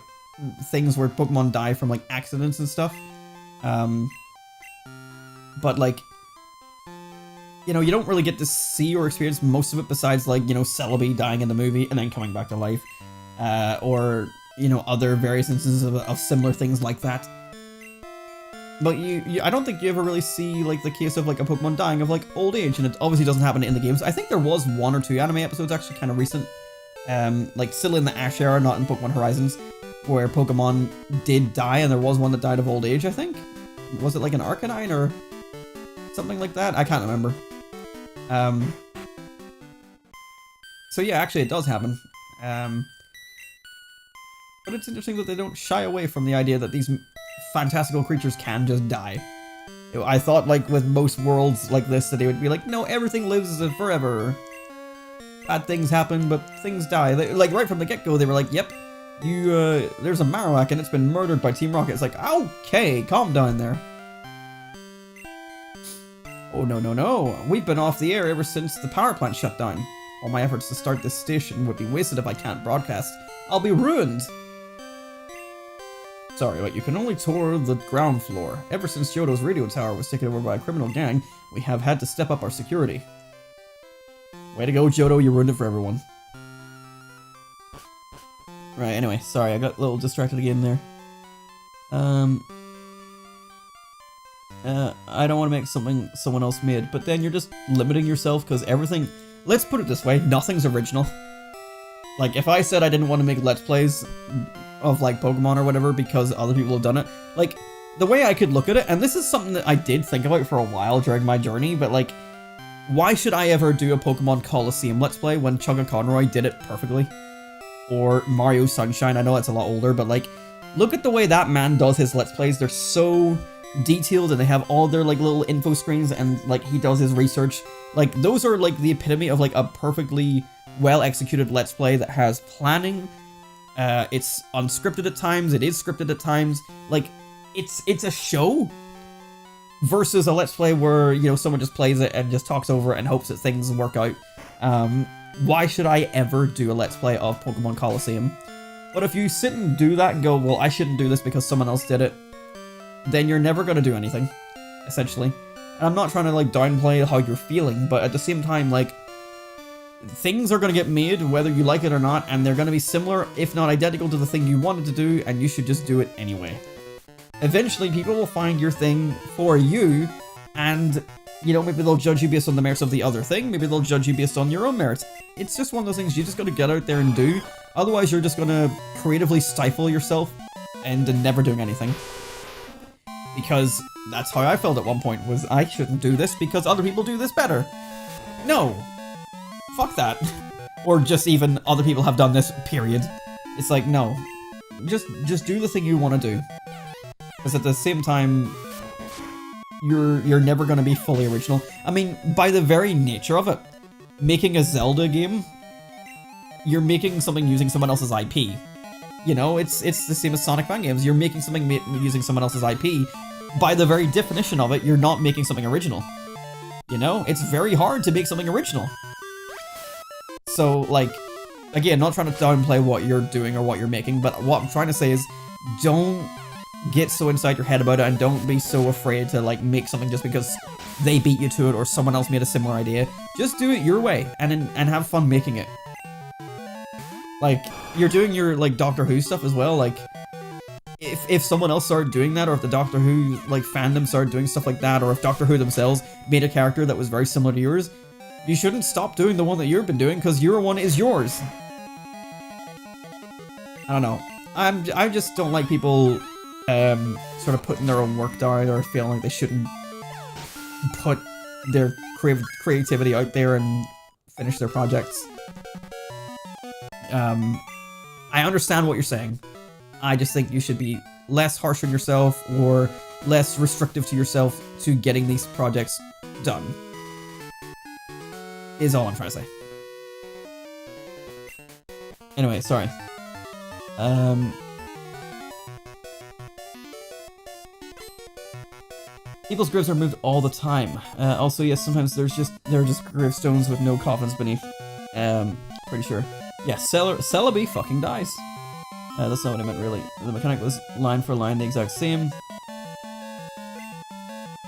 things where Pokemon die from, like, accidents and stuff. But, like, you know, you don't really get to see or experience most of it besides, like, you know, Celebi dying in the movie and then coming back to life. Or, you know, other various instances of similar things like that. But I don't think you ever really see, like, the case of, like, a Pokemon dying of, like, old age, and it obviously doesn't happen in the games. I think there was 1 or 2 anime episodes, actually kind of recent, like, still in the Ash era, not in Pokemon Horizons, where Pokemon did die, and there was one that died of old age, I think? Was it, like, an Arcanine, or something like that? I can't remember. So yeah, actually it does happen. But it's interesting that they don't shy away from the idea that these fantastical creatures can just die. I thought, like, with most worlds like this, that they would be like, no, everything lives forever. Bad things happen, but things die. Like, right from the get-go, they were like, yep, there's a Marowak and it's been murdered by Team Rocket. It's like, okay, calm down there. Oh, no. We've been off the air ever since the power plant shut down. All my efforts to start this station would be wasted if I can't broadcast. I'll be ruined. Sorry, but you can only tour the ground floor. Ever since Johto's radio tower was taken over by a criminal gang, we have had to step up our security. Way to go, Johto, you ruined it for everyone. Right, anyway, sorry, I got a little distracted again there. I don't want to make something someone else made, but then you're just limiting yourself, because everything... Let's put it this way, nothing's original. Like, if I said I didn't want to make Let's Plays of, like, Pokemon or whatever because other people have done it, like, the way I could look at it, and this is something that I did think about for a while during my journey, but, like, why should I ever do a Pokemon Coliseum Let's Play when Chugga Conroy did it perfectly? Or Mario Sunshine, I know that's a lot older, but like, look at the way that man does his Let's Plays. They're so detailed and they have all their like little info screens and like he does his research. Like those are like the epitome of like a perfectly well executed Let's Play that has planning. It's unscripted at times, it is scripted at times. Like it's a show versus a Let's Play where, you know, someone just plays it and just talks over it and hopes that things work out. Why should I ever do a Let's Play of Pokemon Coliseum? But if you sit and do that and go, well, I shouldn't do this because someone else did it, then you're never going to do anything, essentially. And I'm not trying to, like, downplay how you're feeling, but at the same time, like, things are going to get made whether you like it or not, and they're going to be similar, if not identical, to the thing you wanted to do, and you should just do it anyway. Eventually, people will find your thing for you, and, you know, maybe they'll judge you based on the merits of the other thing, maybe they'll judge you based on your own merits. It's just one of those things you just got to get out there and do, otherwise you're just going to creatively stifle yourself and never doing anything. Because that's how I felt at one point, was I shouldn't do this because other people do this better. No. Fuck that. Or just even other people have done this, period. It's like, no. Just do the thing you want to do. Because at the same time, you're never going to be fully original. I mean, by the very nature of it, making a Zelda game, you're making something using someone else's IP. You know, it's the same as Sonic fan games. You're making something using someone else's IP. By the very definition of it, you're not making something original. You know, it's very hard to make something original. So, like, again, not trying to downplay what you're doing or what you're making, but what I'm trying to say is, don't get so inside your head about it and don't be so afraid to, like, make something just because they beat you to it or someone else made a similar idea. Just do it your way and have fun making it. Like, you're doing your, like, Doctor Who stuff as well, like, if someone else started doing that, or if the Doctor Who, like, fandom started doing stuff like that, or if Doctor Who themselves made a character that was very similar to yours, you shouldn't stop doing the one that you've been doing, because your one is yours. I don't know. I just don't like people, sort of putting their own work down, or feeling like they shouldn't put their creativity out there and finish their projects. I understand what you're saying. I just think you should be less harsh on yourself or less restrictive to yourself to getting these projects done. Is all I'm trying to say. Anyway, sorry. People's graves are moved all the time. Also, yes, sometimes there are just gravestones with no coffins beneath. Pretty sure. Yeah, Celebi fucking dies. That's not what I meant, really. The mechanic was line for line the exact same.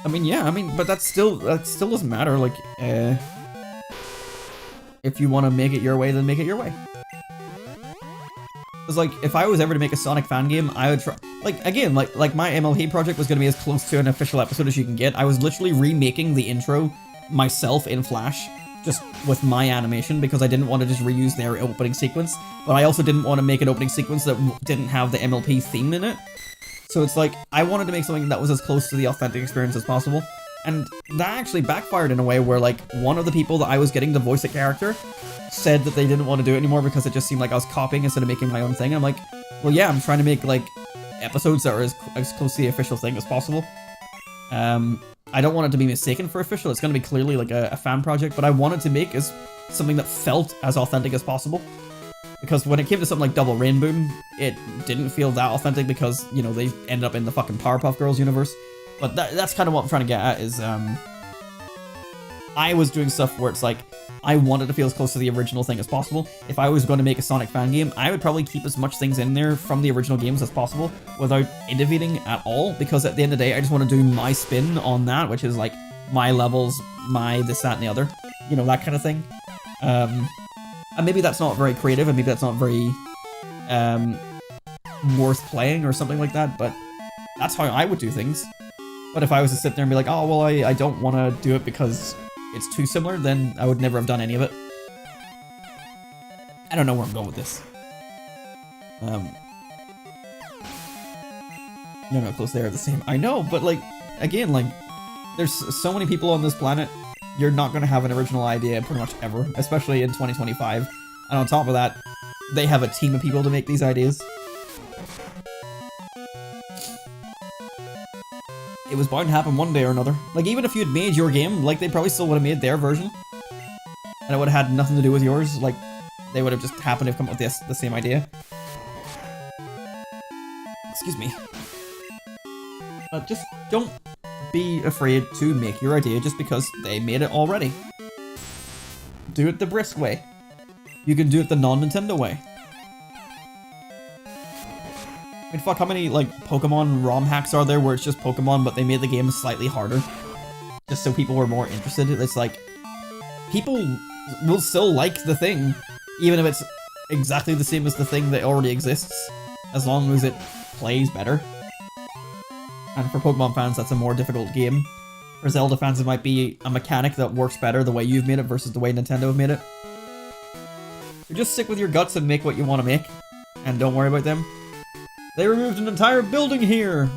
I mean, yeah, but that still doesn't matter. Like, if you want to make it your way, then make it your way. Because, like, if I was ever to make a Sonic fan game, I would try... Like, again, like my MLP project was going to be as close to an official episode as you can get. I was literally remaking the intro myself in Flash, just with my animation, because I didn't want to just reuse their opening sequence, but I also didn't want to make an opening sequence that didn't have the MLP theme in it. So it's like, I wanted to make something that was as close to the authentic experience as possible, and that actually backfired in a way where, like, one of the people that I was getting to voice a character said that they didn't want to do it anymore because it just seemed like I was copying instead of making my own thing. I'm like, well, yeah, I'm trying to make, like, episodes that are as close to the official thing as possible. I don't want it to be mistaken for official. It's going to be clearly like a fan project, but I wanted to make as something that felt as authentic as possible. Because when it came to something like Double Rainbow, it didn't feel that authentic because, you know, they ended up in the fucking Powerpuff Girls universe. But that's kind of what I'm trying to get at is, I was doing stuff where it's like, I wanted to feel as close to the original thing as possible. If I was going to make a Sonic fan game, I would probably keep as much things in there from the original games as possible without innovating at all, because at the end of the day, I just want to do my spin on that, which is like my levels, my this, that, and the other, you know, that kind of thing. And maybe that's not very creative, and maybe that's not very worth playing or something like that, but that's how I would do things. But if I was to sit there and be like, oh, well, I don't want to do it because it's too similar, then I would never have done any of it. I don't know where I'm going with this. No, close they are the same. I know, but like, again, like, there's so many people on this planet you're not going to have an original idea pretty much ever, especially in 2025. And on top of that, they have a team of people to make these ideas. It was bound to happen one day or another. Like, even if you had made your game, like, they probably still would have made their version. And it would have had nothing to do with yours. Like, they would have just happened to have come up with the same idea. Excuse me. But just don't be afraid to make your idea just because they made it already. Do it the brisk way. You can do it the non-Nintendo way. I mean, fuck, how many, like, Pokemon ROM hacks are there where it's just Pokemon, but they made the game slightly harder? Just so people were more interested. It's like, people will still like the thing, even if it's exactly the same as the thing that already exists, as long as it plays better. And for Pokemon fans, that's a more difficult game. For Zelda fans, it might be a mechanic that works better the way you've made it versus the way Nintendo have made it. You just stick with your guts and make what you want to make, and don't worry about them. They removed an entire building here!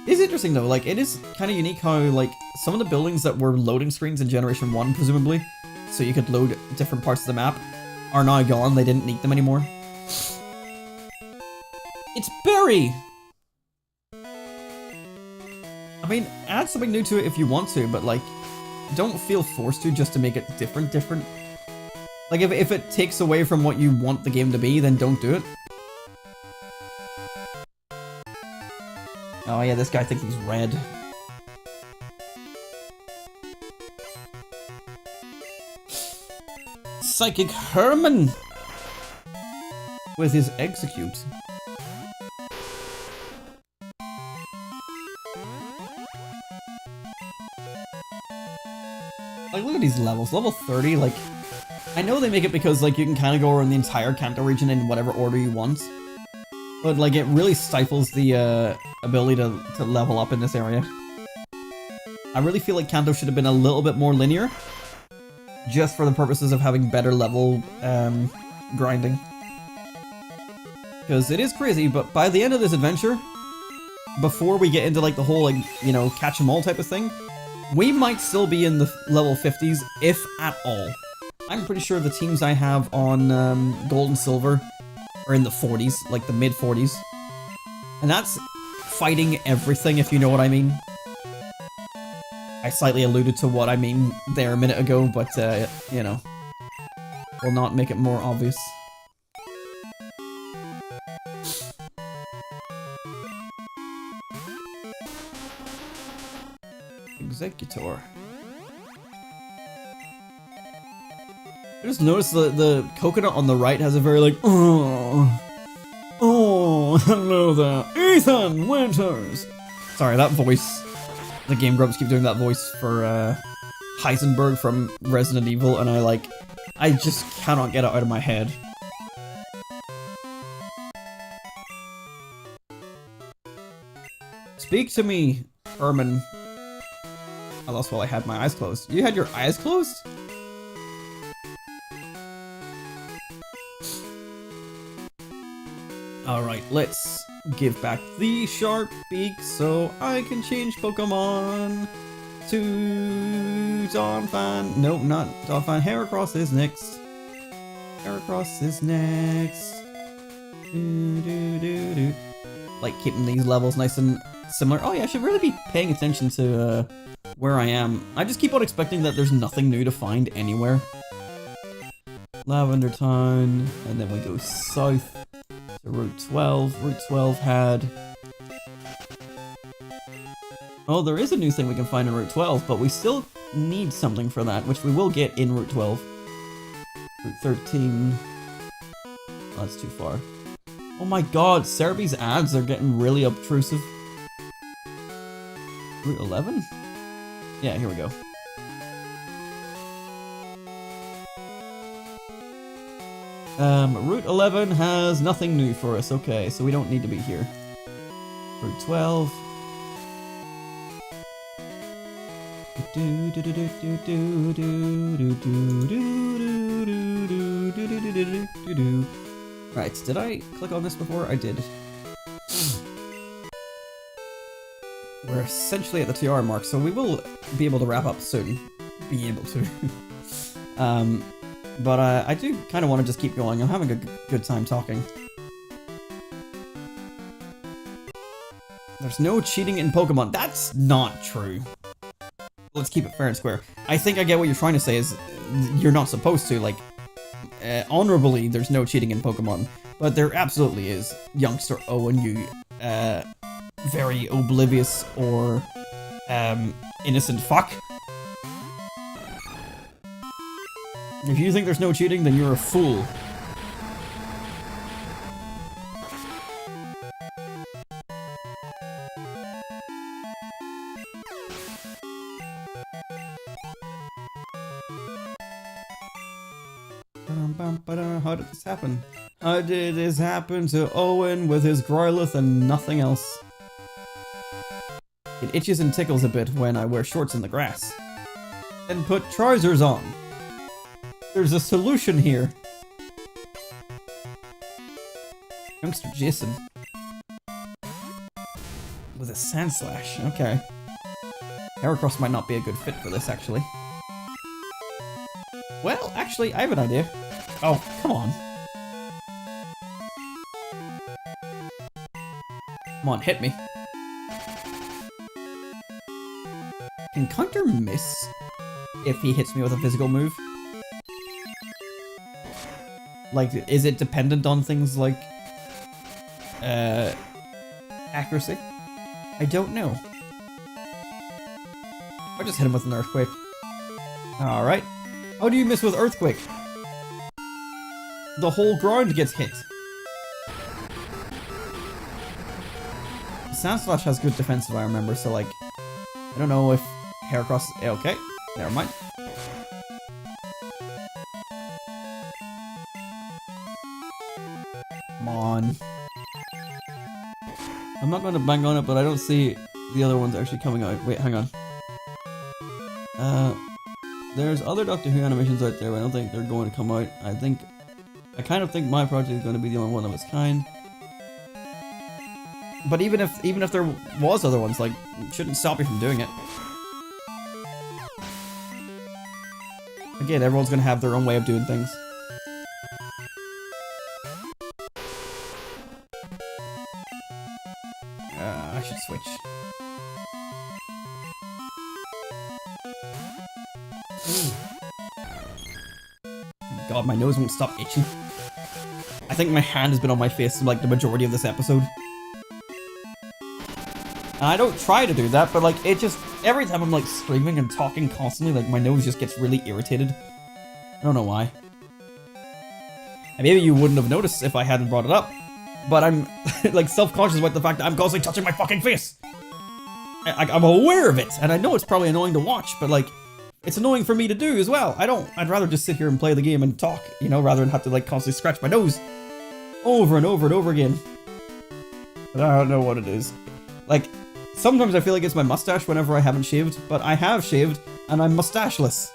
It's interesting though, like, it is kind of unique how, like, some of the buildings that were loading screens in Generation 1, presumably, so you could load different parts of the map, are now gone. They didn't need them anymore. It's Barry! I mean, add something new to it if you want to, but, like, don't feel forced to just to make it different. Like, if it takes away from what you want the game to be, then don't do it. Oh yeah, this guy thinks he's red. Psychic Herman! With his execute. Like, look at these levels. Level 30, like... I know they make it because, like, you can kind of go around the entire Kanto region in whatever order you want. But, like, it really stifles the, ability to level up in this area. I really feel like Kanto should have been a little bit more linear. Just for the purposes of having better level, grinding. Because it is crazy, but by the end of this adventure, before we get into, like, the whole, like, you know, catch 'em all type of thing, we might still be in the level 50s, if at all. I'm pretty sure the teams I have on, Gold and Silver are in the 40s, like the mid-40s. And that's fighting everything, if you know what I mean. I slightly alluded to what I mean there a minute ago, but, you know, will not make it more obvious. Executor. I just noticed the coconut on the right has a very, like, oh, hello there, Ethan Winters. Sorry, that voice. The Game Grumps keep doing that voice for Heisenberg from Resident Evil, and I just cannot get it out of my head. Speak to me, Herman. I lost while I had my eyes closed. You had your eyes closed? Alright, let's give back the sharp beak so I can change Pokemon to Donphan. Nope, not Donphan. Heracross is next. Heracross is next. Like keeping these levels nice and similar. Oh yeah, I should really be paying attention to where I am. I just keep on expecting that there's nothing new to find anywhere. Lavender Town, and then we go south. Route 12. Route 12 had... Oh, there is a new thing we can find in Route 12, but we still need something for that, which we will get in Route 12. Route 13... Oh, that's too far. Oh my god, Cerebee's ads are getting really obtrusive. Route 11? Yeah, here we go. Route 11 has nothing new for us. Okay, so we don't need to be here. Route 12. Right, did I click on this before? I did. Where essentially at the 2 hour mark, so we will be able to wrap up soon. Be able to. But I do kind of want to just keep going. I'm having a good time talking. There's no cheating in Pokemon. That's not true. Let's keep it fair and square. I think I get what you're trying to say is you're not supposed to, like, honorably, there's no cheating in Pokemon. But there absolutely is. Youngster Owen, you, very oblivious or, innocent fuck. If you think there's no cheating, then you're a fool. How did this happen? How did this happen to Owen with his Growlithe and nothing else? It itches and tickles a bit when I wear shorts in the grass. Then put trousers on. There's a solution here. Youngster Jason. With a Sand Slash, okay. Heracross might not be a good fit for this, actually. Well, actually, I have an idea. Oh, come on. Come on, hit me. Can Counter miss if he hits me with a physical move? Like, is it dependent on things like, accuracy? I don't know. I'll just hit him with an Earthquake. Alright. How do you miss with Earthquake? The whole ground gets hit. Sand Slash has good defense if I remember, so like, I don't know if Heracross... Okay, never mind. Come on. I'm not going to bang on it, but I don't see the other ones actually coming out. Wait, hang on. There's other Doctor Who animations out there, but I don't think they're going to come out. I kind of think my project is going to be the only one of its kind. But even if there was other ones, like, it shouldn't stop you from doing it. Again, everyone's going to have their own way of doing things. I should switch. God, my nose won't stop itching. I think my hand has been on my face like the majority of this episode. And I don't try to do that, but like it just, every time I'm like screaming and talking constantly, like my nose just gets really irritated. I don't know why. And maybe you wouldn't have noticed if I hadn't brought it up, but I'm like self-conscious about the fact that I'm constantly touching my fucking face. I'm aware of it, and I know it's probably annoying to watch, but like, it's annoying for me to do as well. I'd rather just sit here and play the game and talk, you know, rather than have to like constantly scratch my nose over and over and over again. But I don't know what it is. Like, sometimes I feel like it's my mustache whenever I haven't shaved, but I have shaved and I'm mustacheless.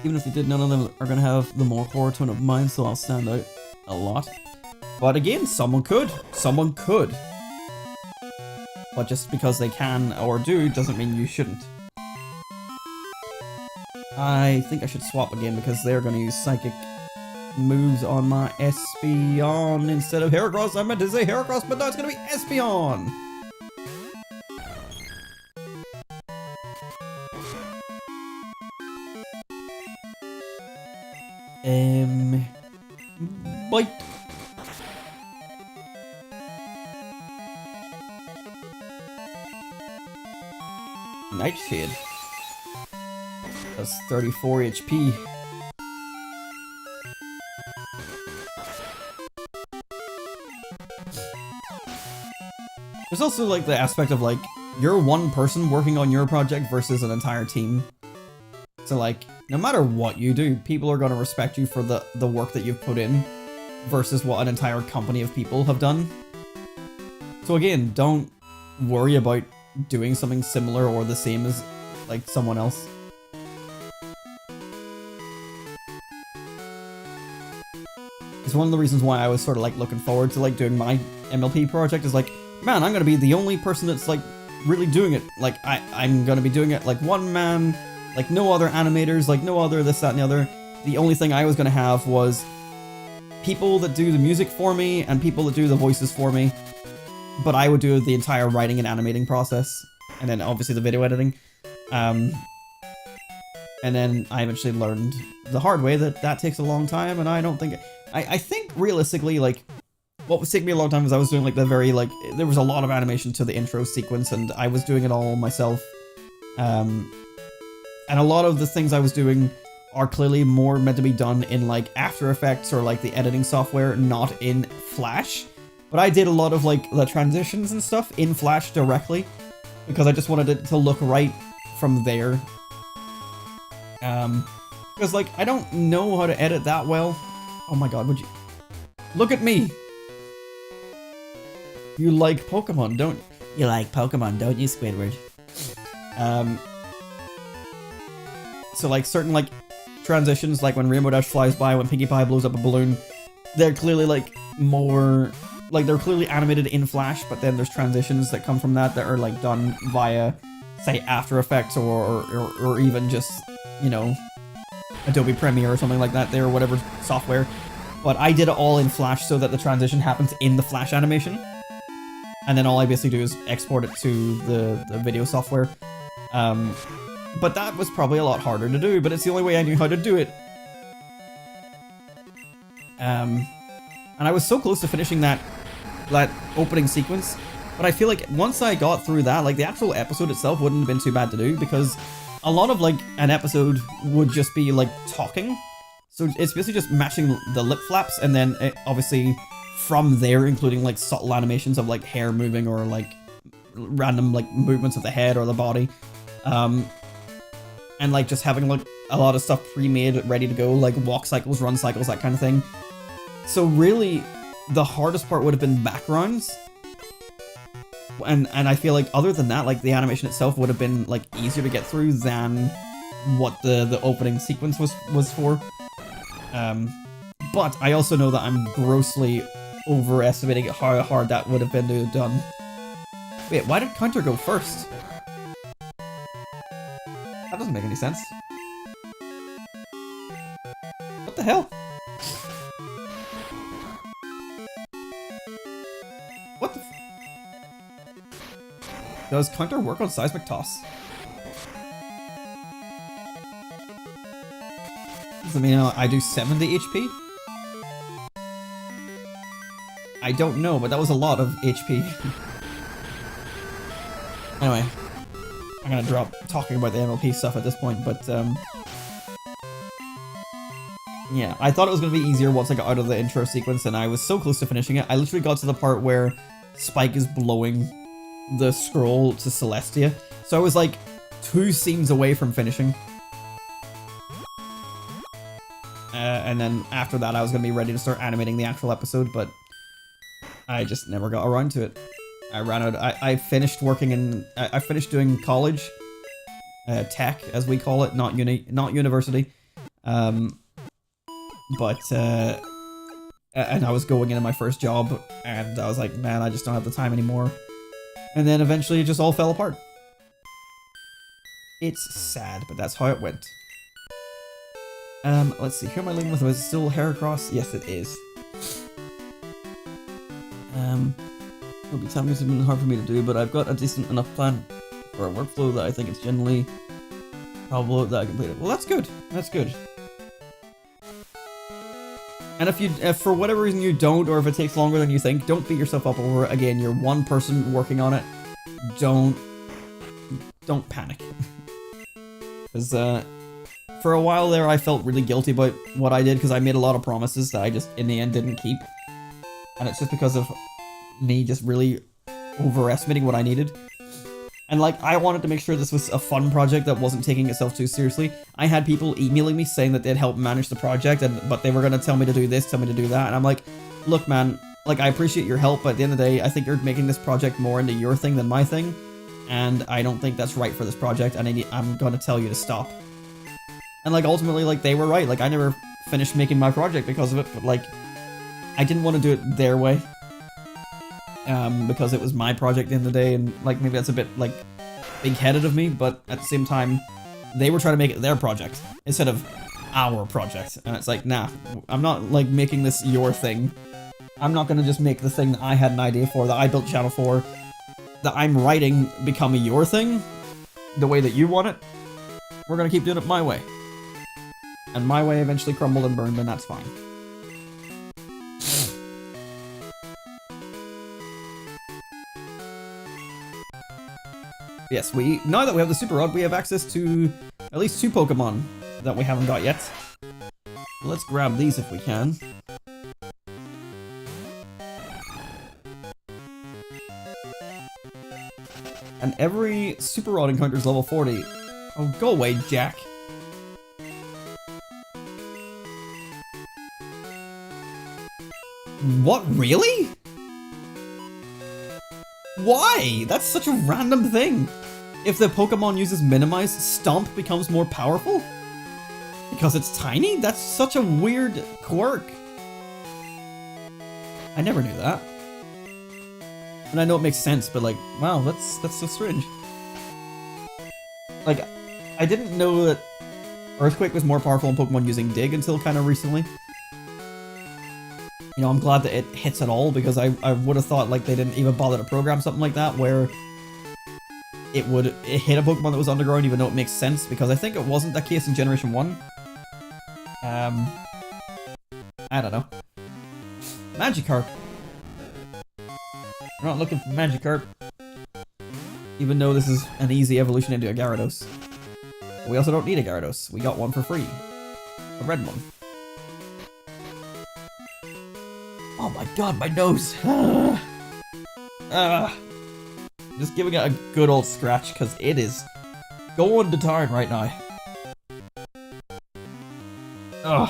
Even if they did, none of them are gonna have the more horror tone of mine, so I'll stand out a lot. But again, someone could. Someone could. But just because they can or do doesn't mean you shouldn't. I think I should swap again because they're going to use psychic moves on my Espeon instead of Heracross. I meant to say Heracross, but no, it's going to be Espeon! Bite! Nightshade. That's 34 HP. There's also like the aspect of like, you're one person working on your project versus an entire team. So like, no matter what you do, people are going to respect you for the work that you've put in versus what an entire company of people have done. So again, don't worry about doing something similar or the same as like someone else. It's one of the reasons why I was sort of like looking forward to like doing my MLP project is like, man, I'm gonna be the only person that's like really doing it. Like I'm gonna be doing it like one man, like no other animators, like no other this, that, and the other. The only thing I was gonna have was people that do the music for me and people that do the voices for me. But I would do the entire writing and animating process. And then obviously the video editing. And then I eventually learned the hard way that that takes a long time, and I don't think... I think realistically, like, what was taking me a long time was I was doing, like, the very, like... There was a lot of animation to the intro sequence, and I was doing it all myself. And a lot of the things I was doing are clearly more meant to be done in, like, After Effects or, like, the editing software, not in Flash. But I did a lot of, like, the transitions and stuff in Flash directly, because I just wanted it to look right from there. Because, like, I don't know how to edit that well. Oh my god, would you... Look at me! You like Pokemon, don't you? You like Pokemon, don't you, Squidward? So, like, certain, like, transitions, like when Rainbow Dash flies by, when Pinkie Pie blows up a balloon, they're clearly, like, more... Like, they're clearly animated in Flash, but then there's transitions that come from that are, like, done via, say, After Effects or even just, you know, Adobe Premiere or something like that there, or whatever software. But I did it all in Flash so that the transition happens in the Flash animation. And then all I basically do is export it to the video software. But that was probably a lot harder to do, but it's the only way I knew how to do it. And I was so close to finishing that opening sequence, but I feel like once I got through that, like, the actual episode itself wouldn't have been too bad to do, because a lot of, like, an episode would just be, like, talking. So it's basically just matching the lip flaps, and then obviously from there including, like, subtle animations of, like, hair moving or, like, random, like, movements of the head or the body. And, like, just having, like, a lot of stuff pre-made, ready to go, like, walk cycles, run cycles, that kind of thing. So really, the hardest part would have been backgrounds. And I feel like other than that, like, the animation itself would have been, like, easier to get through than what the opening sequence was for. But I also know that I'm grossly overestimating how hard that would have been to have done. Wait, why did Counter go first? That doesn't make any sense. What the hell? What the Does Counter work on Seismic Toss? Does it mean I do 70 HP? I don't know, but that was a lot of HP. Anyway, I'm gonna drop talking about the MLP stuff at this point, but yeah, I thought it was gonna be easier once I got out of the intro sequence, and I was so close to finishing it. I literally got to the part where Spike is blowing the scroll to Celestia, so I was like 2 scenes away from finishing. And then after that, I was gonna be ready to start animating the actual episode, but I just never got around to it. I ran out. I finished working in. I finished doing college, tech as we call it, not university. And I was going into my first job, and I was like, man, I just don't have the time anymore. And then eventually, it just all fell apart. It's sad, but that's how it went. Let's see. Who am I living with? Is it still Heracross? Yes, it is. It'll be time it's been hard for me to do, but I've got a decent enough plan for a workflow that I think it's generally probable that I complete it. Well, that's good. That's good. And if for whatever reason you don't, or if it takes longer than you think, don't beat yourself up over it. Again, you're one person working on it. Don't panic. Because for a while there, I felt really guilty about what I did because I made a lot of promises that I just in the end didn't keep, and it's just because of me just really overestimating what I needed. And like, I wanted to make sure this was a fun project that wasn't taking itself too seriously. I had people emailing me saying that they'd help manage the project, but they were going to tell me to do this, tell me to do that, and I'm like, look man, like, I appreciate your help, but at the end of the day, I think you're making this project more into your thing than my thing, and I don't think that's right for this project, and I'm going to tell you to stop. And like, ultimately, like, they were right. Like, I never finished making my project because of it, but like, I didn't want to do it their way. Because it was my project at the end of the day, and like maybe that's a bit like big-headed of me, but at the same time, they were trying to make it their project instead of our project, and it's like, nah, I'm not like making this your thing. I'm not gonna just make the thing that I had an idea for, that I built the channel for, that I'm writing become your thing, the way that you want it. We're gonna keep doing it my way. And my way eventually crumbled and burned, and that's fine. Yes, now that we have the Super Rod, we have access to at least 2 Pokemon that we haven't got yet. Let's grab these if we can. And every Super Rod encounter is level 40. Oh, go away, Jack. What, really? Why? That's such a random thing. If the Pokemon uses Minimize, Stomp becomes more powerful? Because it's tiny? That's such a weird quirk. I never knew that. And I know it makes sense, but like, wow, that's so strange. Like, I didn't know that Earthquake was more powerful in Pokemon using Dig until kind of recently. You know, I'm glad that it hits at all, because I would have thought like they didn't even bother to program something like that where it hit a Pokemon that was underground even though it makes sense, because I think it wasn't that case in Generation 1. I don't know. Magikarp. We're not looking for Magikarp. Even though this is an easy evolution into a Gyarados. We also don't need a Gyarados. We got one for free. A red one. Oh my god, my nose! Just giving it a good old scratch, because it is going to town right now. Ugh.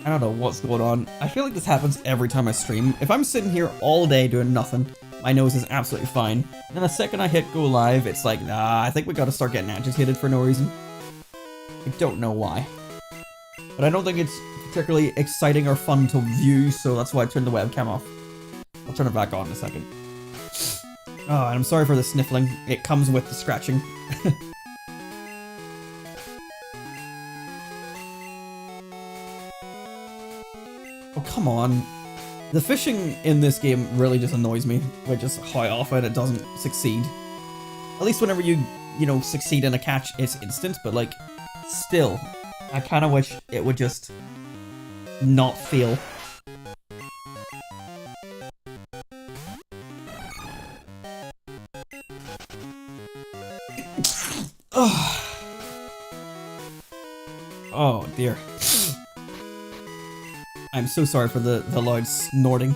I don't know what's going on. I feel like this happens every time I stream. If I'm sitting here all day doing nothing, my nose is absolutely fine. And then the second I hit go live, it's like, nah, I think we gotta start getting agitated for no reason. I don't know why. But I don't think it's particularly exciting or fun to view, so that's why I turned the webcam off. I'll turn it back on in a second. Oh, and I'm sorry for the sniffling. It comes with the scratching. Oh, come on. The fishing in this game really just annoys me, with just how often it doesn't succeed. At least whenever you know, succeed in a catch, it's instant, but like, still, I kind of wish it would just not feel. Oh dear. I'm so sorry for the loud snorting.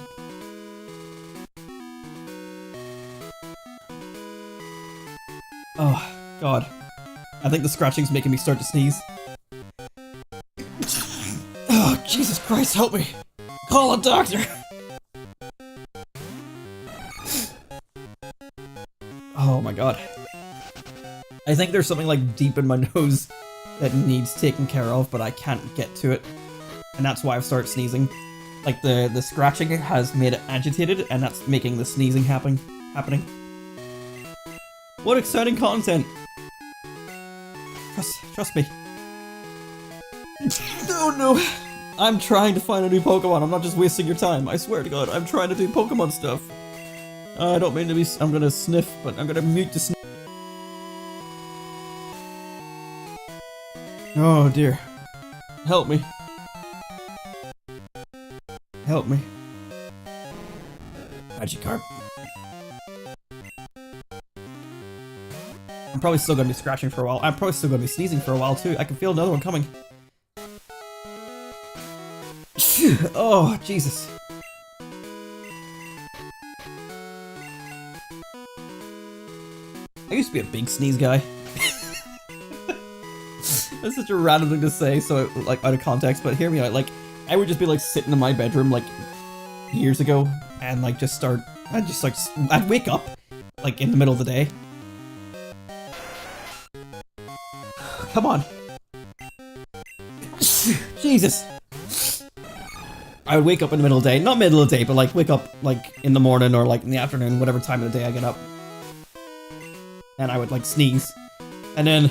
Oh god. I think the scratching's making me start to sneeze. Oh, Jesus Christ, help me! Call a doctor! Oh my god. I think there's something like deep in my nose that needs taken care of, but I can't get to it. And that's why I've started sneezing. Like the scratching has made it agitated, and that's making the sneezing happening. What exciting content! Trust me. Oh no! I'm trying to find a new Pokemon, I'm not just wasting your time. I swear to god, I'm trying to do Pokemon stuff. I don't mean to be- I'm gonna sniff, but I'm gonna mute the sniff. Oh dear. Help me. Help me. Magikarp. I'm probably still gonna be scratching for a while. I'm probably still gonna be sneezing for a while too. I can feel another one coming. Oh, Jesus. I used to be a big sneeze guy. That's such a random thing to say, so like out of context, but hear me out. Like, I would just be like sitting in my bedroom like years ago and like I'd wake up like in the middle of the day. Come on. Jesus! I would wake up in the middle of the day, not middle of the day, but like wake up like in the morning or like in the afternoon, whatever time of the day I get up. And I would like sneeze. And then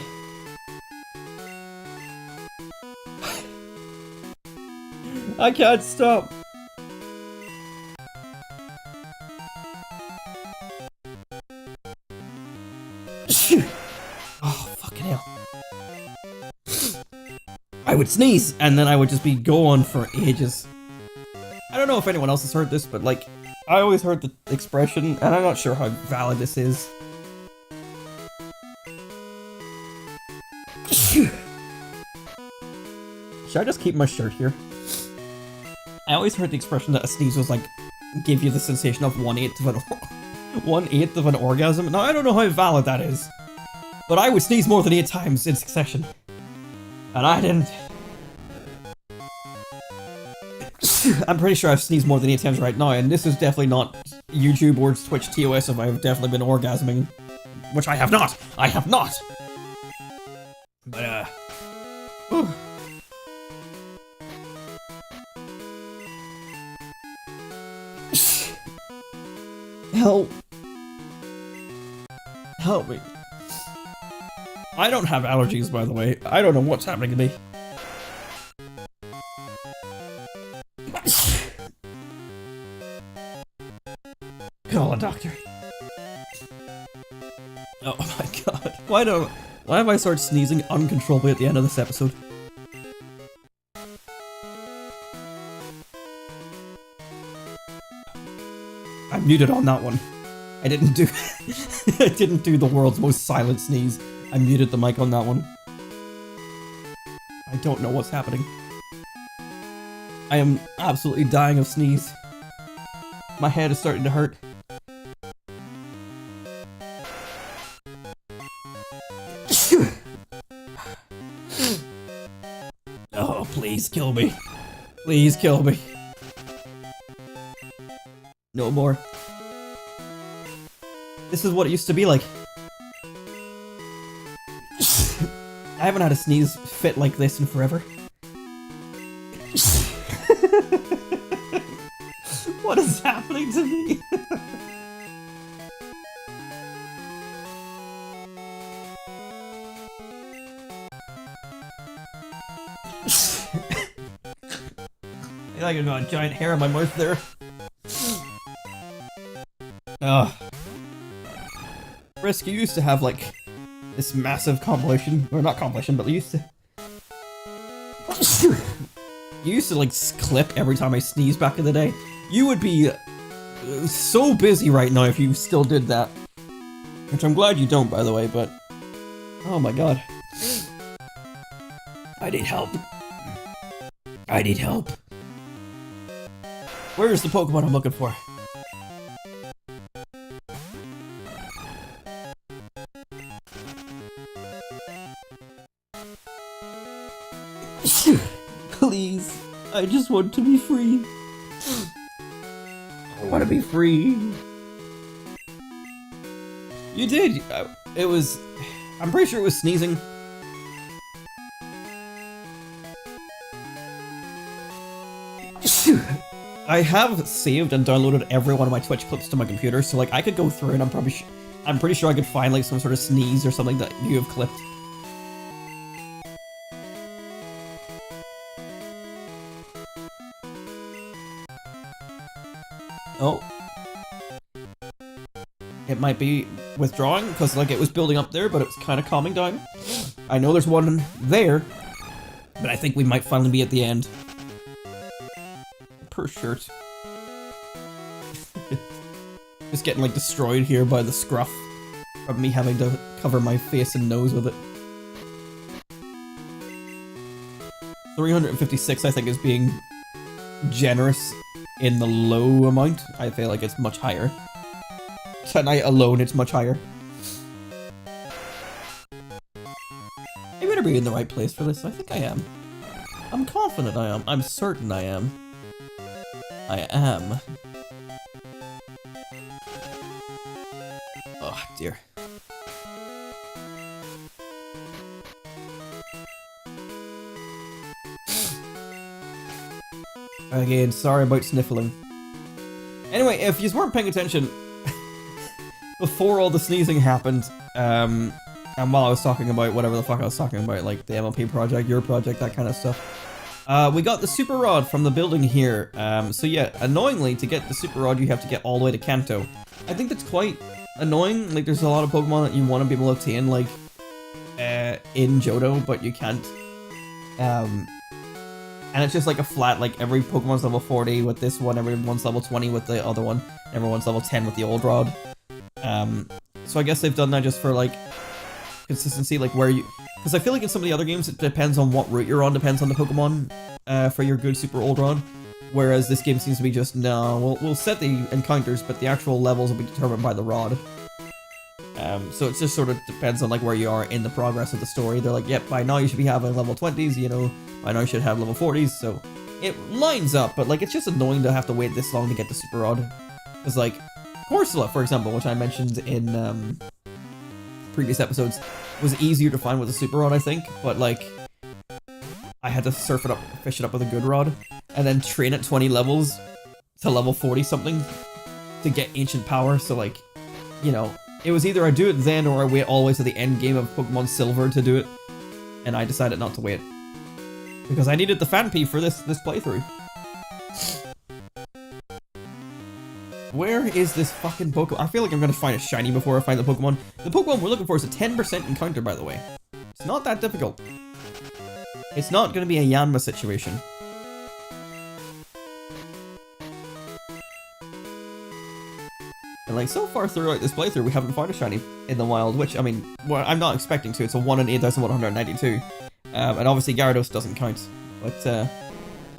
I can't stop. Oh, fucking hell. I would sneeze, and then I would just be going for ages. I don't know if anyone else has heard this, but like, I always heard the expression, and I'm not sure how valid this is. Should I just keep my shirt here? I always heard the expression that a sneeze was like, give you the sensation of 1/8 of an 1/8 of an orgasm. Now I don't know how valid that is, but I would sneeze more than 8 times in succession, and I didn't. I'm pretty sure I've sneezed more than 8 times right now, and this is definitely not YouTube or Twitch TOS if I've definitely been orgasming, which I have not. I have not. But whew. Help. Help me. I don't have allergies, by the way. I don't know what's happening to me. Call a doctor. Oh my god. Why have I started sneezing uncontrollably at the end of this episode? I'm muted on that one. I didn't do I didn't do the world's most silent sneeze. I muted the mic on that one. I don't know what's happening. I am absolutely dying of sneeze. My head is starting to hurt. Oh, please kill me. Please kill me. No more. This is what it used to be like. I haven't had a sneeze fit like this in forever. What is happening to me? I feel like I got a giant hair in my mouth there. Ugh. Risk, you used to have like this massive compilation, or not compilation, but you used to. You used to like clip every time I sneezed back in the day. You would be so busy right now if you still did that. Which I'm glad you don't, by the way, but. Oh my god. I need help. I need help. Where's the Pokemon I'm looking for? Please, I just want to be free. I want to be free. You did. It was. I'm pretty sure it was sneezing. I have saved and downloaded every one of my Twitch clips to my computer, so like I could go through and I'm pretty sure I could find like some sort of sneeze or something that you have clipped. Oh. It might be withdrawing, because like it was building up there, but it was kind of calming down. I know there's one there, but I think we might finally be at the end. Per shirt. Just getting like destroyed here by the scruff from me having to cover my face and nose with it. 356 I think is being generous in the low amount. I feel like it's much higher. Tonight alone it's much higher. I better be in the right place for this. I think I am. I'm confident I am. I'm certain I am. I am. Oh dear. Again, sorry about sniffling. Anyway, if you weren't paying attention, before all the sneezing happened, and while I was talking about whatever the fuck I was talking about, like the MLP project, your project, that kind of stuff, we got the Super Rod from the building here. So yeah, annoyingly, to get the Super Rod, you have to get all the way to Kanto. I think that's quite annoying. Like, there's a lot of Pokemon that you want to be able to obtain, like, in Johto, but you can't. And it's just like a flat, like, every Pokemon's level 40 with this one, everyone's level 20 with the other one, everyone's level 10 with the old Rod. So I guess they've done that just for, like, consistency, like, where you... Because I feel like in some of the other games, it depends on what route you're on, depends on the Pokemon, for your good Super Old Rod. Whereas this game seems to be just, no, we'll set the encounters, but the actual levels will be determined by the Rod. So it just sort of depends on, like, where you are in the progress of the story. They're like, yep, by now you should be having level 20s, you know, by now you should have level 40s, so it lines up, but, like, it's just annoying to have to wait this long to get the Super Rod. Because, like, Corsola, for example, which I mentioned in previous episodes, was easier to find with a Super Rod, I think, but, like, I had to surf it up, fish it up with a good Rod, and then train at 20 levels to level 40 something to get Ancient Power, so, like, you know, it was either I do it then or I wait all the way to the end game of Pokemon Silver to do it, and I decided not to wait. Because I needed the Fanpy for this playthrough. Where is this fucking Pokemon? I feel like I'm gonna find a shiny before I find the Pokemon. The Pokemon we're looking for is a 10% encounter, by the way. It's not that difficult. It's not gonna be a Yanma situation. And like, so far throughout this playthrough, we haven't found a shiny in the wild, which, I mean, well, I'm not expecting to. It's a 1 in 8,192. And obviously Gyarados doesn't count. But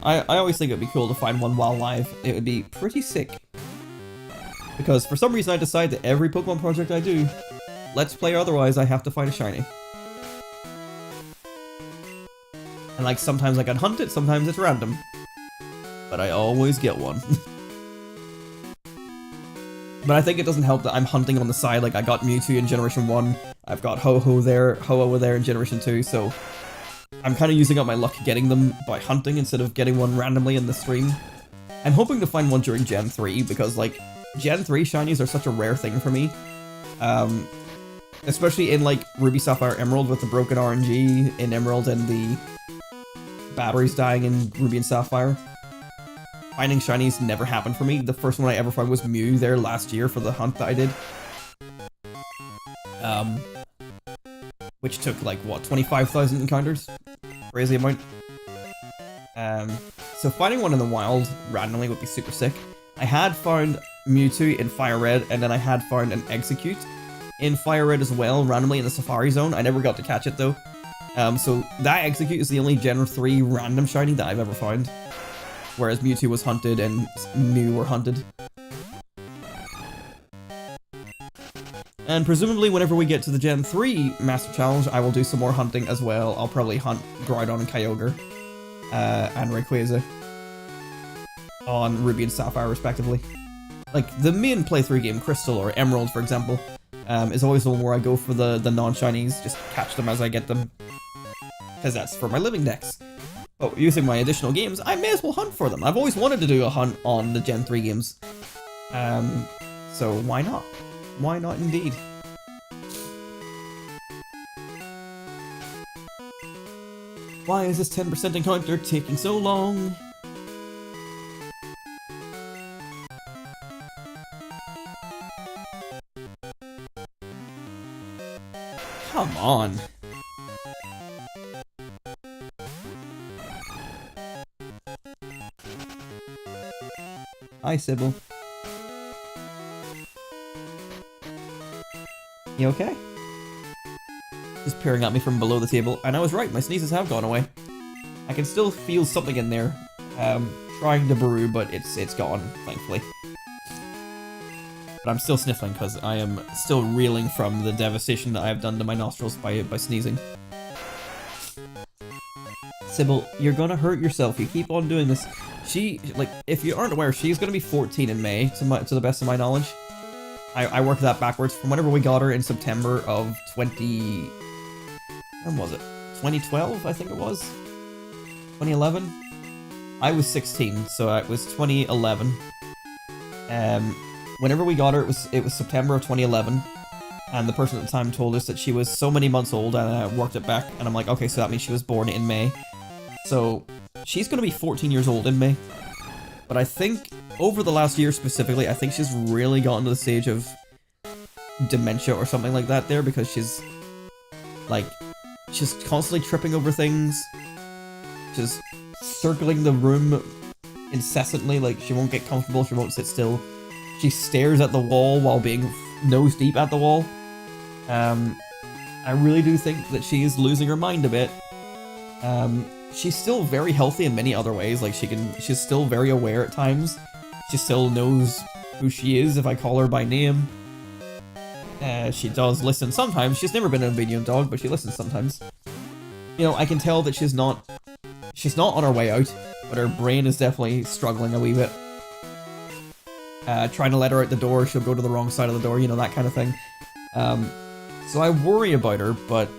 I always think it would be cool to find one while live. It would be pretty sick. Because for some reason I decide that every Pokemon project I do, Let's Play or otherwise, I have to find a shiny. And like, sometimes I can hunt it, sometimes it's random. But I always get one. But I think it doesn't help that I'm hunting on the side. Like, I got Mewtwo in Generation 1, I've got Ho-Oh over there in Generation 2, so I'm kind of using up my luck getting them by hunting instead of getting one randomly in the stream. I'm hoping to find one during Gen 3, because, like, Gen 3 shinies are such a rare thing for me. Especially in, like, Ruby, Sapphire, Emerald with the broken RNG in Emerald and the batteries dying in Ruby and Sapphire. Finding shinies never happened for me. The first one I ever found was Mew there last year for the hunt that I did. Which took, like, what, 25,000 encounters? Crazy amount. So finding one in the wild randomly would be super sick. I had found Mewtwo in Fire Red, and then I had found an Execute in Fire Red as well, randomly in the Safari Zone. I never got to catch it though. So that Execute is the only Gen 3 random shiny that I've ever found. Whereas Mewtwo was hunted and Mew were hunted. And presumably whenever we get to the Gen 3 Master Challenge, I will do some more hunting as well. I'll probably hunt Groudon and Kyogre. And Rayquaza. On Ruby and Sapphire respectively. Like, the main playthrough game, Crystal or Emerald for example, is always the one where I go for the non-shinies, just catch them as I get them. Because that's for my Living Dex. But using my additional games, I may as well hunt for them. I've always wanted to do a hunt on the Gen 3 games. So why not? Why not indeed? Why is this 10% encounter taking so long? Come on. Hi, Sybil. You okay? Just peering at me from below the table, and I was right, my sneezes have gone away. I can still feel something in there, trying to brew, but it's gone, thankfully. But I'm still sniffling, because I am still reeling from the devastation that I have done to my nostrils by sneezing. Sybil, you're gonna hurt yourself, you keep on doing this. She, like, if you aren't aware, she's gonna be 14 in May, to the best of my knowledge. I worked that backwards from whenever we got her in September of when was it? 2012, I think it was? 2011? I was 16, so it was 2011. Whenever we got her, it was September of 2011, and the person at the time told us that she was so many months old, and I worked it back, and I'm like, okay, so that means she was born in May. So she's gonna be 14 years old in May. But I think over the last year specifically, I think she's really gotten to the stage of dementia or something like that there, because she's constantly tripping over things, just circling the room incessantly, like she won't get comfortable, she won't sit still. She stares at the wall while being nose deep at the wall. I really do think that she is losing her mind a bit. She's still very healthy in many other ways, like she's still very aware at times. She still knows who she is if I call her by name. She does listen sometimes. She's never been an obedient dog, but she listens sometimes. You know, I can tell that she's not on her way out, but her brain is definitely struggling a wee bit. Trying to let her out the door, she'll go to the wrong side of the door, you know, that kind of thing. So I worry about her, but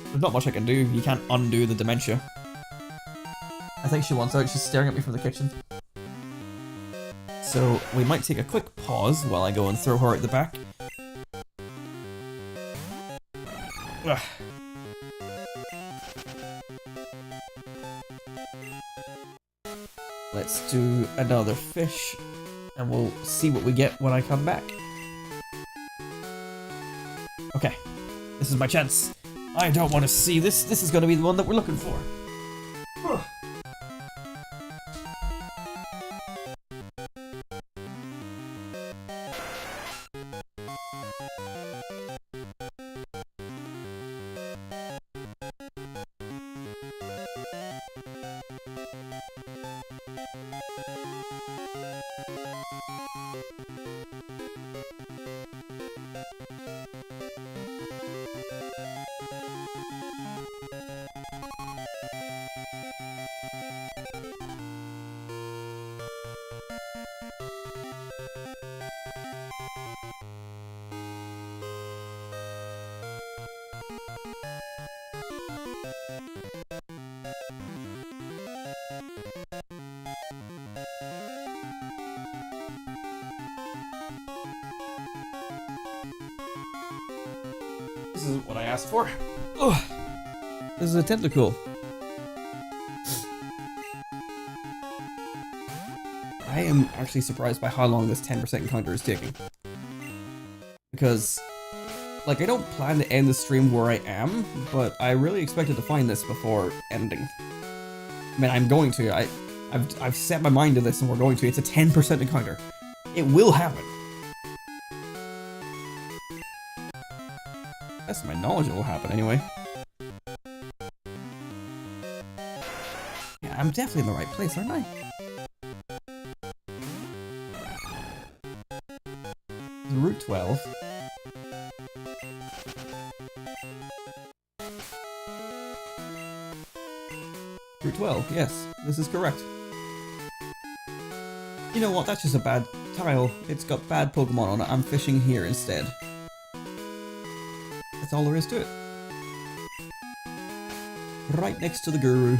there's not much I can do. You can't undo the dementia. I think she wants out. She's staring at me from the kitchen. So we might take a quick pause while I go and throw her out the back. Ugh. Let's do another fish, and we'll see what we get when I come back. Okay, this is my chance. I don't want to see this. This is going to be the one that we're looking for. Ugh. This is what I asked for. Ugh. This is a tentacle. I am actually surprised by how long this 10% encounter is taking. Because, like, I don't plan to end the stream where I am, but I really expected to find this before ending. I mean, I'm going to. I've set my mind to this and we're going to. It's a 10% encounter. It will happen. That's my knowledge it will happen anyway. Yeah, I'm definitely in the right place, aren't I? Route 12. Route 12, yes, this is correct. You know what, that's just a bad tile. It's got bad Pokemon on it. I'm fishing here instead. That's all there is to it. Right next to the guru.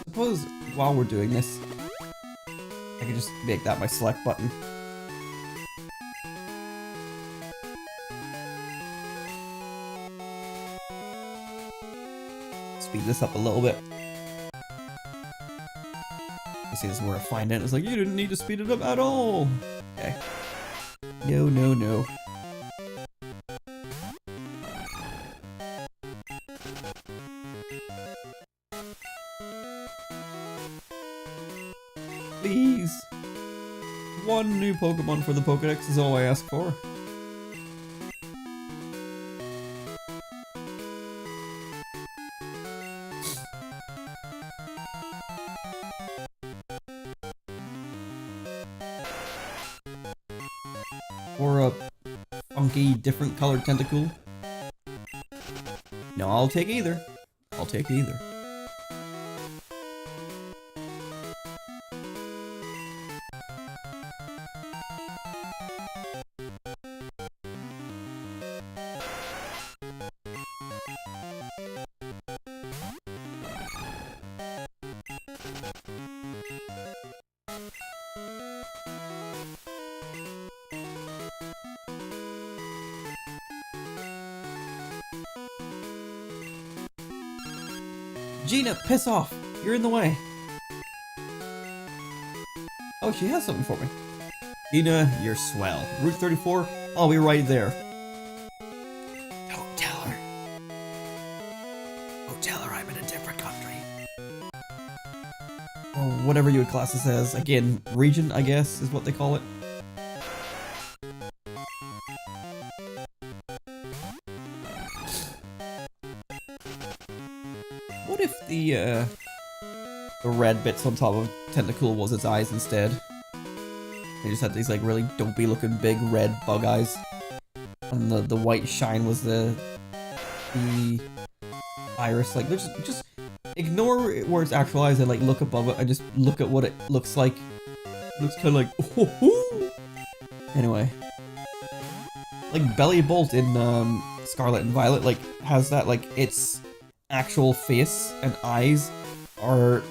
Suppose while we're doing this, I could just make that my select button. Speed this up a little bit. You see, this is where I find it. It's like, you didn't need to speed it up at all. Okay. No, no, no. Please! One new Pokemon for the Pokédex is all I ask for. or a funky, different colored Tentacool? No, I'll take either. I'll take either. Gina, piss off! You're in the way. Oh, she has something for me. Gina, you're swell. Route 34, I'll be right there. Don't tell her. Don't tell her I'm in a different country. Or whatever you would class this as. Again, region, I guess, is what they call it. What if the red bits on top of Tentacool was its eyes instead? They just had these like really dopey looking big red bug eyes. And the white shine was the iris. Like, just ignore where it's actual eyes and like look above it and just look at what it looks like. It looks kind of like, oh. Anyway. Like Belly Bolt in Scarlet and Violet like has that like its actual face and eyes are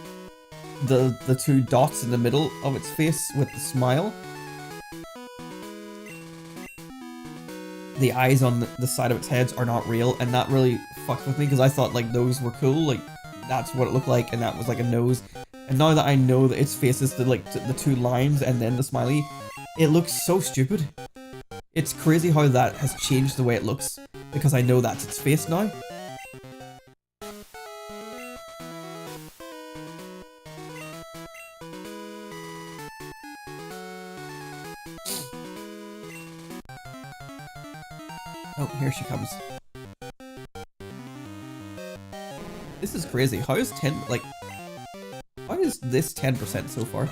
the two dots in the middle of its face with the smile. The eyes on the side of its heads are not real, and that really fucked with me because I thought like those were cool, like that's what it looked like, and that was like a nose. And now that I know that its face is the two lines and then the smiley, it looks so stupid. It's crazy how that has changed the way it looks because I know that's its face now. Oh, here she comes. This is crazy. How is how is this 10% so far?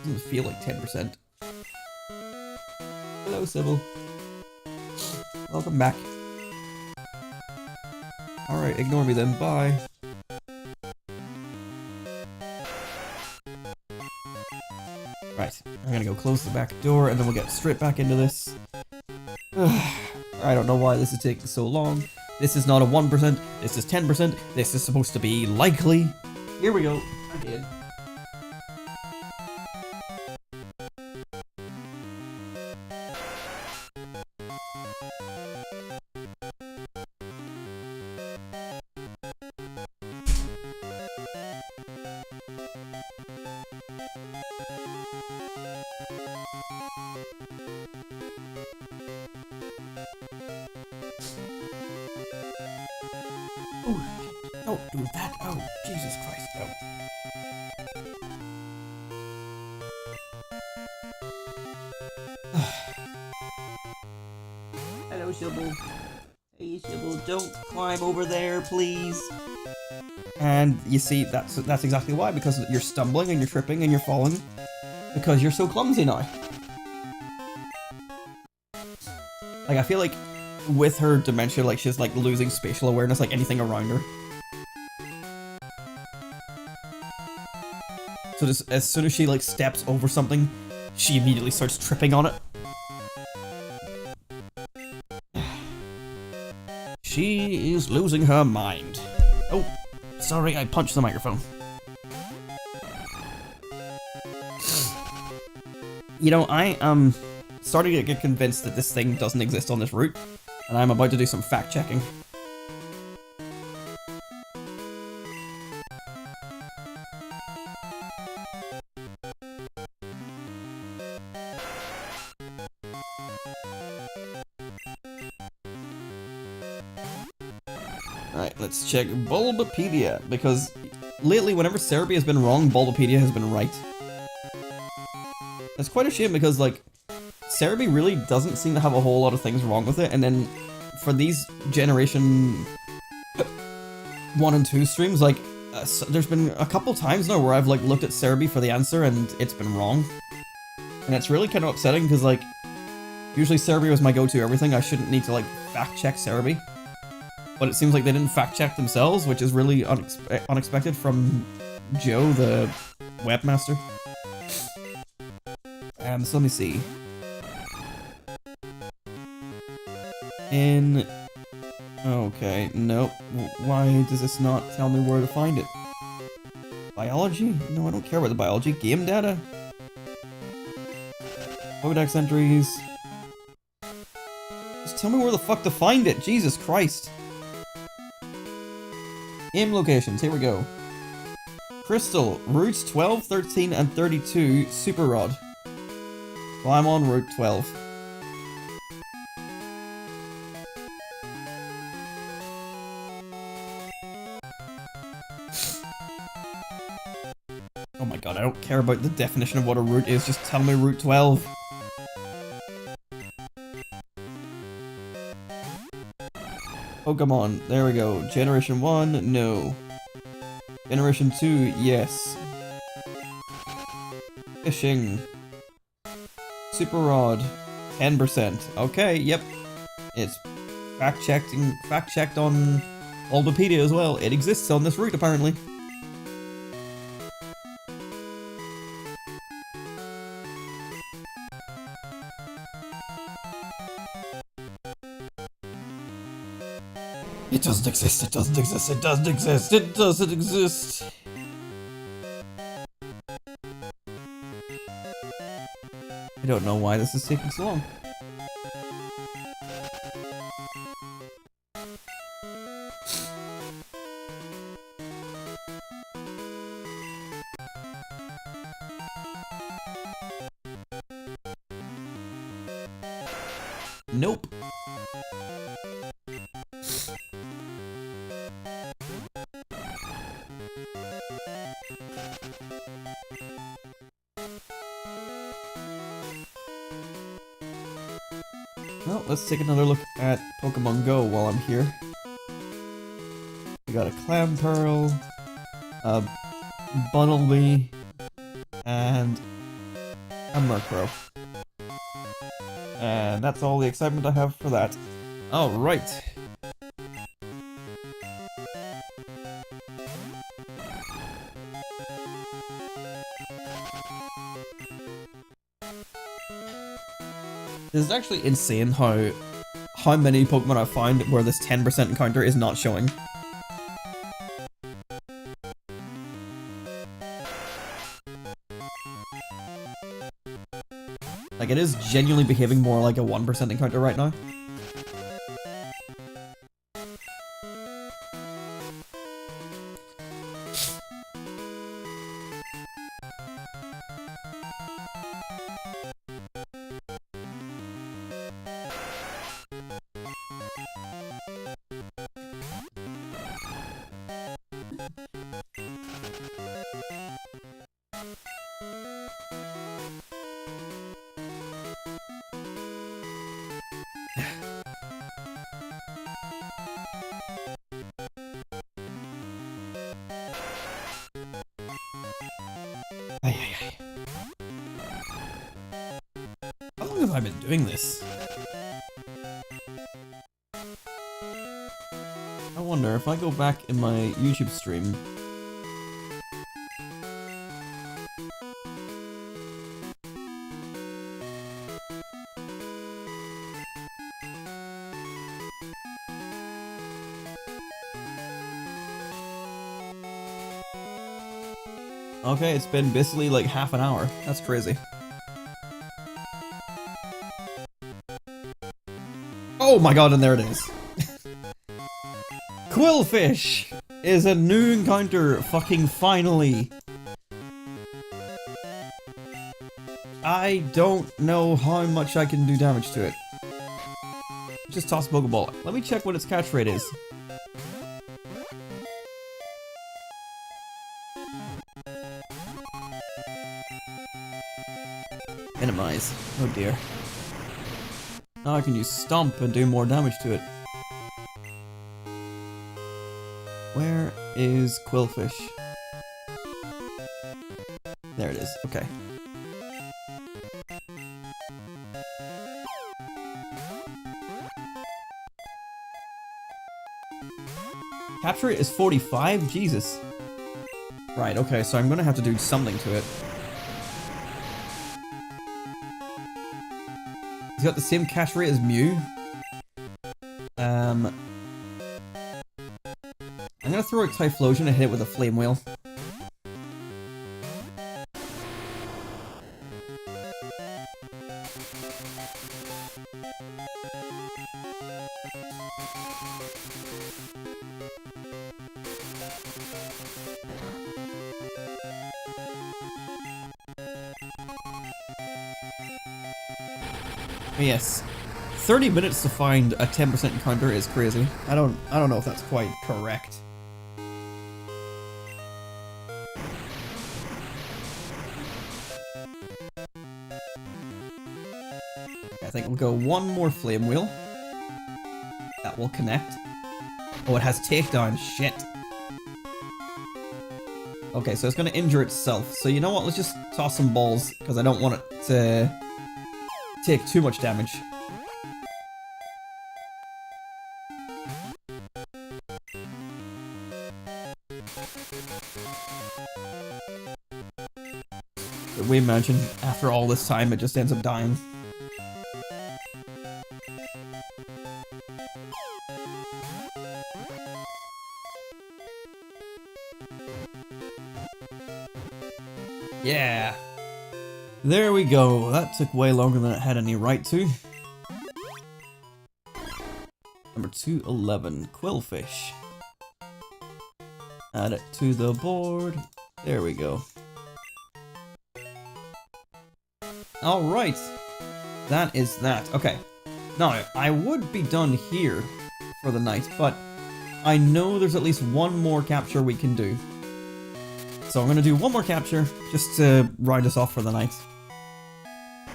Doesn't feel like 10%. Hello, Sybil. Welcome back. Alright, ignore me then. Bye. Right, I'm gonna go close the back door and then we'll get straight back into this. I don't know why this is taking so long. This is not a 1%, this is 10%, this is supposed to be likely. Here we go, again. Don't do that. Oh, Jesus Christ, no. Hello, Sybil. Hey, Sybil, don't climb over there, please. And you see, that's exactly why, because you're stumbling and you're tripping and you're falling. Because you're so clumsy now. Like, I feel like with her dementia, like, she's, like, losing spatial awareness, like, anything around her. So just as soon as she, like, steps over something, she immediately starts tripping on it. She is losing her mind. Oh, sorry, I punched the microphone. You know, I am starting to get convinced that this thing doesn't exist on this route, and I'm about to do some fact-checking. Alright, let's check Bulbapedia, because lately whenever Cerebi has been wrong, Bulbapedia has been right. It's quite a shame because, like, Cerebi really doesn't seem to have a whole lot of things wrong with it, and then for these Generation 1 and 2 streams, like, there's been a couple times now where I've, like, looked at Cerebi for the answer and it's been wrong. And it's really kind of upsetting because, like, usually Cerebi was my go-to everything. I shouldn't need to, like, fact-check Cerebi. But it seems like they didn't fact-check themselves, which is really unexpected from Joe, the webmaster. So let me see. Okay, nope. Why does this not tell me where to find it? Biology? No, I don't care about the biology. Game data? Pokédex entries? Just tell me where the fuck to find it! Jesus Christ! Game locations, here we go. Crystal, routes 12, 13, and 32, Super Rod. Well, I'm on route 12. Oh my god, I don't care about the definition of what a route is, just tell me route 12. Pokemon, there we go. Generation 1, no. Generation 2, yes. Fishing. Super Rod, 10%. Okay, yep. It's fact-checked on Wikipedia as well. It exists on this route, apparently. It doesn't exist, it doesn't exist, it doesn't exist, it doesn't exist. I don't know why this is taking so long. Nope. Well, let's take another look at Pokemon Go while I'm here. We got a Clam Pearl, a Bunnelby, and a Murkrow. And that's all the excitement I have for that. Alright. This is actually insane how many Pokemon I've found where this 10% encounter is not showing. Like, it is genuinely behaving more like a 1% encounter right now. How long have I been doing this? I wonder if I go back in my YouTube stream. Okay, it's been basically like half an hour. That's crazy. Oh my god, and there it is. Quillfish is a new encounter, fucking finally. I don't know how much I can do damage to it. Just toss a Pokeball. Let me check what its catch rate is. Minimize. Oh dear. Now I can use Stomp and do more damage to it. Where is Quillfish? There it is. Okay. Capture rate is 45? Jesus. Right, okay, so I'm gonna have to do something to it. He's got the same catch rate as Mew. I'm gonna throw a Typhlosion and hit it with a Flame Wheel. Yes. 30 minutes to find a 10% encounter is crazy. I don't know if that's quite correct. I think we'll go one more Flame Wheel. That will connect. Oh, it has takedown. Shit. Okay, so it's going to injure itself. So you know what? Let's just toss some balls because I don't want it to take too much damage. But we imagine after all this time it just ends up dying. Yeah. There we go. That took way longer than it had any right to. Number 211, Quillfish. Add it to the board. There we go. Alright. That is that. Okay. Now, I would be done here for the night, but I know there's at least one more capture we can do. So I'm going to do one more capture, just to round us off for the night.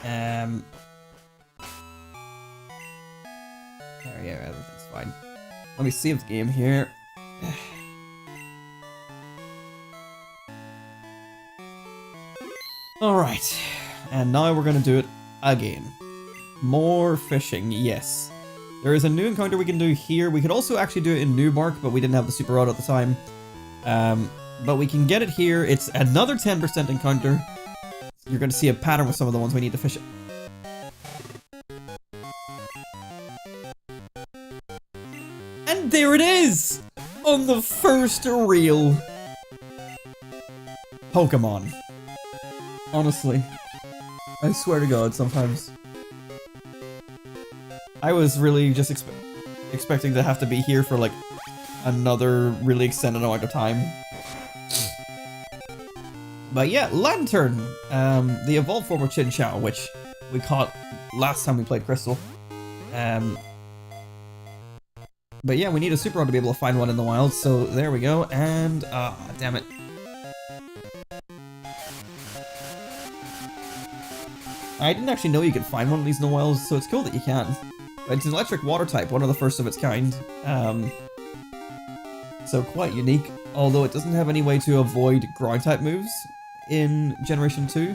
There, yeah, everything's fine. Let me save the game here. Alright, and now we're going to do it again. More fishing, yes. There is a new encounter we can do here. We could also actually do it in Newbark, but we didn't have the super rod at the time. But we can get it here. It's another 10% encounter. You're going to see a pattern with some of the ones we need to fish. And there it is! On the first reel. Pokemon. Honestly. I swear to God, sometimes. I was really just expecting to have to be here for like another really extended amount of time. But yeah, Lantern, the evolved form of Chinchou, which we caught last time we played Crystal. But yeah, we need a super rod to be able to find one in the wild, so there we go, and damn it. I didn't actually know you could find one of these in the wild, so it's cool that you can. But it's an electric water type, one of the first of its kind. So quite unique, although it doesn't have any way to avoid ground type moves in Generation 2.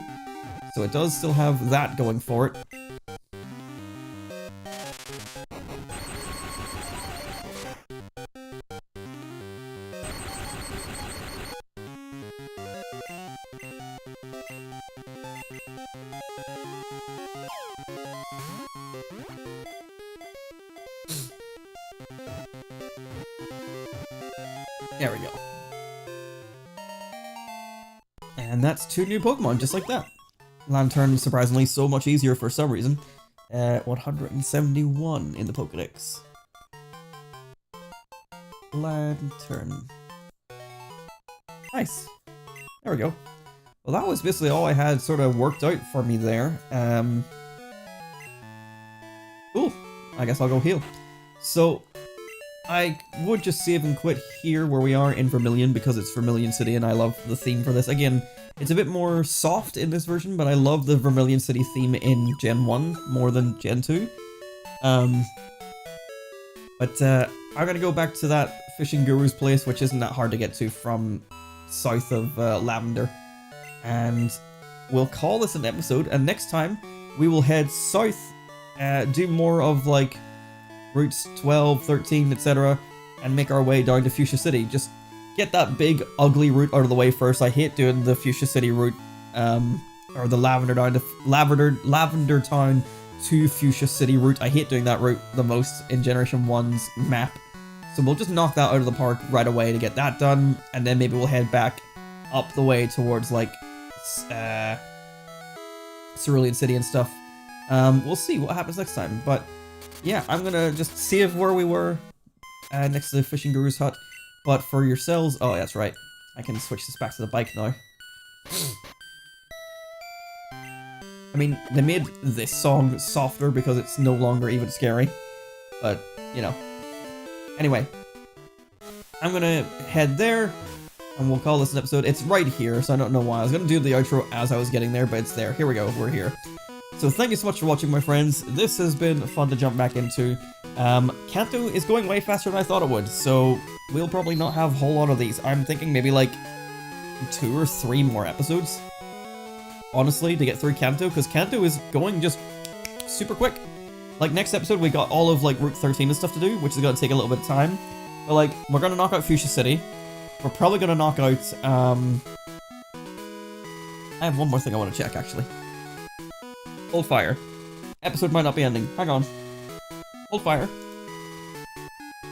So it does still have that going for it. There we go. And that's 2 new Pokemon, just like that. Lantern, surprisingly, so much easier for some reason. 171 in the Pokedex. Lantern. Nice. There we go. Well, that was basically all I had sort of worked out for me there. Cool. I guess I'll go heal. So, I would just save and quit here where we are in Vermilion because it's Vermilion City and I love the theme for this. Again, it's a bit more soft in this version, but I love the Vermilion City theme in Gen 1 more than Gen 2. I'm gonna go back to that Fishing Guru's place, which isn't that hard to get to from south of Lavender. And we'll call this an episode, and next time we will head south, do more of like routes 12, 13, etc. and make our way down to Fuchsia City. Just get that big, ugly route out of the way first. I hate doing the Fuchsia City route, or the Lavender Town to Fuchsia City route. I hate doing that route the most in Generation 1's map. So we'll just knock that out of the park right away to get that done, and then maybe we'll head back up the way towards, like, Cerulean City and stuff. We'll see what happens next time, but yeah, I'm gonna just save where we were, next to the Fishing Guru's hut. But for yourselves, oh, that's right, I can switch this back to the bike now. I mean, they made this song softer because it's no longer even scary, but, you know. Anyway, I'm gonna head there, and we'll call this an episode. It's right here, so I don't know why. I was gonna do the outro as I was getting there, but it's there. Here we go, we're here. So thank you so much for watching, my friends. This has been fun to jump back into. Kanto is going way faster than I thought it would, so we'll probably not have a whole lot of these. I'm thinking maybe like 2 or 3 more episodes, honestly, to get through Kanto, because Kanto is going just super quick. Like, next episode, we got all of, like, Route 13 and stuff to do, which is going to take a little bit of time. But, like, we're going to knock out Fuchsia City. We're probably going to knock out, I have one more thing I want to check, actually. Hold fire. Episode might not be ending. Hang on. Hold fire.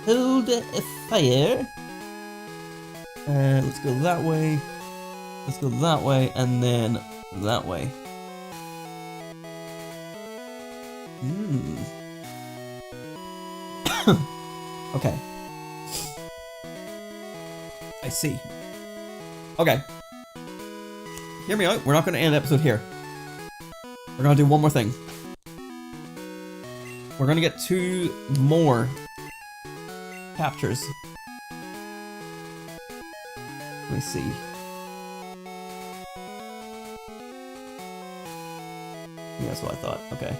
Hold fire. Let's go that way. Let's go that way, and then that way. Okay. I see. Okay. Hear me out. We're not going to end the episode here. We're going to do one more thing. We're going to get 2 more captures. Let me see. Yeah, that's what I thought. Okay.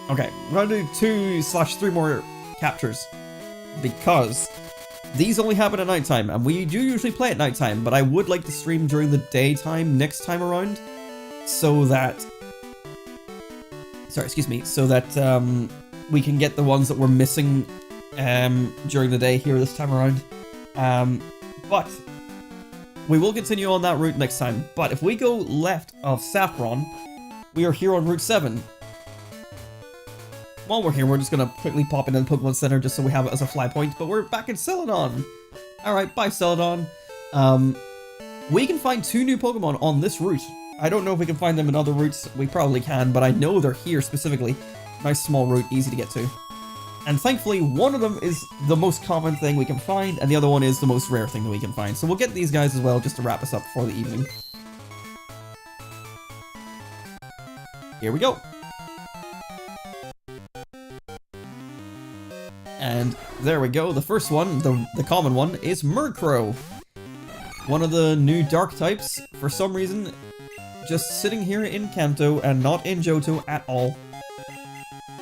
Okay, we're gonna do 2/3 more captures, because these only happen at nighttime, and we do usually play at nighttime, but I would like to stream during the daytime next time around, so that... Sorry, excuse me, so that we can get the ones that we're missing during the day here this time around. But we will continue on that route next time, but if we go left of Saffron, we are here on Route 7. While we're here, we're just gonna quickly pop into the Pokemon Center just so we have it as a fly point, but we're back in Celadon! Alright, bye Celadon. We can find 2 new Pokemon on this route. I don't know if we can find them in other routes, we probably can, but I know they're here specifically. Nice small route, easy to get to. And thankfully, one of them is the most common thing we can find, and the other one is the most rare thing that we can find. So we'll get these guys as well, just to wrap us up for the evening. Here we go! And there we go, the first one, the common one, is Murkrow. One of the new dark types, for some reason, just sitting here in Kanto and not in Johto at all.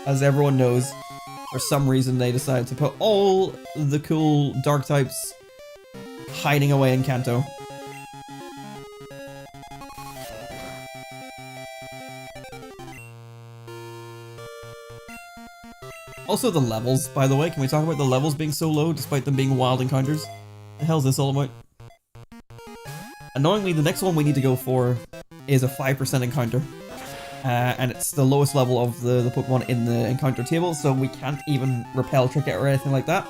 As everyone knows, for some reason they decided to put all the cool dark types hiding away in Kanto. Also the levels, by the way, can we talk about the levels being so low despite them being wild encounters? The hell's this all about? Annoyingly, the next one we need to go for is a 5% encounter. And it's the lowest level of the Pokemon in the encounter table, so we can't even repel trick it or anything like that.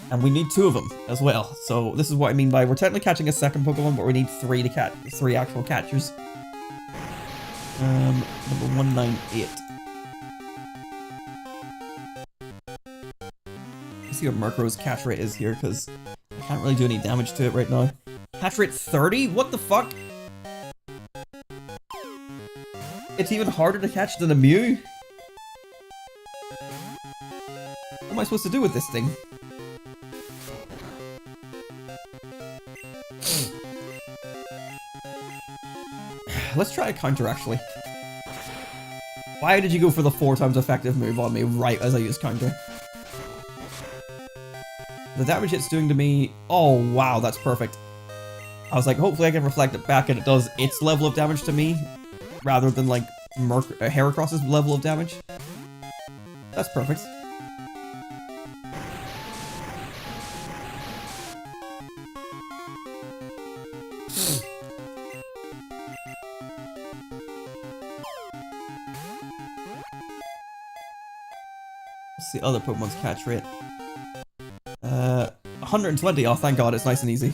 And we need 2 of them as well, so this is what I mean by we're technically catching a second Pokemon, but we need 3 to catch 3 actual catchers. Number 198. Let's see what Murkrow's catch rate is here, because I can't really do any damage to it right now. Catch rate 30? What the fuck? It's even harder to catch than a Mew? What am I supposed to do with this thing? Let's try a counter, actually. Why did you go for the 4 times effective move on me right as I use counter? The damage it's doing to me... Oh, wow, that's perfect. I was like, hopefully I can reflect it back, and it does its level of damage to me, rather than, like, Heracross's level of damage. That's perfect. What's the other Pokemon's catch rate? 120. Oh, thank God, it's nice and easy.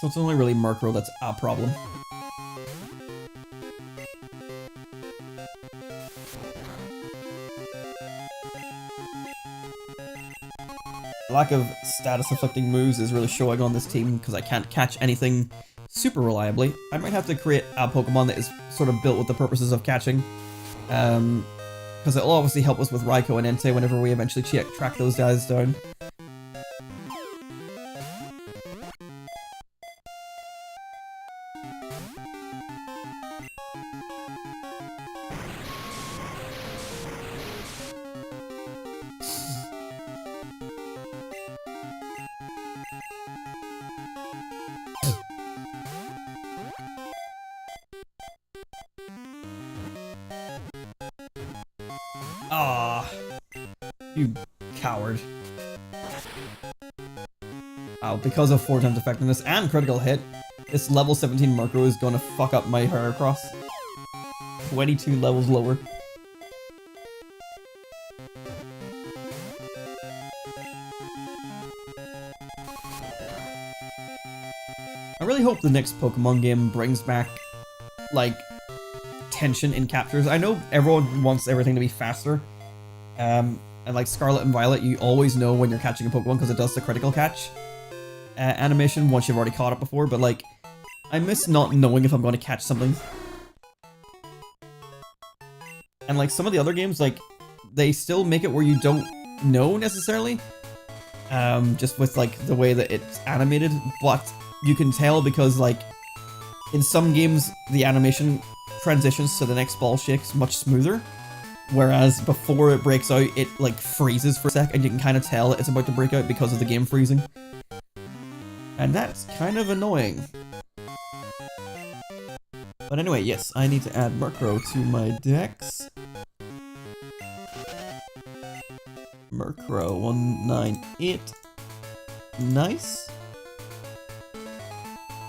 So it's only really Murkrow that's a problem. Lack of status-afflicting moves is really showing on this team because I can't catch anything super reliably. I might have to create a Pokemon that is sort of built with the purposes of catching. Because it'll obviously help us with Raikou and Entei whenever we eventually track those guys down. Ah, you coward. Oh, because of 4 times effectiveness and critical hit, this level 17 Murkrow is gonna fuck up my Heracross. 22 levels lower. I really hope the next Pokemon game brings back, like, tension in captures. I know everyone wants everything to be faster. And like Scarlet and Violet, you always know when you're catching a Pokemon because it does the critical catch animation once you've already caught it before, but like, I miss not knowing if I'm going to catch something. And like some of the other games, like, they still make it where you don't know necessarily. Just with like the way that it's animated, but you can tell because like in some games the animation transitions to the next ball shake's much smoother, whereas before it breaks out it like freezes for a sec and you can kind of tell it's about to break out because of the game freezing, and that's kind of annoying. But anyway, yes, I need to add Murkrow to my Dex. Murkrow 198. Nice.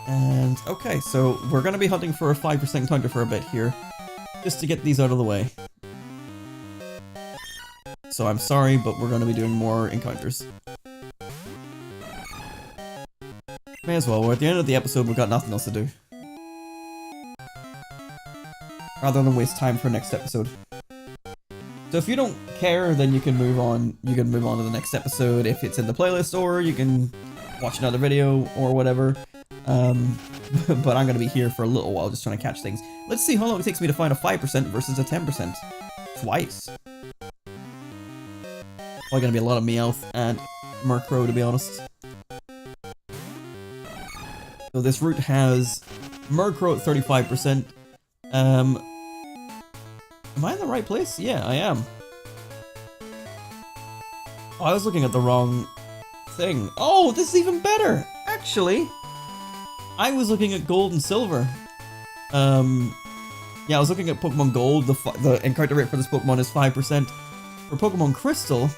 And okay, so we're gonna be hunting for a 5% counter for a bit here, just to get these out of the way. So I'm sorry, but we're gonna be doing more encounters. May as well, we're at the end of the episode, we've got nothing else to do. Rather than waste time for next episode. So if you don't care, then you can move on. You can move on to the next episode if it's in the playlist, or you can watch another video or whatever. But I'm gonna be here for a little while just trying to catch things. Let's see how long it takes me to find a 5% versus a 10%. Twice. Probably gonna be a lot of Meowth and Murkrow, to be honest. So this route has Murkrow at 35%. Am I in the right place? Yeah, I am. Oh, I was looking at the wrong thing. Oh, this is even better! Actually, I was looking at gold and silver. Yeah, I was looking at Pokemon Gold. The encounter rate for this Pokemon is 5%. For Pokemon Crystal,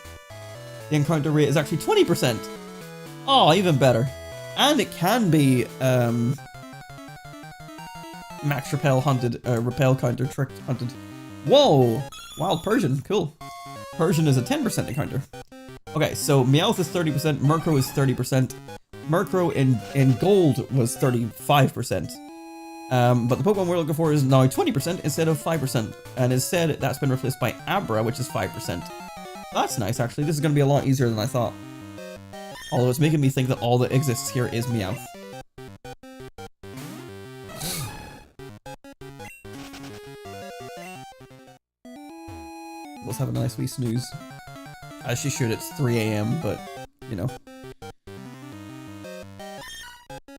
the encounter rate is actually 20%. Oh, even better. And it can be, Max Repel hunted, Repel counter tricked hunted. Whoa! Wild Persian, cool. Persian is a 10% encounter. Okay, so Meowth is 30%, Murkrow is 30%. Murkrow in gold was 35%. But the Pokemon we're looking for is now 20% instead of 5%. And instead, that's been replaced by Abra, which is 5%. That's nice, actually. This is going to be a lot easier than I thought. Although it's making me think that all that exists here is Meowth. Let's have a nice wee snooze. As she should, it's 3 AM, but, you know.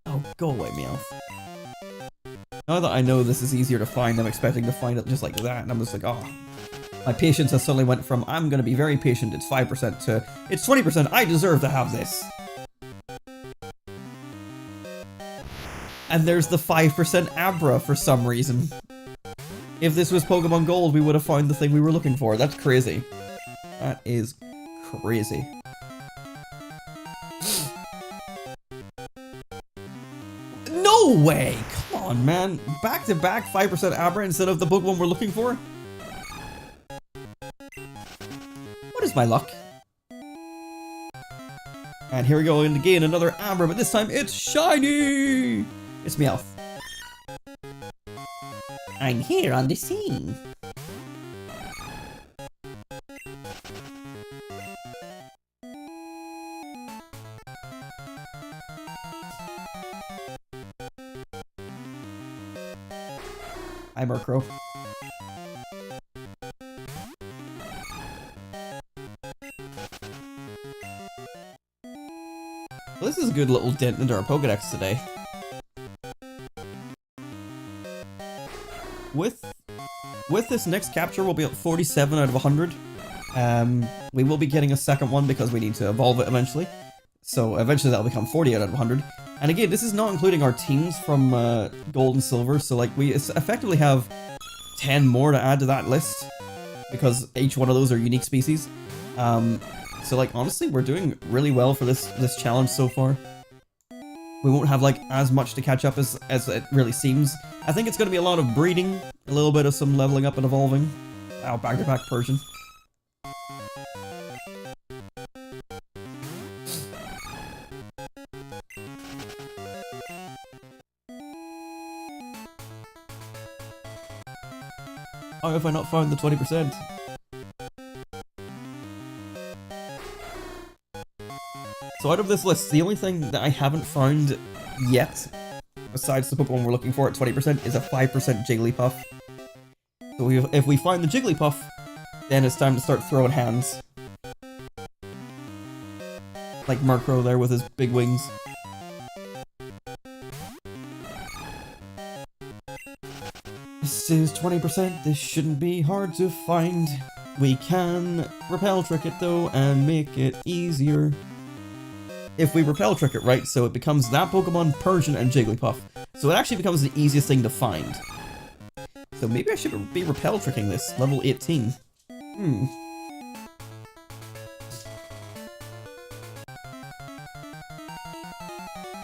Oh, go away, Meowth. Now that I know this is easier to find, I'm expecting to find it just like that, and I'm just like, oh. My patience has suddenly went from, I'm gonna be very patient, it's 5%, to, it's 20%, I deserve to have this. And there's the 5% Abra for some reason. If this was Pokemon Gold, we would have found the thing we were looking for. That's crazy. That is crazy. way! Come on, man. Back-to-back 5% Abra instead of the Pokemon we're looking for? What is my luck? And here we go, and again, another Abra, but this time it's shiny! It's Meowth. I'm here on the scene. Hi, Murkrow. Well, this is a good little dent into our Pokedex today. With this next capture, we'll be at 47 out of 100. We will be getting a second one because we need to evolve it eventually. So eventually that'll become 40 out of 100. And again, this is not including our teams from Gold and Silver, so like we effectively have 10 more to add to that list because each one of those are unique species. So like honestly, we're doing really well for this challenge so far. We won't have like as much to catch up as it really seems. I think it's going to be a lot of breeding, a little bit of some leveling up and evolving. Wow, back-to-back Persian. How have I not found the 20%? So out of this list, the only thing that I haven't found yet, besides the Pokemon we're looking for at 20%, is a 5% Jigglypuff. So if we find the Jigglypuff, then it's time to start throwing hands. Like Murkrow there with his big wings. This is 20%, this shouldn't be hard to find. We can Repel Trick it though, and make it easier. If we Repel Trick it right, so it becomes that Pokemon, Persian, and Jigglypuff. So it actually becomes the easiest thing to find. So maybe I should be Repel Tricking this, level 18.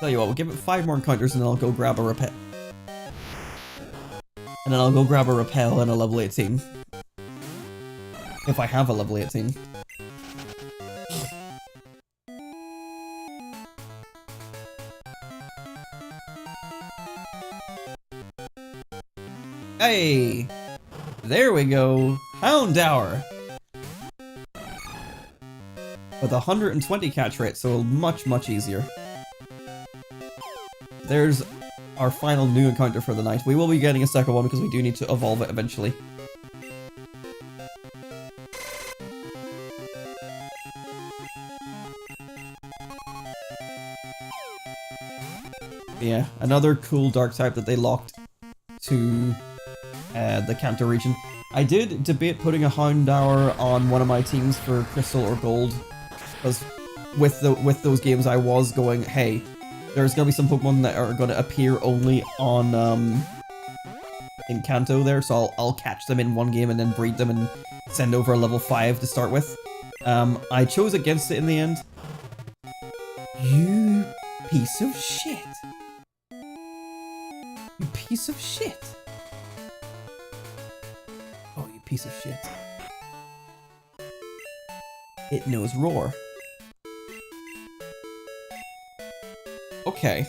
Tell you what, we'll give it 5 more encounters and then I'll go grab a Repel. And then I'll go grab a Repel and a level 18. If I have a level 18. Hey! There we go! Houndour! With 120 catch rate, so much easier. There's our final new encounter for the night. We will be getting a second one because we do need to evolve it eventually. Yeah, another cool dark type that they locked to the Kanto region. I did debate putting a Houndour on one of my teams for Crystal or Gold, because with those games I was going, hey, there's gonna be some Pokemon that are gonna appear only on in Kanto there, so I'll catch them in one game and then breed them and send over a level 5 to start with. I chose against it in the end. You piece of shit. You piece of shit. Oh, you piece of shit. It knows Roar. Okay.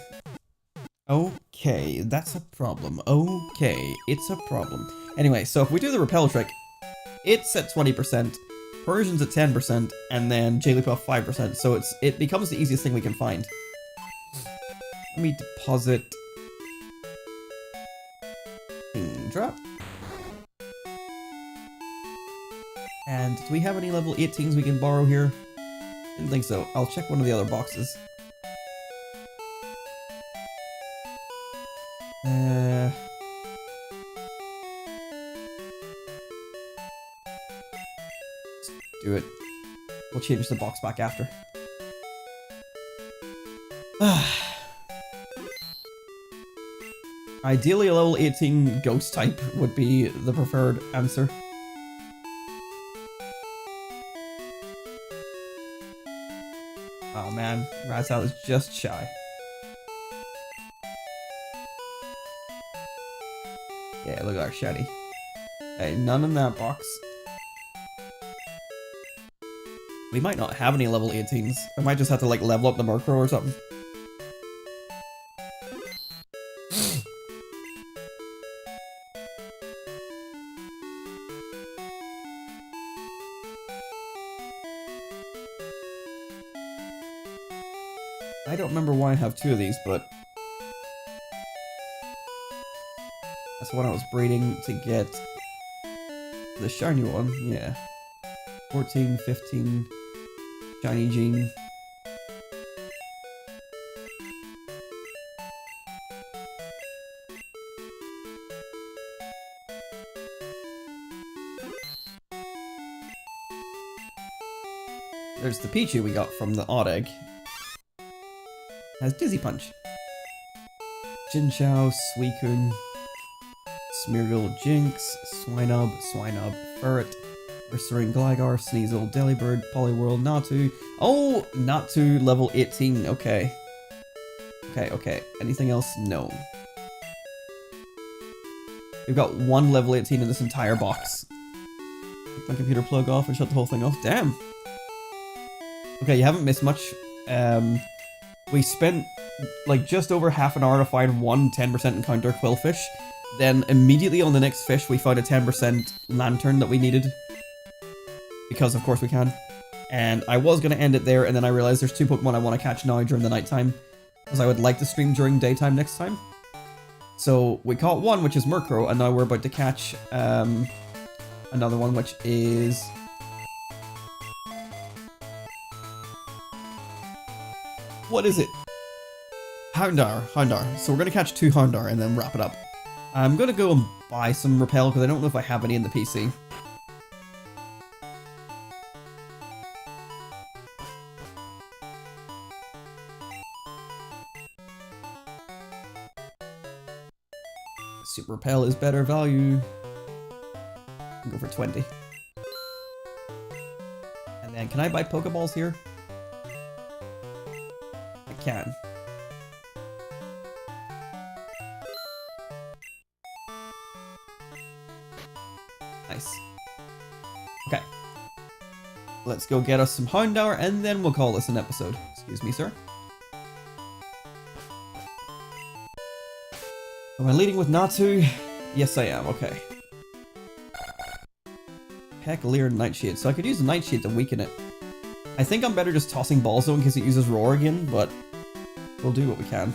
Okay, that's a problem. Okay, it's a problem. Anyway, so if we do the Repel Trick, it's at 20%, Persian's at 10%, and then Jigglypuff 5%, so it becomes the easiest thing we can find. Let me deposit... Drop. And do we have any level 18s we can borrow here? Didn't think so. I'll check one of the other boxes. Let's do it. We'll change the box back after. Ideally, a level 18 ghost type would be the preferred answer. Oh man, Razzle is just shy. Yeah, look at our shiny. Okay, none in that box. We might not have any level 18s. I might just have to like level up the Murkrow or something. I don't remember why I have 2 of these, but that's the one I was breeding to get the shiny one, yeah. 14, 15, shiny Gene. There's the Pichu we got from the Odd Egg. Has Dizzy Punch. Jinchao, Suicune, Smeargle, Jinx, Swinub, Ferret, Ursaring, Gligar, Sneasel, Delibird, Poliwhirl, Natu. Oh, Natu level 18, okay. Okay. Anything else? No. We've got 1 level 18 in this entire box. Take my computer plug off and shut the whole thing off. Damn! Okay, you haven't missed much. We spent like just over half an hour to find one 10% encounter Quillfish. Then immediately on the next fish we found a 10% Lantern that we needed. Because of course we can. And I was going to end it there, and then I realized there's 2 Pokemon I want to catch now during the nighttime. Because I would like to stream during daytime next time. So we caught 1, which is Murkrow, and now we're about to catch another one, which is... What is it? Houndour. So we're going to catch 2 Houndour and then wrap it up. I'm going to go and buy some Repel because I don't know if I have any in the PC. Super Repel is better value. I'll go for 20. And then can I buy Pokeballs here? I can. Nice. Okay. Let's go get us some Houndour and then we'll call this an episode. Excuse me, sir. Am I leading with Natu? Yes, I am. Okay. Peckleer Nightshade. So I could use the Nightshade to weaken it. I think I'm better just tossing balls though in case it uses Roar again, but we'll do what we can.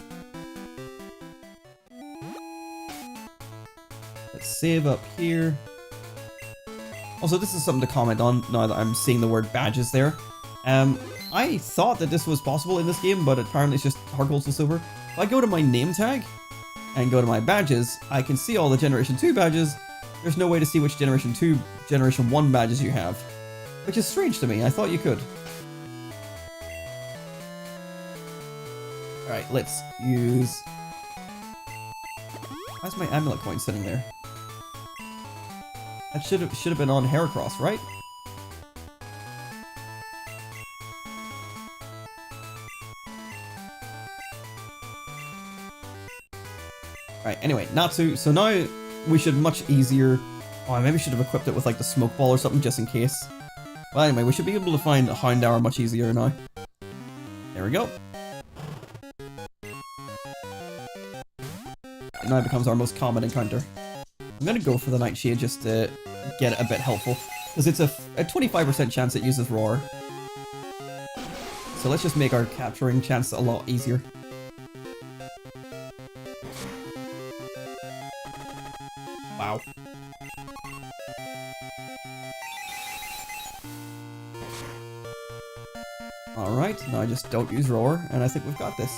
Let's save up here. Also, this is something to comment on now that I'm seeing the word badges there. I thought that this was possible in this game, but apparently it's just hard gold to silver. If I go to my name tag and go to my badges, I can see all the Generation 2 badges. There's no way to see which Generation 2, Generation 1 badges you have. Which is strange to me, I thought you could. Alright, let's use... Why's my amulet coin sitting there? That should have been on Heracross, right? Alright, anyway, Natsu. So now we should much easier... Oh, I maybe should have equipped it with like the smoke ball or something just in case. Well, anyway, we should be able to find a Houndour much easier now. There we go. It now becomes our most common encounter. I'm gonna go for the Nightshade just to get it a bit helpful. Because it's a 25% chance it uses Roar. So let's just make our capturing chance a lot easier. Wow. Alright, now I just don't use Roar, and I think we've got this.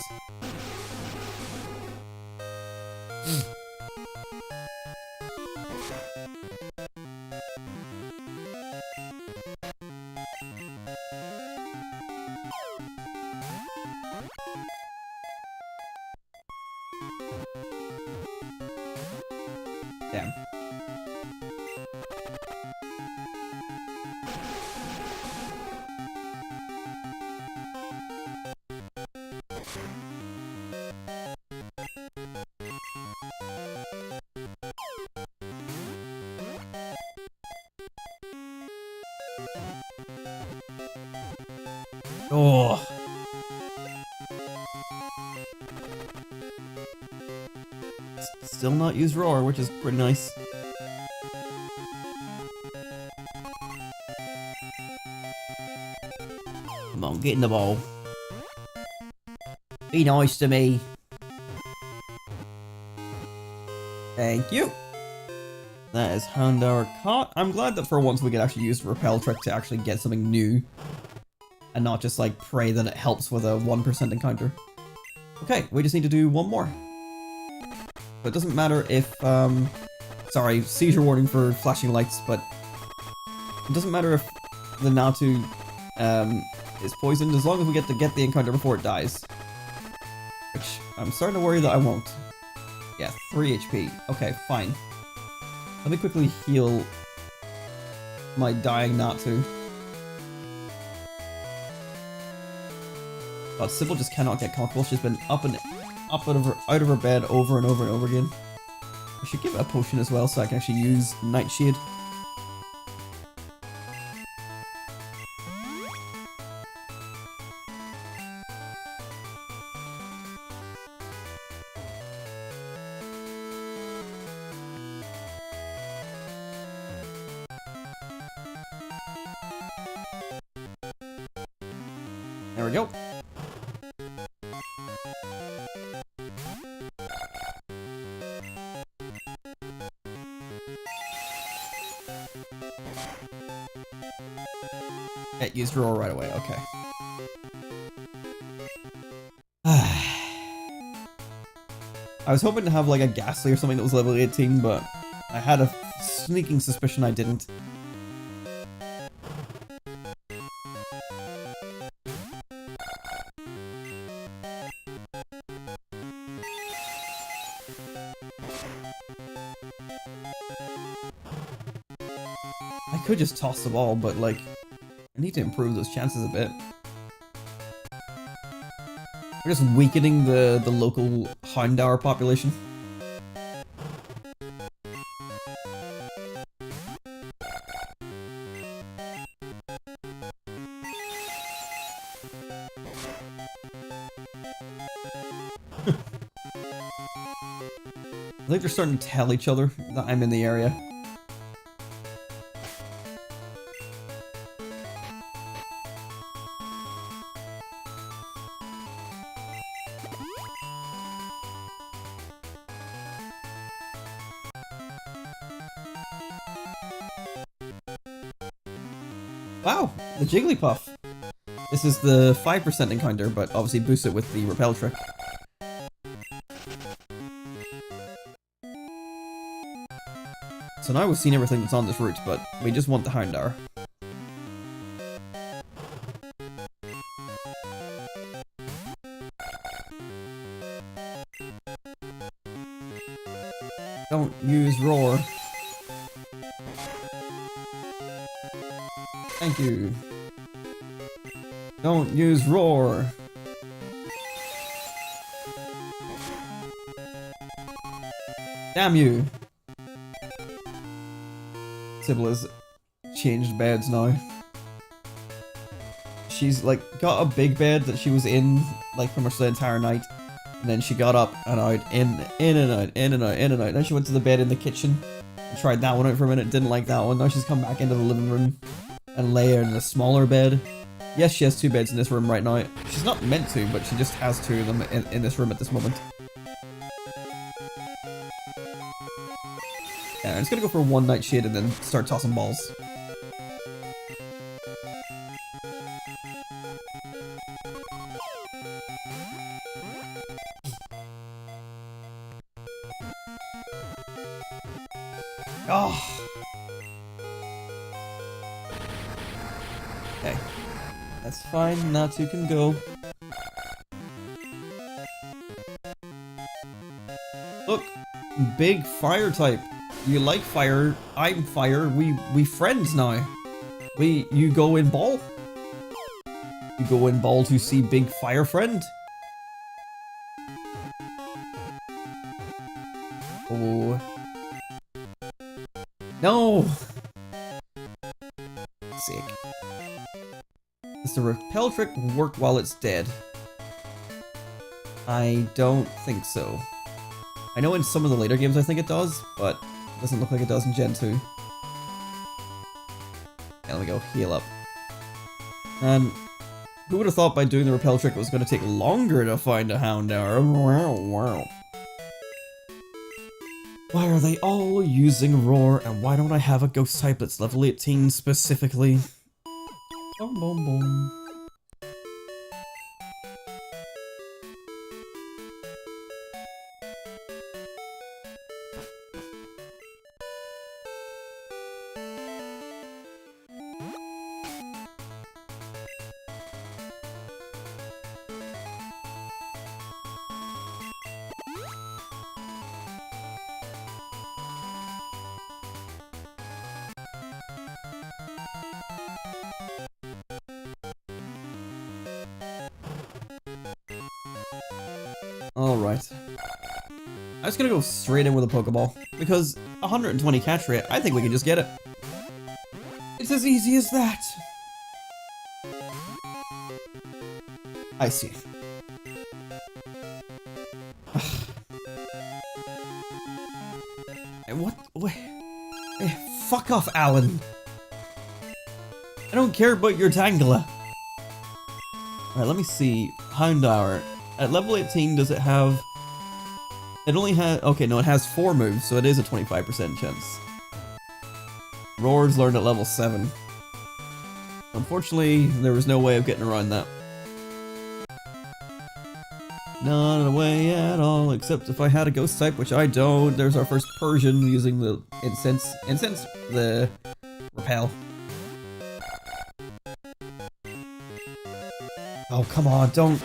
Damn. Oh. Still not use Roar, which is pretty nice. Come on, get in the ball. Be nice to me. Thank you. That is Houndour caught. I'm glad that for once we could actually use the repel trick to actually get something new. And not just like pray that it helps with a 1% encounter. Okay, we just need to do one more. But it doesn't matter if, sorry, seizure warning for flashing lights, but it doesn't matter if the Natu, is poisoned as long as we get to get the encounter before it dies. Which I'm starting to worry that I won't. Yeah, 3 HP. Okay, fine. Let me quickly heal my dying Natu. God, Sybil just cannot get comfortable. She's been up out of her bed over and over and over again. I should give it a potion as well so I can actually use Nightshade. There we go. It used Roar right away, okay. I was hoping to have like a Ghastly or something that was level 18, but I had a sneaking suspicion I didn't. I could just toss the ball, but like, I need to improve those chances a bit. We're just weakening the local Houndour population. I think they're starting to tell each other that I'm in the area. Wow, the Jigglypuff. This is the 5% encounter, but obviously boosts it with the repel trick. So now we've seen everything that's on this route, but we just want the Houndour. Don't use Roar. Thank you. Don't use Roar. Damn you. Sybil has changed beds now. She's like got a big bed that she was in like pretty much the entire night. And then she got up and out, in and out, in and out, in and out. Then she went to the bed in the kitchen and tried that one out for a minute, didn't like that one. Now she's come back into the living room and lay her in a smaller bed. Yes, she has 2 beds in this room right now. She's not meant to, but she just has 2 of them in this room at this moment. Yeah, I'm just gonna go for 1 Nightshade and then start tossing balls. Oh. Okay. That's fine, Natu can go. Look! Big fire type. You like fire, I'm fire, we friends now. You go in ball. You go in ball to see big fire friend. Oh. No! Sick. Does the repel trick work while it's dead? I don't think so. I know in some of the later games I think it does, but it doesn't look like it does in Gen 2. Yeah, let me go heal up. And who would have thought by doing the repel trick it was going to take longer to find a Houndour? Wow. Why are they all using Roar, and why don't I have a Ghost type that's level 18 specifically? Boom, boom, boom. Alright. I'm just gonna go straight in with a Pokeball, because 120 catch rate, I think we can just get it. It's as easy as that. I see. And what? Fuck off, Alan. I don't care about your Tangela. Alright, let me see. Houndour. At level 18, does it have... It only has... Okay, no, it has 4 moves, so it is a 25% chance. Roar's learned at level 7. Unfortunately, there was no way of getting around that. Not a way at all, except if I had a Ghost type, which I don't. There's our first Persian using the the Repel. Oh, come on, don't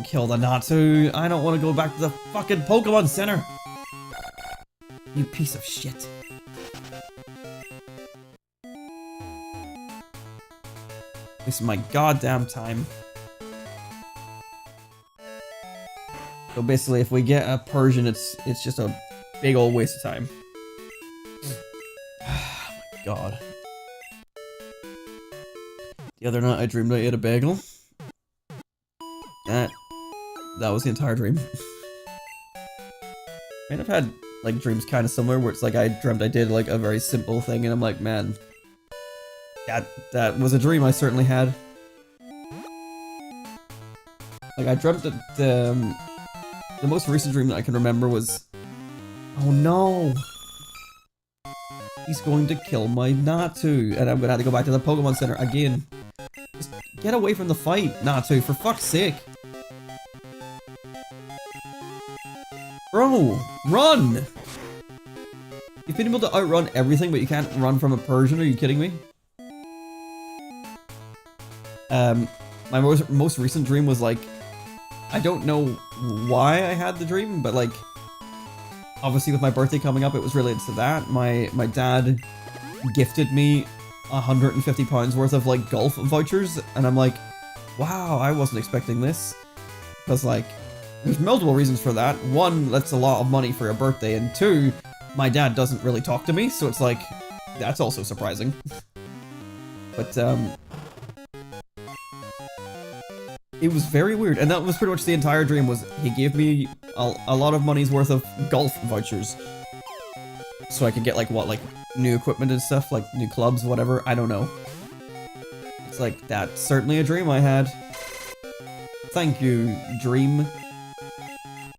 kill the Natsu. I don't want to go back to the fucking Pokemon Center. You piece of shit. Wasting my goddamn time. So basically, if we get a Persian, it's just a big old waste of time. Oh my god. The other night I dreamed I ate a bagel. That was the entire dream. I mean, I've had like dreams kind of similar where it's like I dreamt I did like a very simple thing and I'm like, man, that was a dream I certainly had. Like I dreamt that the most recent dream that I can remember was, oh no, he's going to kill my Natu and I'm gonna have to go back to the Pokemon Center again. Just get away from the fight, Natu, for fuck's sake. Bro, run! You've been able to outrun everything, but you can't run from a Persian, are you kidding me? My most recent dream was like, I don't know why I had the dream, but like, obviously with my birthday coming up, it was related to that. My dad gifted me £150 worth of like golf vouchers, and I'm like, wow, I wasn't expecting this. Because like, there's multiple reasons for that. One, that's a lot of money for your birthday, and two, my dad doesn't really talk to me, so it's like, that's also surprising. But, it was very weird, and that was pretty much the entire dream, was he gave me a lot of money's worth of golf vouchers. So I could get like, what, like, new equipment and stuff, like new clubs, whatever, I don't know. It's like, that's certainly a dream I had. Thank you, dream.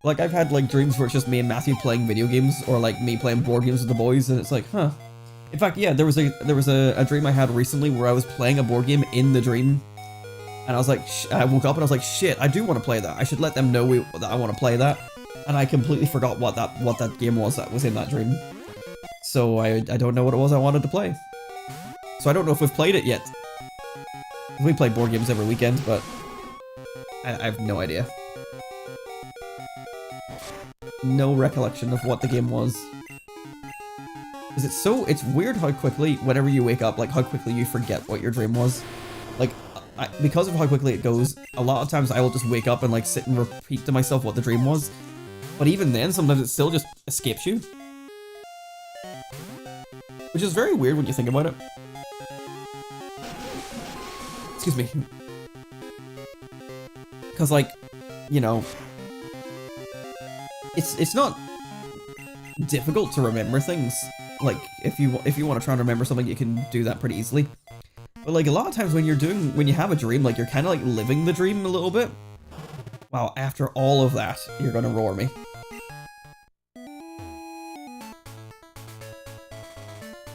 Like, I've had, like, dreams where it's just me and Matthew playing video games, or, like, me playing board games with the boys, and it's like, huh. In fact, yeah, there was a dream I had recently where I was playing a board game in the dream, and I was like, I woke up and I was like, shit, I do want to play that. I should let them know that I want to play that, and I completely forgot what that game was that was in that dream. So I don't know what it was I wanted to play. So I don't know if we've played it yet. We play board games every weekend, but I have no idea. No recollection of what the game was. Because it's weird how quickly, whenever you wake up, like how quickly you forget what your dream was. Like, because of how quickly it goes, a lot of times I will just wake up and like sit and repeat to myself what the dream was. But even then, sometimes it still just escapes you. Which is very weird when you think about it. excuse me. Because, like, you know, it's not difficult to remember things. Like, if you want to try and remember something, you can do that pretty easily. But, like, a lot of times when you have a dream, like, you're kind of, like, living the dream a little bit. Wow, after all of that, you're gonna roar me.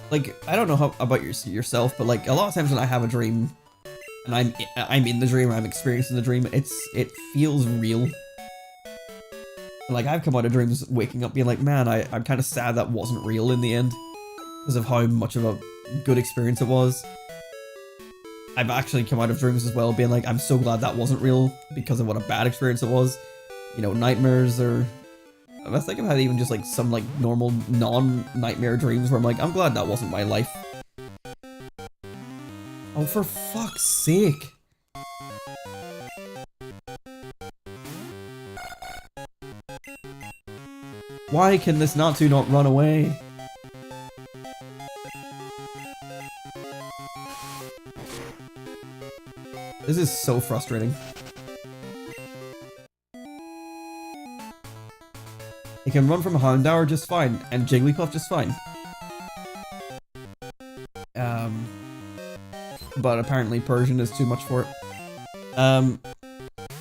Like, I don't know how about yourself, but, like, a lot of times when I have a dream, and I'm in the dream, or I'm experiencing the dream, it feels real. Like, I've come out of dreams waking up being like, man, I'm kind of sad that wasn't real in the end, because of how much of a good experience it was. I've actually come out of dreams as well being like, I'm so glad that wasn't real, because of what a bad experience it was. You know, nightmares, or I think I've had even just like some like normal non-nightmare dreams where I'm like, I'm glad that wasn't my life. Oh, for fuck's sake. Why can this Natsu not run away? This is so frustrating. He can run from Houndour just fine, and Jigglypuff just fine. But apparently Persian is too much for it.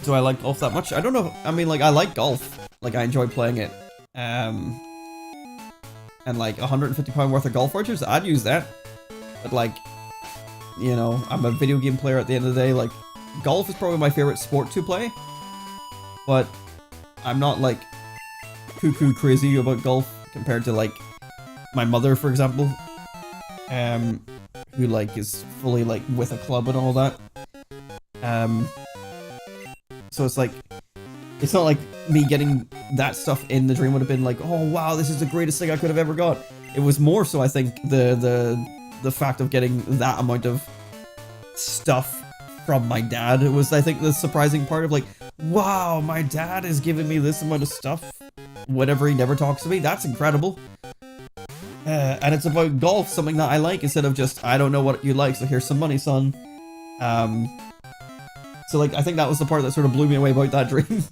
Do I like golf that much? I don't know. I mean, like, I like golf. Like, I enjoy playing it. And like, £150 worth of golf vouchers, I'd use that. But like, you know, I'm a video game player at the end of the day. Like, golf is probably my favorite sport to play. But I'm not like cuckoo crazy about golf compared to like my mother, for example, who like is fully like with a club and all that. So it's like, it's not like me getting that stuff in the dream would have been like, oh wow, this is the greatest thing I could have ever got. It was more so, I think, the fact of getting that amount of stuff from my dad. It was, I think, the surprising part of like, wow, my dad is giving me this amount of stuff whenever he never talks to me. That's incredible. And it's about golf, something that I like, instead of just, I don't know what you like, so here's some money, son. So like, I think that was the part that sort of blew me away about that dream.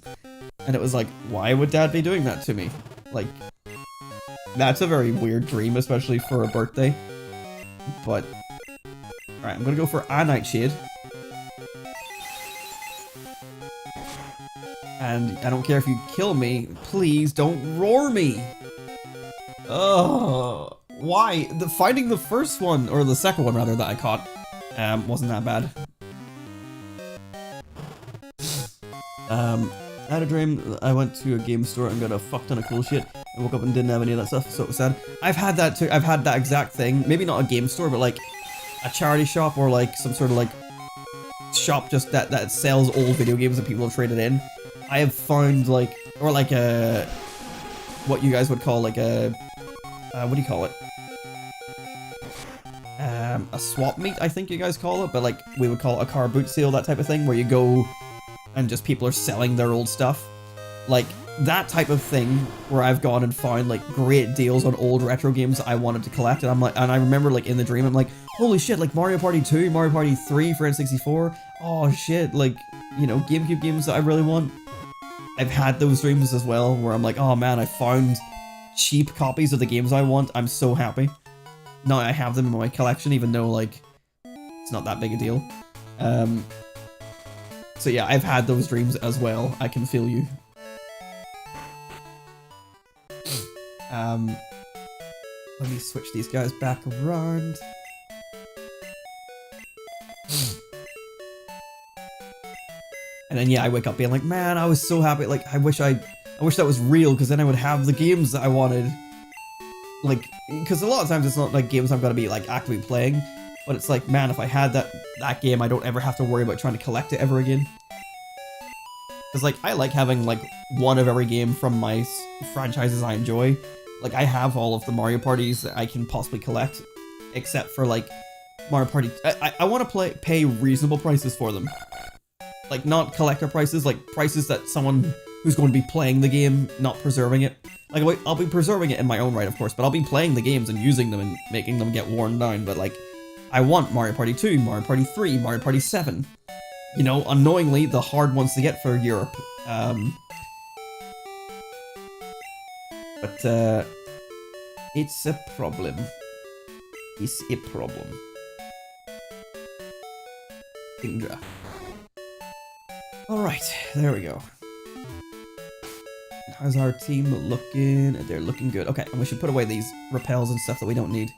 And it was like, why would dad be doing that to me? Like, that's a very weird dream, especially for a birthday. But, alright, I'm gonna go for a Nightshade. And I don't care if you kill me, please don't roar me! Oh, why? Finding the first one, or the second one rather, that I caught, wasn't that bad. I had a dream, I went to a game store and got a fuck ton of cool shit. I woke up and didn't have any of that stuff, so it was sad. I've had that too, I've had that exact thing. Maybe not a game store, but like a charity shop, or like some sort of like shop just that sells old video games that people have traded in. I have found like, or like a, what you guys would call like a, what do you call it? A swap meet, I think you guys call it, but like we would call it a car boot sale, that type of thing, where you go and just people are selling their old stuff. Like that type of thing where I've gone and found like great deals on old retro games I wanted to collect, and I'm like, and I remember like in the dream I'm like, holy shit, like Mario Party 2, Mario Party 3 for N64, oh shit, like, you know, GameCube games that I really want. I've had those dreams as well where I'm like, oh man, I found cheap copies of the games I want. I'm so happy. Now I have them in my collection, even though like it's not that big a deal. So yeah, I've had those dreams as well. I can feel you. Let me switch these guys back around. And then yeah, I wake up being like, man, I was so happy. Like, I wish that was real, because then I would have the games that I wanted. Like, because a lot of times it's not like games I'm gonna be like actively playing, but it's like, man, if I had that game, I don't ever have to worry about trying to collect it ever again. Because like, I like having like one of every game from my franchises I enjoy. Like, I have all of the Mario Parties that I can possibly collect, except for like Mario Party. I want to pay reasonable prices for them. Like, not collector prices, like prices that someone who's going to be playing the game, not preserving it. Like, I'll be preserving it in my own right, of course, but I'll be playing the games and using them and making them get worn down. But like, I want Mario Party 2, Mario Party 3, Mario Party 7. You know, unknowingly, the hard ones to get for Europe. But it's a problem. It's a problem. Indra. Alright, there we go. How's our team looking? They're looking good. Okay, and we should put away these repels and stuff that we don't need.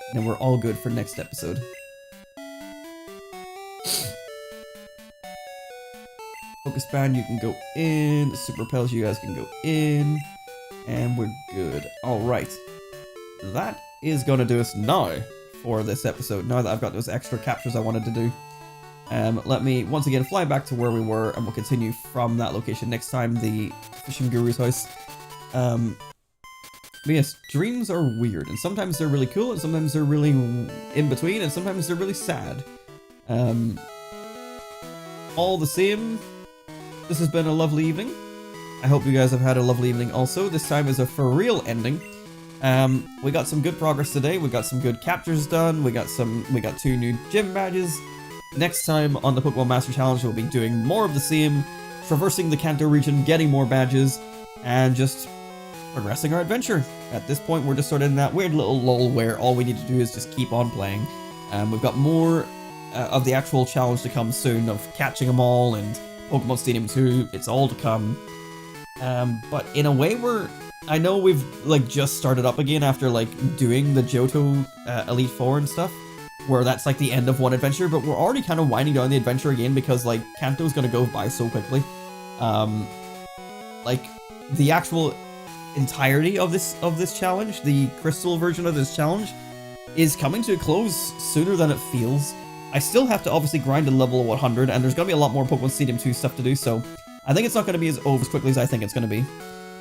And then we're all good for next episode. Focus Band, you can go in. The Super Repels, you guys can go in. And we're good. Alright. That is going to do us now for this episode. Now that I've got those extra captures I wanted to do. Let me once again fly back to where we were, and we'll continue from that location next time, the Fishing Guru's house. But yes, dreams are weird, and sometimes they're really cool, and sometimes they're really in between, and sometimes they're really sad. All the same, this has been a lovely evening. I hope you guys have had a lovely evening also. This time is a for real ending. We got some good progress today. We got some good captures done. We got 2 new gym badges. Next time on the Pokemon Master Challenge, we'll be doing more of the same, traversing the Kanto region, getting more badges, and just progressing our adventure. At this point, we're just sort of in that weird little lull where all we need to do is just keep on playing. We've got more of the actual challenge to come soon, of catching them all, and Pokemon Stadium 2, it's all to come. But in a way, I know we've like just started up again after like doing the Johto Elite Four and stuff, where that's like the end of one adventure, but we're already kind of winding down the adventure again because like Kanto's gonna go by so quickly. Like the actual entirety of this challenge, the crystal version of this challenge, is coming to a close sooner than it feels. I still have to obviously grind to level 100, and there's gonna be a lot more Pokemon Stadium 2 stuff to do, so I think it's not gonna be as over as quickly as I think it's gonna be.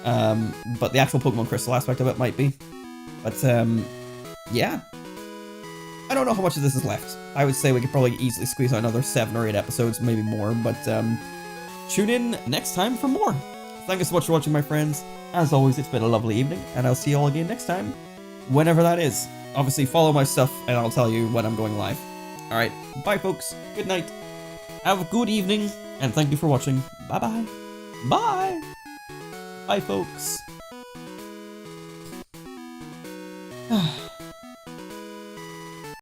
But the actual Pokemon Crystal aspect of it might be. But yeah. I don't know how much of this is left. I would say we could probably easily squeeze out another 7 or 8 episodes, maybe more, but tune in next time for more. Thank you so much for watching, my friends. As always, it's been a lovely evening, and I'll see you all again next time, whenever that is. Obviously, follow my stuff, and I'll tell you when I'm going live. Alright, bye folks, good night, have a good evening, and thank you for watching. Bye-bye. Bye! Bye folks.